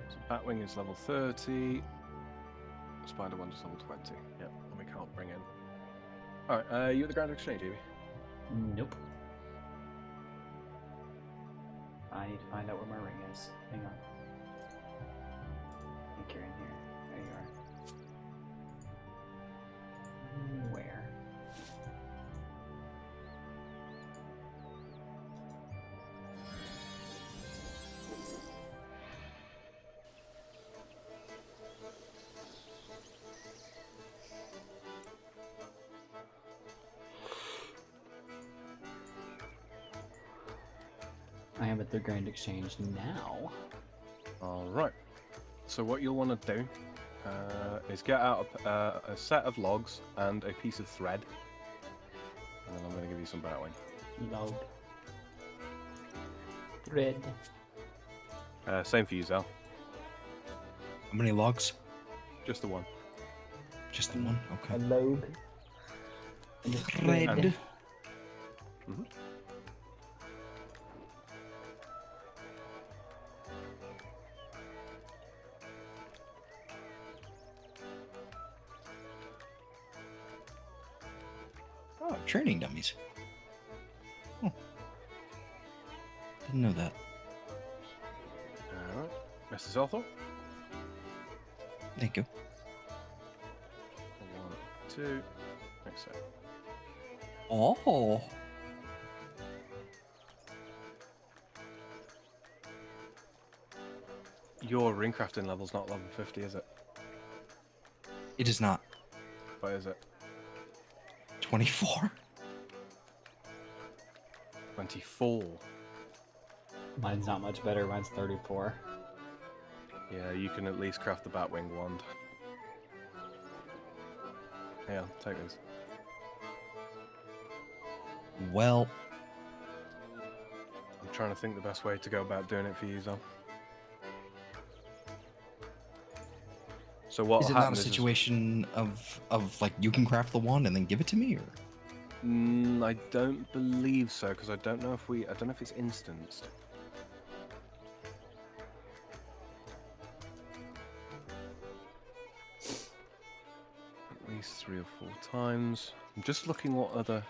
Speaker 2: So batwing is level 30. Spider one is level 20. Yep, and we can't bring in. Alright, you at the Grand Exchange, Evie?
Speaker 1: Nope. I need to find out where my ring is. Hang on. I think you're in here. There you are. Where? I am at the Grand Exchange now.
Speaker 2: All right. So what you'll want to do is get out a set of logs and a piece of thread, and then I'm going to give you some batwing.
Speaker 1: Log. Thread.
Speaker 2: Same for you, Zal.
Speaker 3: How many logs?
Speaker 2: Just the one.
Speaker 3: Just the one? Okay.
Speaker 1: log. And a
Speaker 3: Thread.
Speaker 2: Mm-hmm.
Speaker 3: Oh, training dummies. Oh. Didn't know that.
Speaker 2: All right. Mr. Zelthor?
Speaker 3: Thank you.
Speaker 2: 1, 2. Next set.
Speaker 3: Oh.
Speaker 2: Your ring crafting level's not level 50, is it?
Speaker 3: It is not.
Speaker 2: What is it?
Speaker 3: 24.
Speaker 2: 24.
Speaker 1: Mine's not much better. Mine's 34.
Speaker 2: Yeah, you can at least craft the Batwing wand. Yeah, take this.
Speaker 3: Well,
Speaker 2: I'm trying to think the best way to go about doing it for you, Zal. So what
Speaker 3: is it not a situation of like you can craft the wand and then give it to me, or?
Speaker 2: I don't believe so, because I don't know if it's instanced. At least 3 or 4 times. I'm just looking what other.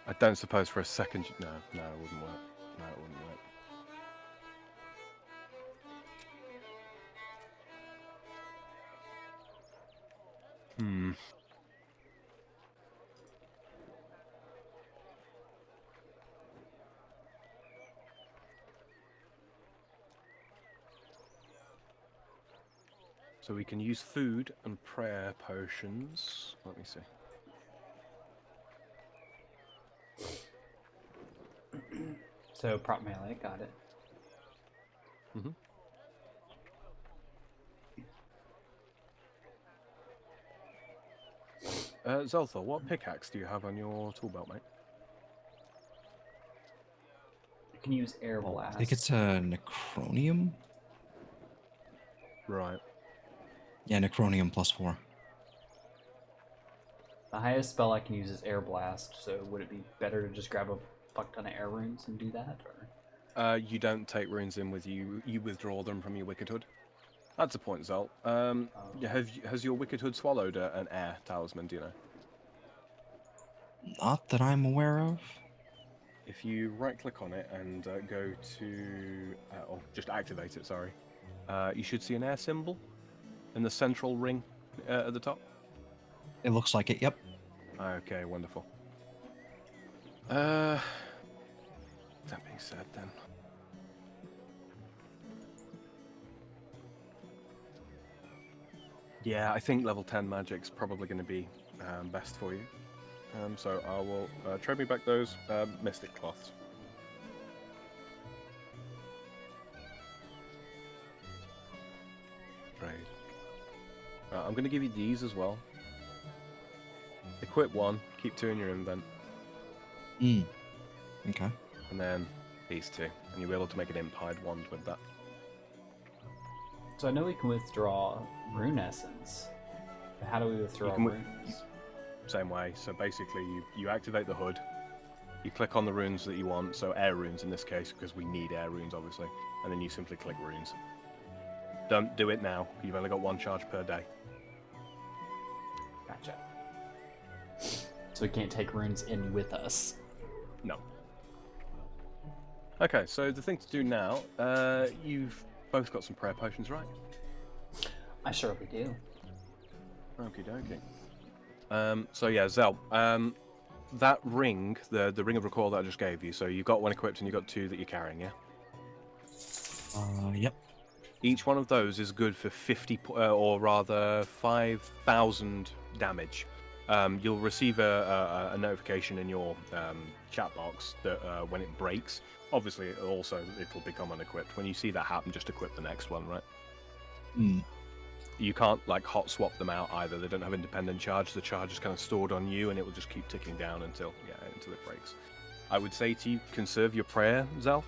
Speaker 2: I don't suppose for a second. No, it wouldn't work. No, it wouldn't work. So we can use food and prayer potions. Let me see.
Speaker 1: So prop melee, got it.
Speaker 2: Mm-hmm. Zelthor, what pickaxe do you have on your tool belt, mate?
Speaker 1: I can use air blast.
Speaker 3: I think it's a Necronium.
Speaker 2: Right.
Speaker 3: Yeah, Necronium +4.
Speaker 1: The highest spell I can use is air blast. So would it be better to just grab a fuck ton of air runes and do that, or?
Speaker 2: You don't take runes in with you. You withdraw them from your Wicked Hood. That's a point, Zal. Has your Wicked Hood swallowed an air talisman? Do you know?
Speaker 3: Not that I'm aware of.
Speaker 2: If you right-click on it and go to, or just activate it, sorry, you should see an air symbol in the central ring at the top.
Speaker 3: It looks like it. Yep.
Speaker 2: Okay, wonderful. That being said, then. Yeah, I think level 10 magic's probably going to be best for you. So I will trade me back those mystic cloths. Trade. I'm going to give you these as well. Equip 1, keep 2 in your invent.
Speaker 3: Okay.
Speaker 2: And then these 2. And you'll be able to make an imp-hide wand with that.
Speaker 1: So I know we can withdraw rune essence. But how do we withdraw runes?
Speaker 2: Same way. So basically, you activate the hood. You click on the runes that you want. So air runes in this case, because we need air runes, obviously. And then you simply click runes. Don't do it now. You've only got 1 charge per day.
Speaker 1: Gotcha. So we can't take runes in with us.
Speaker 2: No. Okay, so the thing to do now, you've both got some prayer potions, right?
Speaker 1: I surely do.
Speaker 2: Okie dokie. So yeah, Zel, that ring, the ring of recoil that I just gave you, so you've got 1 equipped and you've got 2 that you're carrying, yeah?
Speaker 3: Yep.
Speaker 2: Each one of those is good for 50, or rather 5,000 damage. you'll receive a notification in your chat box that when it breaks, obviously it'll become unequipped. When you see that happen, just equip the next one, right?
Speaker 3: Mm.
Speaker 2: You can't like hot swap them out either. They don't have independent charge. The charge is kind of stored on you, and it will just keep ticking down until it breaks. I would say to you, conserve your prayer, Zal,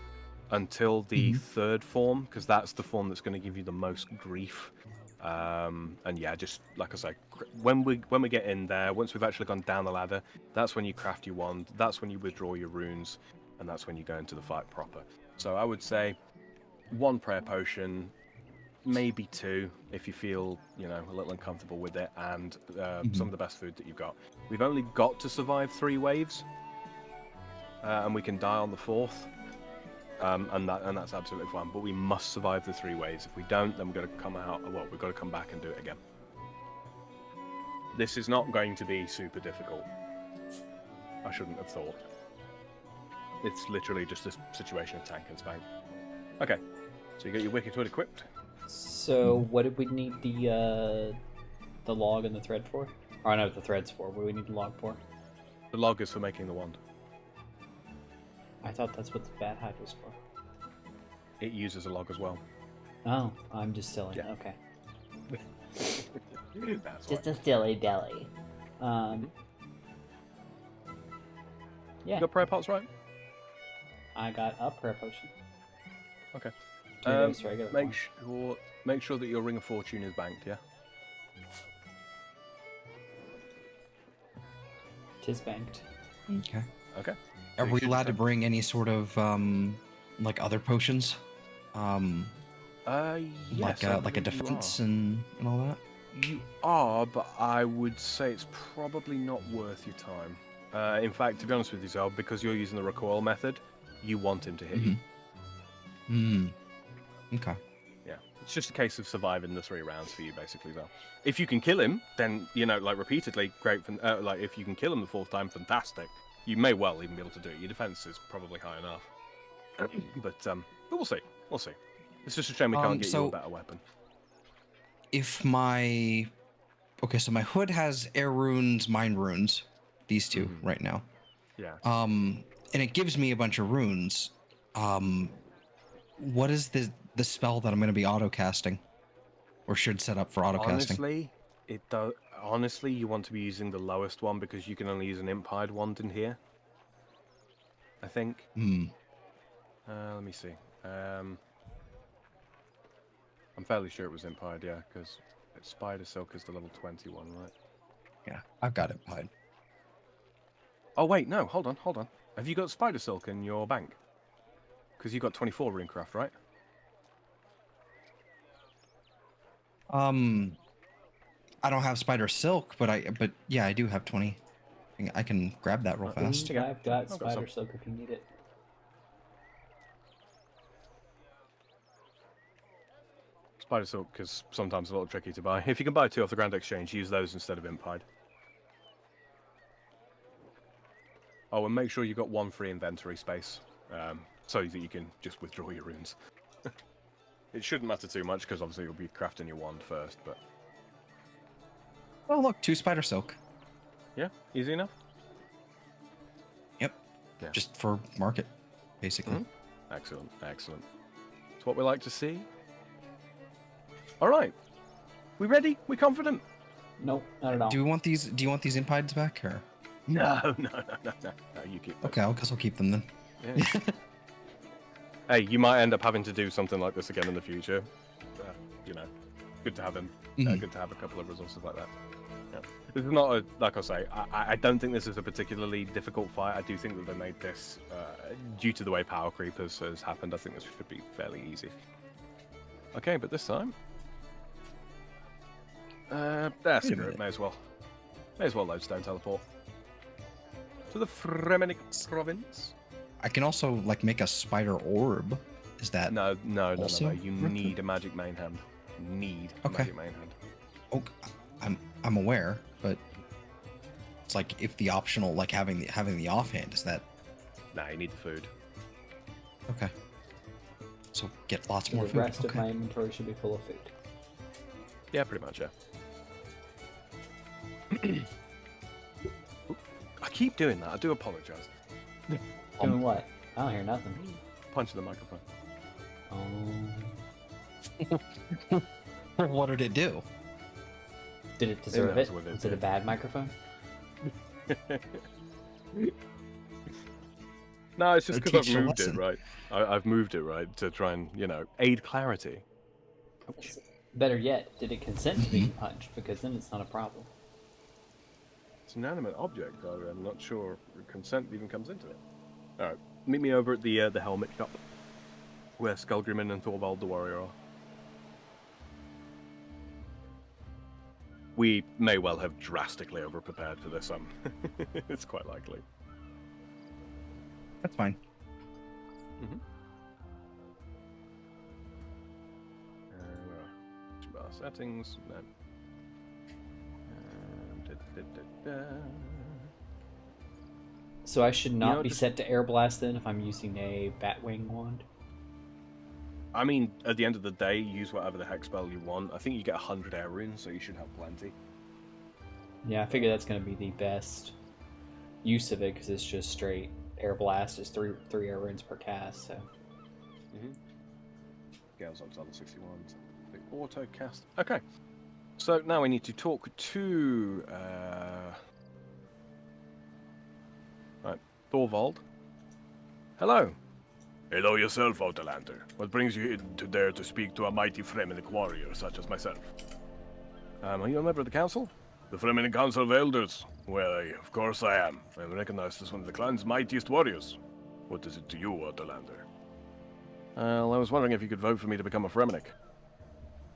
Speaker 2: until the third form, because that's the form that's going to give you the most grief. And yeah, just like I say, when we get in there, once we've actually gone down the ladder, that's when you craft your wand, that's when you withdraw your runes, and that's when you go into the fight proper. So I would say 1 prayer potion, maybe 2 if you feel, you know, a little uncomfortable with it, and some of the best food that you've got. We've only got to survive 3 waves, and we can die on the 4th. And that's absolutely fine. But we must survive the 3 waves. If we don't, then we've got to come out. Well, we've got to come back and do it again. This is not going to be super difficult. I shouldn't have thought. It's literally just a situation of tank and spank. Okay, so you got your Wicked Hood equipped.
Speaker 1: So what did we need the log and the thread for? Or no, the threads for. What do we need the log for?
Speaker 2: The log is for making the wand.
Speaker 1: I thought that's what the bat hide was for.
Speaker 2: It uses a log as well.
Speaker 1: Oh, I'm just silly.
Speaker 2: Yeah.
Speaker 1: Okay.
Speaker 2: That's
Speaker 1: Just
Speaker 2: why.
Speaker 1: a silly belly. Yeah.
Speaker 2: You got prayer pots, right?
Speaker 1: I got a prayer potion.
Speaker 2: Okay.
Speaker 1: 2 days regular.
Speaker 2: Make sure that your Ring of Fortune is banked, yeah?
Speaker 1: Tis banked.
Speaker 3: Okay.
Speaker 2: Okay.
Speaker 3: Are we allowed to bring any sort of like other potions?
Speaker 2: Yes,
Speaker 3: like a defense and all that?
Speaker 2: You are, but I would say it's probably not worth your time. In fact, to be honest with you, Zal, because you're using the recoil method, you want him to hit you.
Speaker 3: Okay.
Speaker 2: Yeah, it's just a case of surviving the 3 rounds for you, basically, Zal. If you can kill him, then, you know, like, repeatedly, great. Like, if you can kill him the 4th time, fantastic. You may well even be able to do it. Your defense is probably high enough. But we'll see. We'll see. It's just a shame we can't get you a better weapon.
Speaker 3: If my... Okay, so my hood has air runes, mind runes. These 2 right now.
Speaker 2: Yeah.
Speaker 3: And it gives me a bunch of runes. What is the spell that I'm going to be auto-casting? Or should set up for auto-casting?
Speaker 2: Honestly, you want to be using the lowest one because you can only use an imp-hide wand in here. I think. Let me see. I'm fairly sure it was imp-hide, yeah, because Spider Silk is the level 21, right?
Speaker 3: Yeah, I've got imp-hide.
Speaker 2: Oh wait, no, hold on. Have you got Spider Silk in your bank? Because you got 24 runecraft, right?
Speaker 3: I don't have Spider Silk, but yeah, I do have 20. I can grab that real fast.
Speaker 1: I've got Spider Silk if you need it.
Speaker 2: Spider Silk is sometimes a little tricky to buy. If you can buy 2 off the Grand Exchange, use those instead of imp-hide. Oh, and make sure you've got 1 free inventory space, so that you can just withdraw your runes. It shouldn't matter too much, because obviously you'll be crafting your wand first, but...
Speaker 3: Oh, look, 2 Spider Silk.
Speaker 2: Yeah, easy enough?
Speaker 3: Yep.
Speaker 2: Yeah.
Speaker 3: Just for market, basically.
Speaker 2: Excellent. It's what we like to see. All right. We ready? We confident?
Speaker 1: Nope, not at all.
Speaker 3: Do you want these imp-hides back, or?
Speaker 2: No, you keep them.
Speaker 3: Okay, I guess I'll keep them then.
Speaker 2: Yeah. Hey, you might end up having to do something like this again in the future. You know, good to have him. Good to have a couple of resources like that. Yeah. This is not like I say, I don't think this is a particularly difficult fight. I do think that they made this, due to the way power creep has happened, I think this should be fairly easy. Okay, but this time... screw it, may as well lodestone teleport. To the Fremenic province.
Speaker 3: I can also, like, make a spider orb. Is that
Speaker 2: No.
Speaker 3: also
Speaker 2: You need a magic main hand. Magic main hand.
Speaker 3: Oh, I'm aware, but it's like if the optional, like having the offhand, is that?
Speaker 2: Nah, you need the food.
Speaker 3: Okay. So get lots more
Speaker 1: The
Speaker 3: food.
Speaker 1: rest of my inventory should be full of food.
Speaker 2: Yeah, pretty much, yeah. keep doing that. I do apologize.
Speaker 1: Doing what? I don't hear nothing.
Speaker 2: Punching the microphone.
Speaker 1: Oh.
Speaker 3: What did it do?
Speaker 1: Did it deserve
Speaker 2: knows
Speaker 1: it?
Speaker 2: what it
Speaker 1: Was it a
Speaker 2: did.
Speaker 1: bad microphone?
Speaker 2: No, it's just
Speaker 3: It'll
Speaker 2: because
Speaker 3: teach
Speaker 2: I've
Speaker 3: you a
Speaker 2: moved it
Speaker 3: lesson.
Speaker 2: right. I've moved it right to try and, aid clarity.
Speaker 1: Better yet, did it consent to being punched? Because then it's not a problem.
Speaker 2: It's an inanimate object, though. I'm not sure consent even comes into it. Alright, meet me over at the helmet shop, where Skullgrimmon and Thorvald the warrior are. We may well have drastically overprepared for this, it's quite likely.
Speaker 3: That's fine.
Speaker 2: Bar settings, no.
Speaker 1: So I should not be
Speaker 2: just-
Speaker 1: set to air blast then if I'm using a Batwing wand?
Speaker 2: I mean, at the end of the day, use whatever the heck spell you want. I think you get 100 air runes, so you should have plenty.
Speaker 1: Yeah, I figure that's going to be the best use of it because it's just straight air blast. It's three air runes per cast, so...
Speaker 2: Gales up to other 61. The auto cast. Okay. So now we need to talk to right, Thorvald. Hello.
Speaker 4: Hello yourself, Outlander. What brings you in to dare to speak to a mighty Fremennik warrior such as myself?
Speaker 2: Are you a member of the council?
Speaker 4: The Fremennik Council of Elders? Well, of course I am. I'm recognized as one of the clan's mightiest warriors. What is it to you, Outlander?
Speaker 2: Well, I was wondering if you could vote for me to become a Fremennik.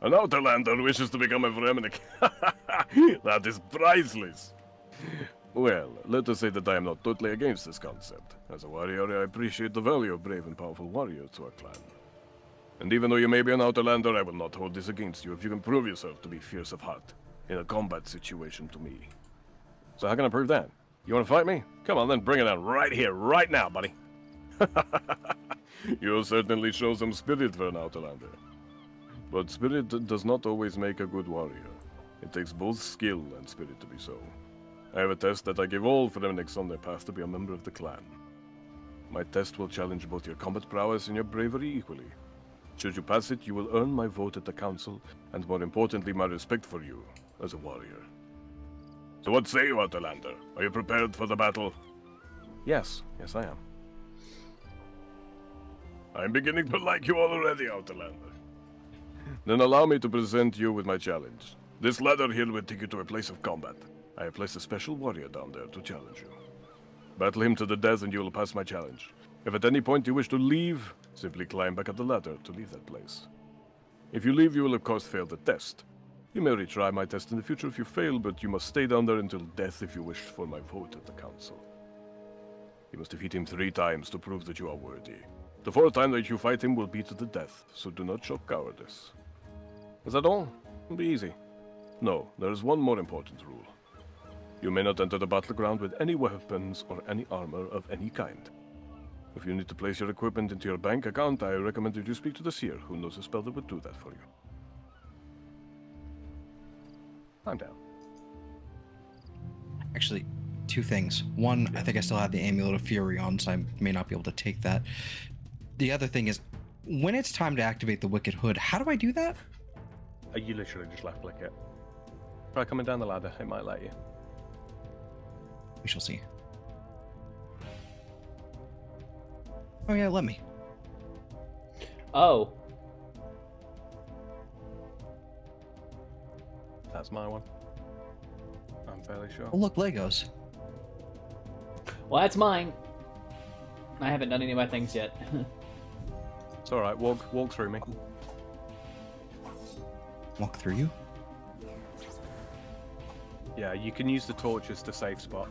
Speaker 4: An Outlander wishes to become a Fremennik. That is priceless. Well, let us say that I am not totally against this concept. As a warrior, I appreciate the value of brave and powerful warriors to our clan. And even though you may be an Outlander, I will not hold this against you if you can prove yourself to be fierce of heart in a combat situation to me.
Speaker 2: So how can I prove that? You want to fight me?
Speaker 4: Come on, then bring it on right here, right now, buddy. You certainly show some spirit for an Outlander. But spirit does not always make a good warrior. It takes both skill and spirit to be so. I have a test that I give all Fremenniks on their path to be a member of the clan. My test will challenge both your combat prowess and your bravery equally. Should you pass it, you will earn my vote at the council, and more importantly, my respect for you as a warrior. So what say you, Outlander? Are you prepared for the battle?
Speaker 2: Yes, I am.
Speaker 4: I'm beginning to like you already, Outlander. Then allow me to present you with my challenge. This ladder here will take you to a place of combat. I have placed a special warrior down there to challenge you. Battle him to the death and you will pass my challenge. If at any point you wish to leave, simply climb back up the ladder to leave that place. If you leave, you will of course fail the test. You may retry my test in the future if you fail, but you must stay down there until death if you wish for my vote at the council. You must defeat him 3 times to prove that you are worthy. The 4th time that you fight him will be to the death, so do not show cowardice.
Speaker 2: Is that all?
Speaker 4: It'll be easy. No, there is one more important rule. You may not enter the battleground with any weapons or any armor of any kind. If you need to place your equipment into your bank account, I recommend that you speak to the seer, who knows a spell that would do that for you.
Speaker 2: I'm down.
Speaker 3: Actually, 2 things. One, I think I still have the Amulet of Fury on, so I may not be able to take that. The other thing is, when it's time to activate the Wicked Hood, how do I do that?
Speaker 2: You literally just left click it. Try coming down the ladder, it might let you.
Speaker 3: We shall see. Oh yeah, let me.
Speaker 1: Oh,
Speaker 2: That's my one. I'm fairly sure.
Speaker 3: Oh look, Legos.
Speaker 1: well, that's mine. I haven't done any of my things yet.
Speaker 2: It's alright, walk through me.
Speaker 3: Walk through you.
Speaker 2: Yeah, you can use the torches to save spot.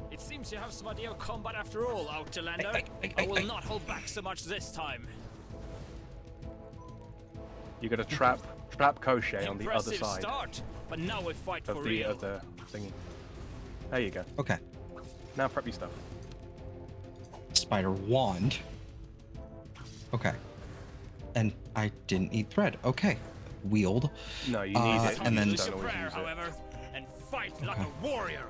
Speaker 5: It seems you have some idea of combat after all, Outlander. I will not hold back so much this time.
Speaker 2: You got a trap Koshe on the other
Speaker 5: Impressive
Speaker 2: side
Speaker 5: start, but now we fight for
Speaker 2: of the
Speaker 5: real.
Speaker 2: other thingy. There you go.
Speaker 3: Okay.
Speaker 2: Now prep your stuff.
Speaker 3: Spider wand. Okay. And I didn't need thread. Okay. wield.
Speaker 2: No, you need it.
Speaker 3: And then-
Speaker 5: Use
Speaker 2: Don't
Speaker 5: your
Speaker 2: always
Speaker 5: prayer,
Speaker 2: use it.
Speaker 5: however, and fight like a warrior.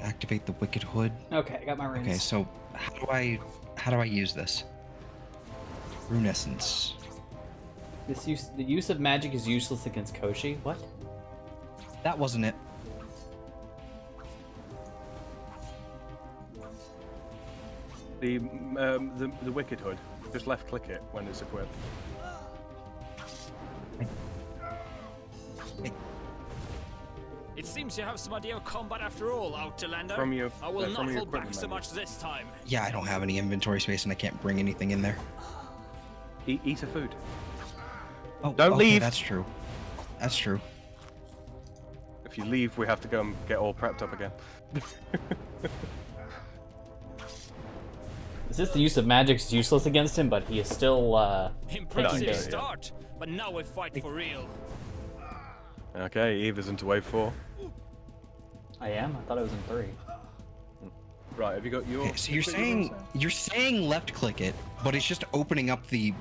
Speaker 3: Activate the Wicked Hood.
Speaker 1: Okay, I got my runes.
Speaker 3: Okay, so how do I use this? Rune Essence.
Speaker 1: The use of magic is useless against Koshi. What?
Speaker 3: That wasn't it.
Speaker 2: The Wicked Hood. Just left click it when it's equipped.
Speaker 5: It seems you have some idea of combat after all, Outlander.
Speaker 2: From your-
Speaker 5: I will
Speaker 2: from
Speaker 5: not
Speaker 2: your
Speaker 5: hold back
Speaker 2: equipment
Speaker 5: so
Speaker 2: menu.
Speaker 5: much this time.
Speaker 3: Yeah, I don't have any inventory space and I can't bring anything in there.
Speaker 2: Eat a food.
Speaker 3: Oh,
Speaker 2: Don't
Speaker 3: okay,
Speaker 2: leave.
Speaker 3: That's true. That's true.
Speaker 2: If you leave, we have to go and get all prepped up again.
Speaker 1: Is this the use of magic is useless against him, but he is still
Speaker 5: Impressive
Speaker 2: yeah.
Speaker 5: start, but now we fight for real.
Speaker 2: Okay, Eve is into wave 4.
Speaker 1: I am? I thought I was in 3.
Speaker 2: Right, have you got your...
Speaker 3: Okay, so you're saying left click it, but it's just opening up the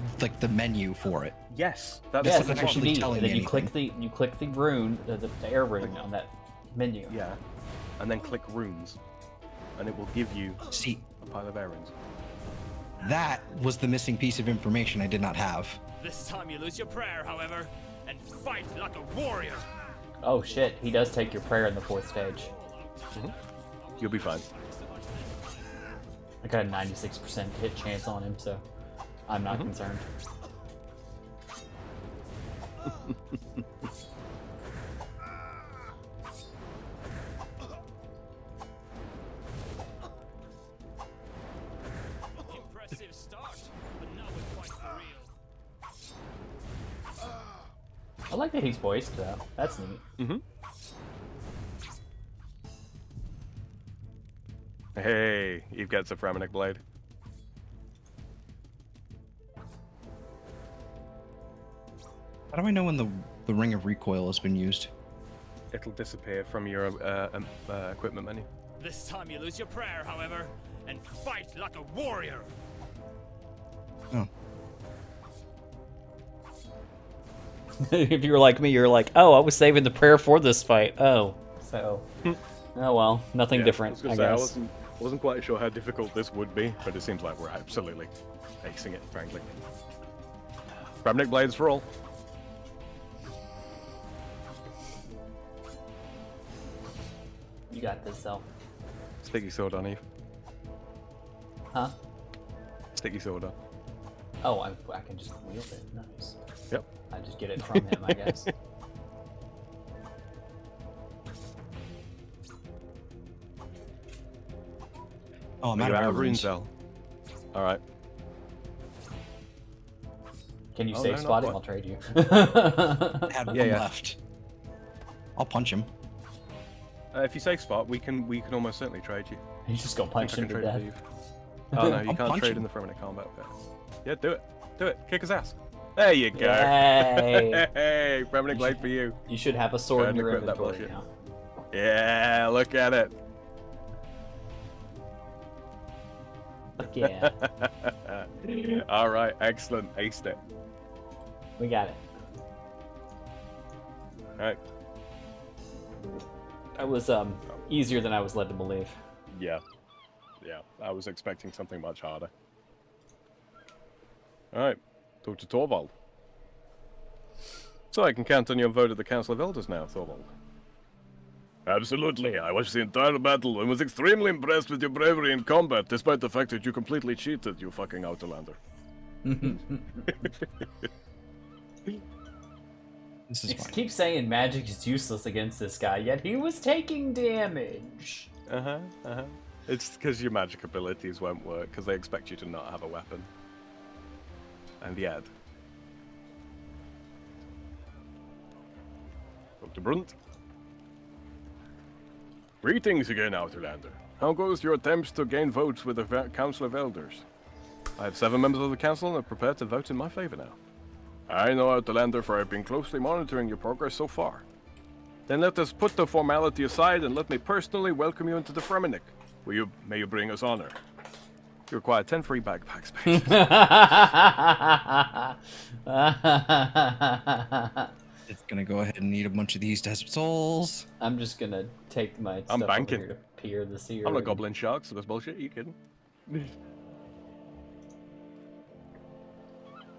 Speaker 3: menu for it.
Speaker 2: Yes, that's
Speaker 1: Yes,
Speaker 3: doesn't
Speaker 1: that's what you
Speaker 3: actually
Speaker 1: need.
Speaker 3: tell
Speaker 1: And
Speaker 3: me
Speaker 1: then
Speaker 3: anything.
Speaker 1: you click the rune, the air rune on that menu.
Speaker 2: Yeah, and then click runes, and it will give you
Speaker 3: See,
Speaker 2: a pile of air runes.
Speaker 3: that was the missing piece of information I did not have.
Speaker 5: This time you lose your prayer, however, and fight like a warrior.
Speaker 1: Oh shit, he does take your prayer in the 4th stage.
Speaker 2: You'll be fine.
Speaker 1: I got a 96% hit chance on him, so I'm not concerned.
Speaker 5: Impressive start, but now we fight for real.
Speaker 1: I like that he's voiced though. That's neat.
Speaker 2: Hey, Eve gets a Fremenic blade.
Speaker 3: How do I know when the ring of recoil has been used?
Speaker 2: It'll disappear from your equipment menu.
Speaker 5: This time you lose your prayer, however, and fight like a warrior.
Speaker 3: Oh.
Speaker 1: If you were like me, you're like, oh, I was saving the prayer for this fight. Oh, so, oh well, nothing different, I guess.
Speaker 2: Wasn't quite sure how difficult this would be, but it seems like we're absolutely acing it, frankly. Fremenic blades for all.
Speaker 1: You got this, though.
Speaker 2: Sticky sword on Eve.
Speaker 1: Huh?
Speaker 2: Sticky sword on.
Speaker 1: Oh, I can just wield it. Nice.
Speaker 2: Yep.
Speaker 1: I just get it from him, I guess.
Speaker 3: Oh, I'm
Speaker 2: Are
Speaker 3: out
Speaker 2: you
Speaker 3: of
Speaker 2: out
Speaker 3: air
Speaker 2: of rune
Speaker 3: runes.
Speaker 2: cell? Alright.
Speaker 1: Can you
Speaker 2: Oh,
Speaker 1: save
Speaker 2: no, not
Speaker 1: spot him?
Speaker 2: quite.
Speaker 1: I'll trade you.
Speaker 3: I had one
Speaker 2: Yeah.
Speaker 3: left. I'll punch him.
Speaker 2: If you save spot, we can almost certainly trade you.
Speaker 1: He's just gonna
Speaker 2: I think
Speaker 1: punch
Speaker 2: I
Speaker 1: him
Speaker 2: can
Speaker 1: to
Speaker 2: trade
Speaker 1: death.
Speaker 2: with Eve. Oh no, you
Speaker 3: I'll
Speaker 2: can't
Speaker 3: punch
Speaker 2: trade
Speaker 3: him.
Speaker 2: in the Fremenic combat. Yeah, do it. Do it. Kick his ass. There you go.
Speaker 1: Yay.
Speaker 2: Hey, Fremenic blade for you.
Speaker 1: You should have a sword in
Speaker 2: Go
Speaker 1: your
Speaker 2: ahead and quit
Speaker 1: inventory
Speaker 2: that
Speaker 1: now.
Speaker 2: Yeah, look at it.
Speaker 1: Fuck yeah,
Speaker 2: All right, excellent. Aced it.
Speaker 1: we got it.
Speaker 2: All right.
Speaker 1: That was easier than I was led to believe.
Speaker 2: Yeah. Yeah, I was expecting something much harder. All right, talk to Torvald. So I can count on your vote at the Council of Elders now, Torvald. Absolutely. I watched the entire battle and was extremely impressed with your bravery in combat, despite the fact that you completely cheated, you fucking Outlander.
Speaker 3: This is
Speaker 1: He
Speaker 3: fine.
Speaker 1: keeps saying magic is useless against this guy, yet he was taking damage.
Speaker 2: It's because your magic abilities won't work, because they expect you to not have a weapon. And yet. Dr. Brunt. Greetings again, Outlander. How goes your attempts to gain votes with the Council of Elders? I have 7 members of the Council and are prepared to vote in my favor now. I know, Outlander, for I've been closely monitoring your progress so far. Then let us put the formality aside and let me personally welcome you into the Fremenic. May you bring us honor. You require 10 free backpack spaces.
Speaker 3: It's gonna go ahead and eat a bunch of these desert souls.
Speaker 1: I'm just gonna take my
Speaker 2: I'm
Speaker 1: stuff
Speaker 2: banking.
Speaker 1: over here to peer the seer.
Speaker 2: I'm not
Speaker 1: and-
Speaker 2: goblin sharks, so that's bullshit. Are you kidding?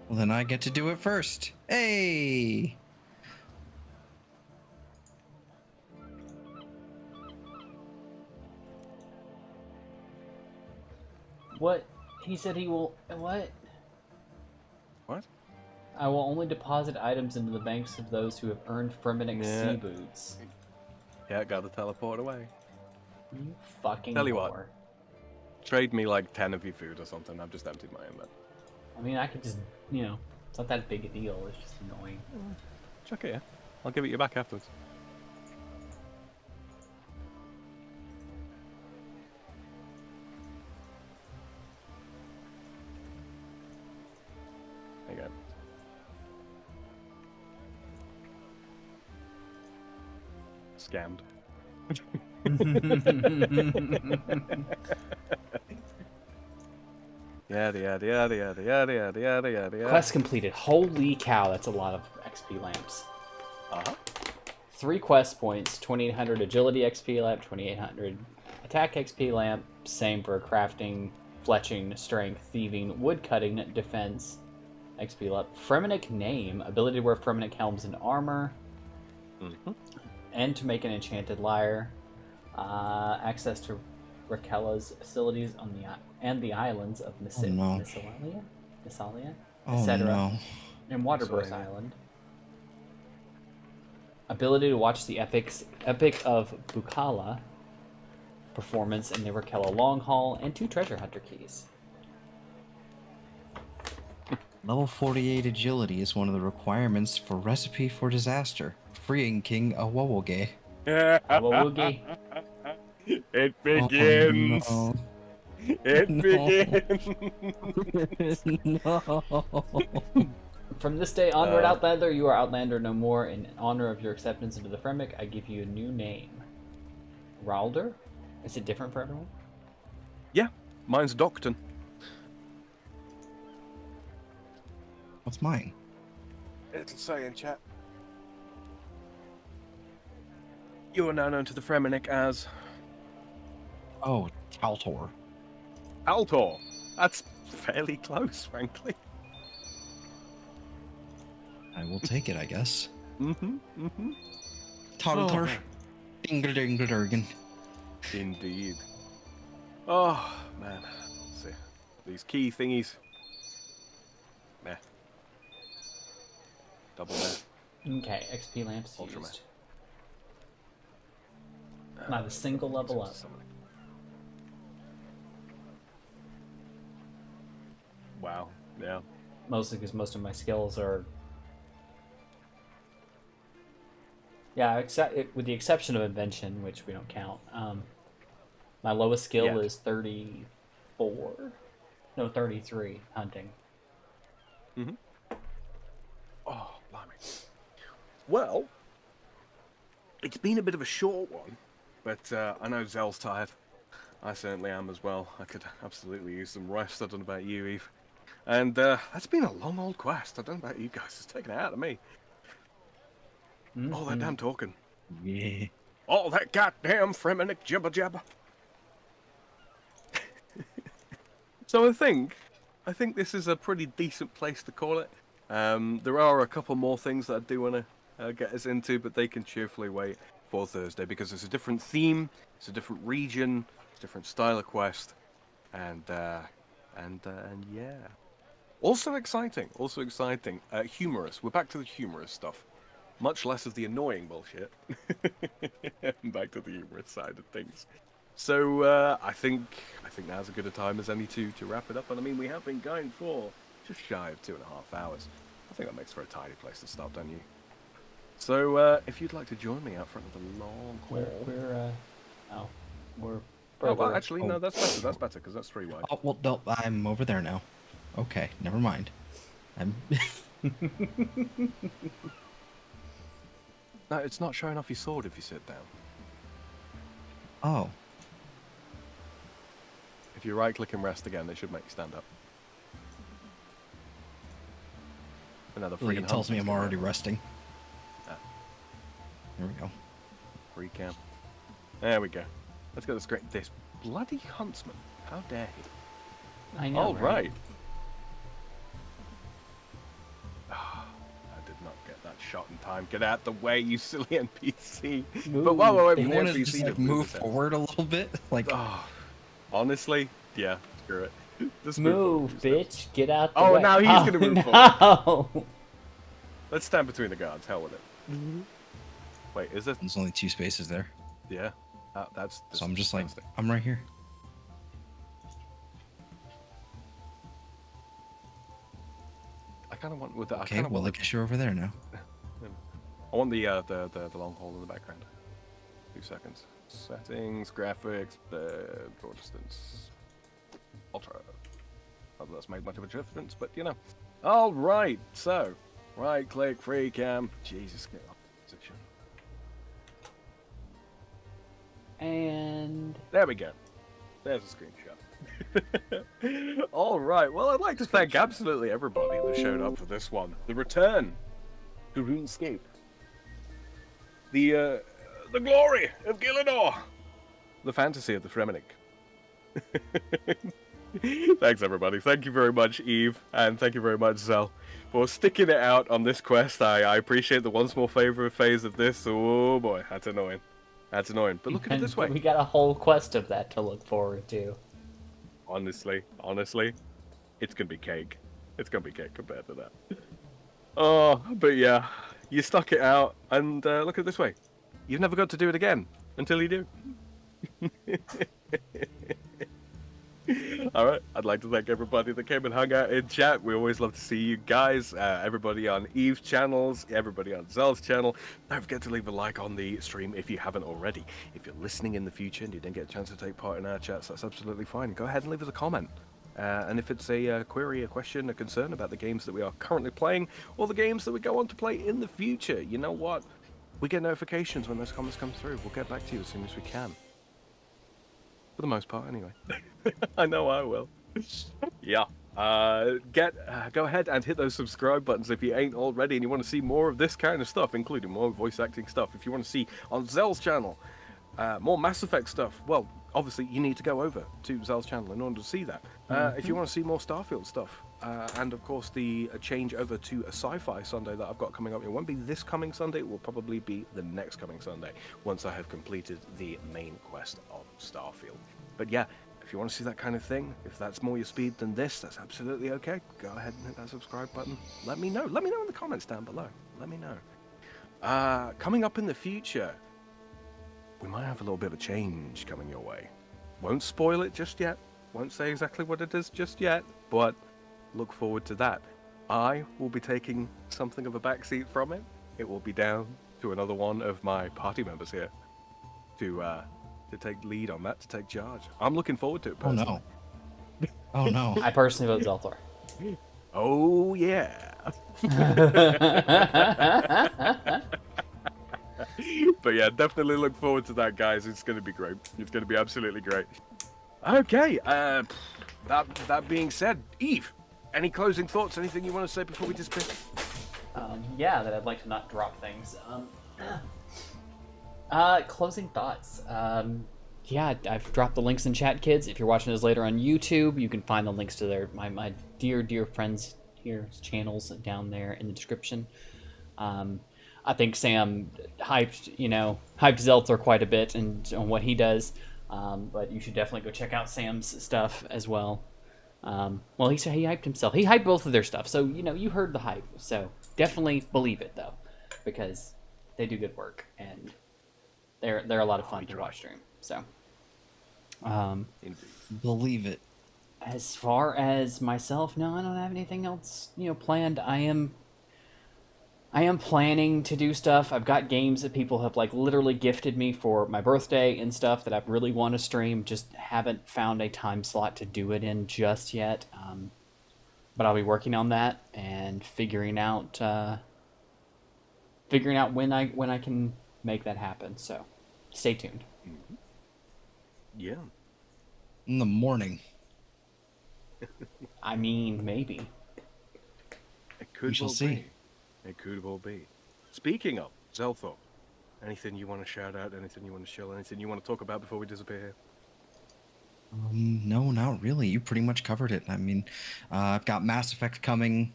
Speaker 3: Well, then I get to do it first. Hey!
Speaker 1: What? He said he will. What?
Speaker 2: What?
Speaker 1: I will only deposit items into the banks of those who have earned Fremennik
Speaker 2: Yeah.
Speaker 1: sea boots.
Speaker 2: Yeah, gotta teleport away.
Speaker 1: You fucking
Speaker 2: Tell you
Speaker 1: whore.
Speaker 2: what. Trade me like 10 of your food or something. I've just emptied my inventory.
Speaker 1: I mean, I could just, it's not that big a deal. It's just annoying.
Speaker 2: Chuck it, yeah. I'll give it you back afterwards. There you go. Scammed. Yada yada yada yada yada yada yada yada yada.
Speaker 1: Quest completed. Holy cow, that's a lot of XP lamps.
Speaker 2: Uh-huh.
Speaker 1: 3 quest points, 2800 agility XP lamp, 2800 attack XP lamp, same for crafting, fletching, strength, thieving, wood cutting, defense, XP lamp. Fremennik name, ability to wear Fremennik helms and armor, and to make an enchanted lyre, access to Rakella's facilities on the islands of Missalia,
Speaker 3: Oh
Speaker 1: etc.,
Speaker 3: no.
Speaker 1: and Waterburst
Speaker 2: Missalia.
Speaker 1: Island. Ability to watch the Epic of Bukala performance in the Rakella Long Haul, and 2 treasure hunter keys.
Speaker 3: Level 48 agility is one of the requirements for Recipe for Disaster. Freeing King Awowoge.
Speaker 1: Awawoogie.
Speaker 2: It begins.
Speaker 3: Oh,
Speaker 2: It
Speaker 3: No.
Speaker 2: begins.
Speaker 3: no.
Speaker 1: From this day onward, Outlander, you are Outlander no more. In honor of your acceptance into the Fremennik, I give you a new name. Ralder? Is it different for everyone?
Speaker 2: Yeah, mine's Docton.
Speaker 3: What's mine?
Speaker 2: It'll say in chat. You are now known to the Fremennik as
Speaker 3: Oh, Taltor.
Speaker 2: Altor. That's fairly close, frankly.
Speaker 3: I will take it, I guess.
Speaker 2: Mm-hmm.
Speaker 3: Taltor.
Speaker 2: man.
Speaker 3: Dingle-dingle-durgan.
Speaker 2: Indeed. Oh, man. Let's see. These key thingies. Meh. Double meh.
Speaker 1: Okay, XP lamps
Speaker 2: Ultra
Speaker 1: used. Not a single level up.
Speaker 2: Wow. Yeah.
Speaker 1: Mostly because most of my skills are... Yeah, with the exception of Invention, which we don't count. My lowest skill
Speaker 2: Yeah.
Speaker 1: is 34. No, 33 hunting.
Speaker 2: Oh, blimey. Well, it's been a bit of a short one, but I know Zell's tired. I certainly am as well. I could absolutely use some rest. I don't know about you, Eve. And that's been a long old quest. I don't know about you guys. It's taken it out of me. All that damn talking.
Speaker 3: Yeah.
Speaker 2: All that goddamn Fremennik jibber jabber. So I think this is a pretty decent place to call it. There are a couple more things that I do want to get us into, but they can cheerfully wait for Thursday because it's a different theme, it's a different region, it's a different style of quest, and yeah. Also exciting. Humorous. We're back to the humorous stuff. Much less of the annoying bullshit. Back to the humorous side of things. So I think now's as good a time as any to wrap it up. And I mean, we have been going for just shy of 2.5 hours. I think that makes for a tidy place to stop, don't you? So if you'd like to join me out front of the long hall,
Speaker 1: We're
Speaker 2: oh, well, actually, no, that's better. That's better because that's 3 wide.
Speaker 3: Oh, well, no, I'm over there now. Okay, never mind. I'm...
Speaker 2: No, it's not showing off your sword if you sit down.
Speaker 3: Oh.
Speaker 2: If you right-click and rest again, it should make you stand up. Another freaking
Speaker 3: It tells me I'm already resting.
Speaker 2: Ah.
Speaker 3: There we go.
Speaker 2: Free cam. There we go. Let's go to the this bloody huntsman. How dare he?
Speaker 1: I know.
Speaker 2: All right. I did not get that shot in time. Get out the way, you silly NPC. But while we're waiting
Speaker 3: You
Speaker 2: for the
Speaker 3: want to
Speaker 2: NPC
Speaker 3: just like
Speaker 2: to
Speaker 3: move forward a little bit? Like,
Speaker 2: Oh, honestly, yeah, screw it. Just
Speaker 1: Move,
Speaker 2: forward.
Speaker 1: bitch. Get out the
Speaker 2: Oh,
Speaker 1: way.
Speaker 2: now he's gonna move
Speaker 1: forward.
Speaker 2: Let's stand between the guards. Hell with it. Wait, is it?
Speaker 3: there's only 2 spaces there.
Speaker 2: Yeah. That's.
Speaker 3: So I'm just like,
Speaker 2: disgusting.
Speaker 3: I'm right here.
Speaker 2: I kind of want with the.
Speaker 3: Okay, well, I guess you're over there now.
Speaker 2: I want the long hole in the background. 2 seconds. Settings, graphics, draw distance, ultra. Not that that's made much of a difference, but you know. All right, so right click, free cam. Jesus, get off position.
Speaker 1: And
Speaker 2: There we go. There's a screenshot. All right. Well, I'd like to thank absolutely everybody that showed up for this one. The return to RuneScape. The glory of Gillinor. The fantasy of the Fremennik. Thanks, everybody. Thank you very much, Eve, and thank you very much, Zell, for sticking it out on this quest. I appreciate the once more favorite phase of this. Oh boy, that's annoying. That's annoying. But look at it this way.
Speaker 1: we got a whole quest of that to look forward to.
Speaker 2: Honestly, it's gonna be cake. It's gonna be cake compared to that. Oh, but yeah, you stuck it out, and look at it this way. You've never got to do it again until you do. All right, I'd like to thank everybody that came and hung out in chat. We always love to see you guys. Everybody on Eve's channels, everybody on Zell's channel. Don't forget to leave a like on the stream if you haven't already. If you're listening in the future and you didn't get a chance to take part in our chats, that's absolutely fine. Go ahead and leave us a comment. And if it's a query, a question, a concern about the games that we are currently playing, or the games that we go on to play in the future, you know what? We get notifications when those comments come through. We'll get back to you as soon as we can. For the most part, anyway. I know I will. Yeah. Go ahead and hit those subscribe buttons if you ain't already and you want to see more of this kind of stuff, including more voice acting stuff. If you want to see on Zell's channel more Mass Effect stuff, well, obviously you need to go over to Zell's channel in order to see that. If you want to see more Starfield stuff, and of course the change over to a sci-fi Sunday that I've got coming up, it won't be this coming Sunday, it will probably be the next coming Sunday once I have completed the main quest of Starfield. But yeah, if you want to see that kind of thing, if that's more your speed than this, that's absolutely okay. Go ahead and hit that subscribe button. Let me know. Let me know in the comments down below. Let me know. Coming up in the future, we might have a little bit of a change coming your way. Won't spoil it just yet. Won't say exactly what it is just yet, but look forward to that. I will be taking something of a backseat from it. It will be down to another one of my party members here to take lead on that, to take charge. I'm looking forward to it personally.
Speaker 3: Oh no. Oh no.
Speaker 1: I personally vote Zelthor.
Speaker 2: Oh yeah. But yeah, definitely look forward to that, guys. It's going to be great. It's going to be absolutely great. Okay, that being said, Eve, any closing thoughts? Anything you want to say before we disappear?
Speaker 1: Yeah, that I'd like to not drop things. Closing thoughts. Yeah, I've dropped the links in chat, kids. If you're watching this later on YouTube, you can find the links to my dear friends here's channels down there in the description. I think Sam hyped Zelthor quite a bit and on what he does. But you should definitely go check out Sam's stuff as well. Well, he said he hyped himself. He hyped both of their stuff, so you heard the hype. So definitely believe it though, because they do good work and they're a lot of fun to watch stream. So,
Speaker 3: Believe it.
Speaker 1: as far as myself, no, I don't have anything else planned. I am planning to do stuff. I've got games that people have literally gifted me for my birthday and stuff that I really want to stream. Just haven't found a time slot to do it in just yet. But I'll be working on that and figuring out when I can make that happen. So stay tuned.
Speaker 2: Yeah.
Speaker 3: In the morning.
Speaker 1: I mean, maybe.
Speaker 2: It could
Speaker 3: We shall
Speaker 2: well
Speaker 3: see.
Speaker 2: be. It could well be. Speaking of, Zelthor, anything you want to shout out, anything you want to chill, anything you want to talk about before we disappear here?
Speaker 3: No, not really. You pretty much covered it. I mean, I've got Mass Effect coming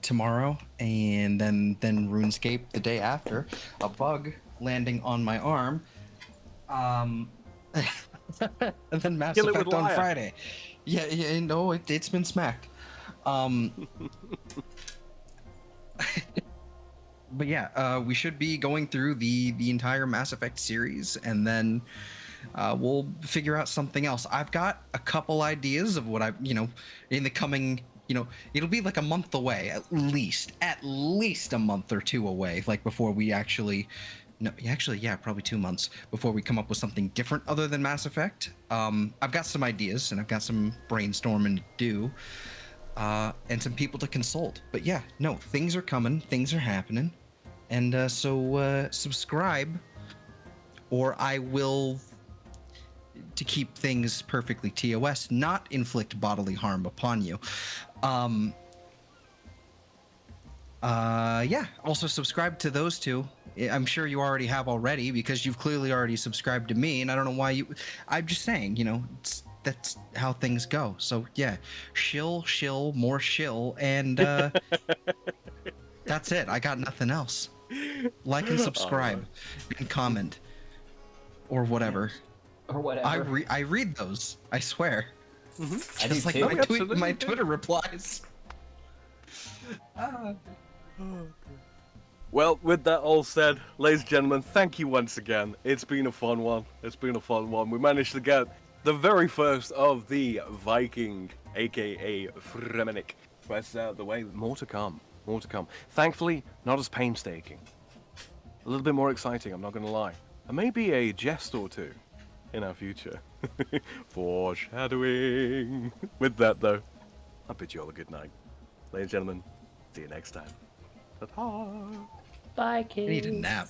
Speaker 3: tomorrow, and then RuneScape the day after. A bug landing on my arm. And then Mass
Speaker 2: Kill it with
Speaker 3: Effect on
Speaker 2: liar.
Speaker 3: Friday. Yeah, no, it's been smacked. Um, but yeah, we should be going through the entire Mass Effect series, and then we'll figure out something else. I've got a couple ideas of what in the coming, it'll be like a month away, at least a month or two away, like before we actually, no, actually, yeah, probably 2 months before we come up with something different other than Mass Effect. I've got some ideas and I've got some brainstorming to do, and some people to consult. But yeah, no, things are coming, things are happening, and so subscribe, or I will, to keep things perfectly TOS, not inflict bodily harm upon you. Yeah, also subscribe to those two. I'm sure you already have already, because you've clearly already subscribed to me, and I don't know why I'm just saying, that's how things go. So yeah, shill, more shill, and that's it. I got nothing else. Like and subscribe, and comment, or whatever.
Speaker 1: Or whatever.
Speaker 3: I read those. I swear.
Speaker 1: I do
Speaker 3: Just like
Speaker 1: too.
Speaker 3: my Twitter replies.
Speaker 2: Well, with that all said, ladies and gentlemen, thank you once again. It's been a fun one. We managed to get the very first of the Viking, aka Fremennik, quests out of the way. More to come. Thankfully, not as painstaking. A little bit more exciting, I'm not going to lie. And maybe a jest or two in our future. Foreshadowing. With that, though, I'll bid you all a good night. Ladies and gentlemen, see you next time. Ta-ta!
Speaker 1: Bye,
Speaker 3: I
Speaker 1: kids.
Speaker 3: need a nap.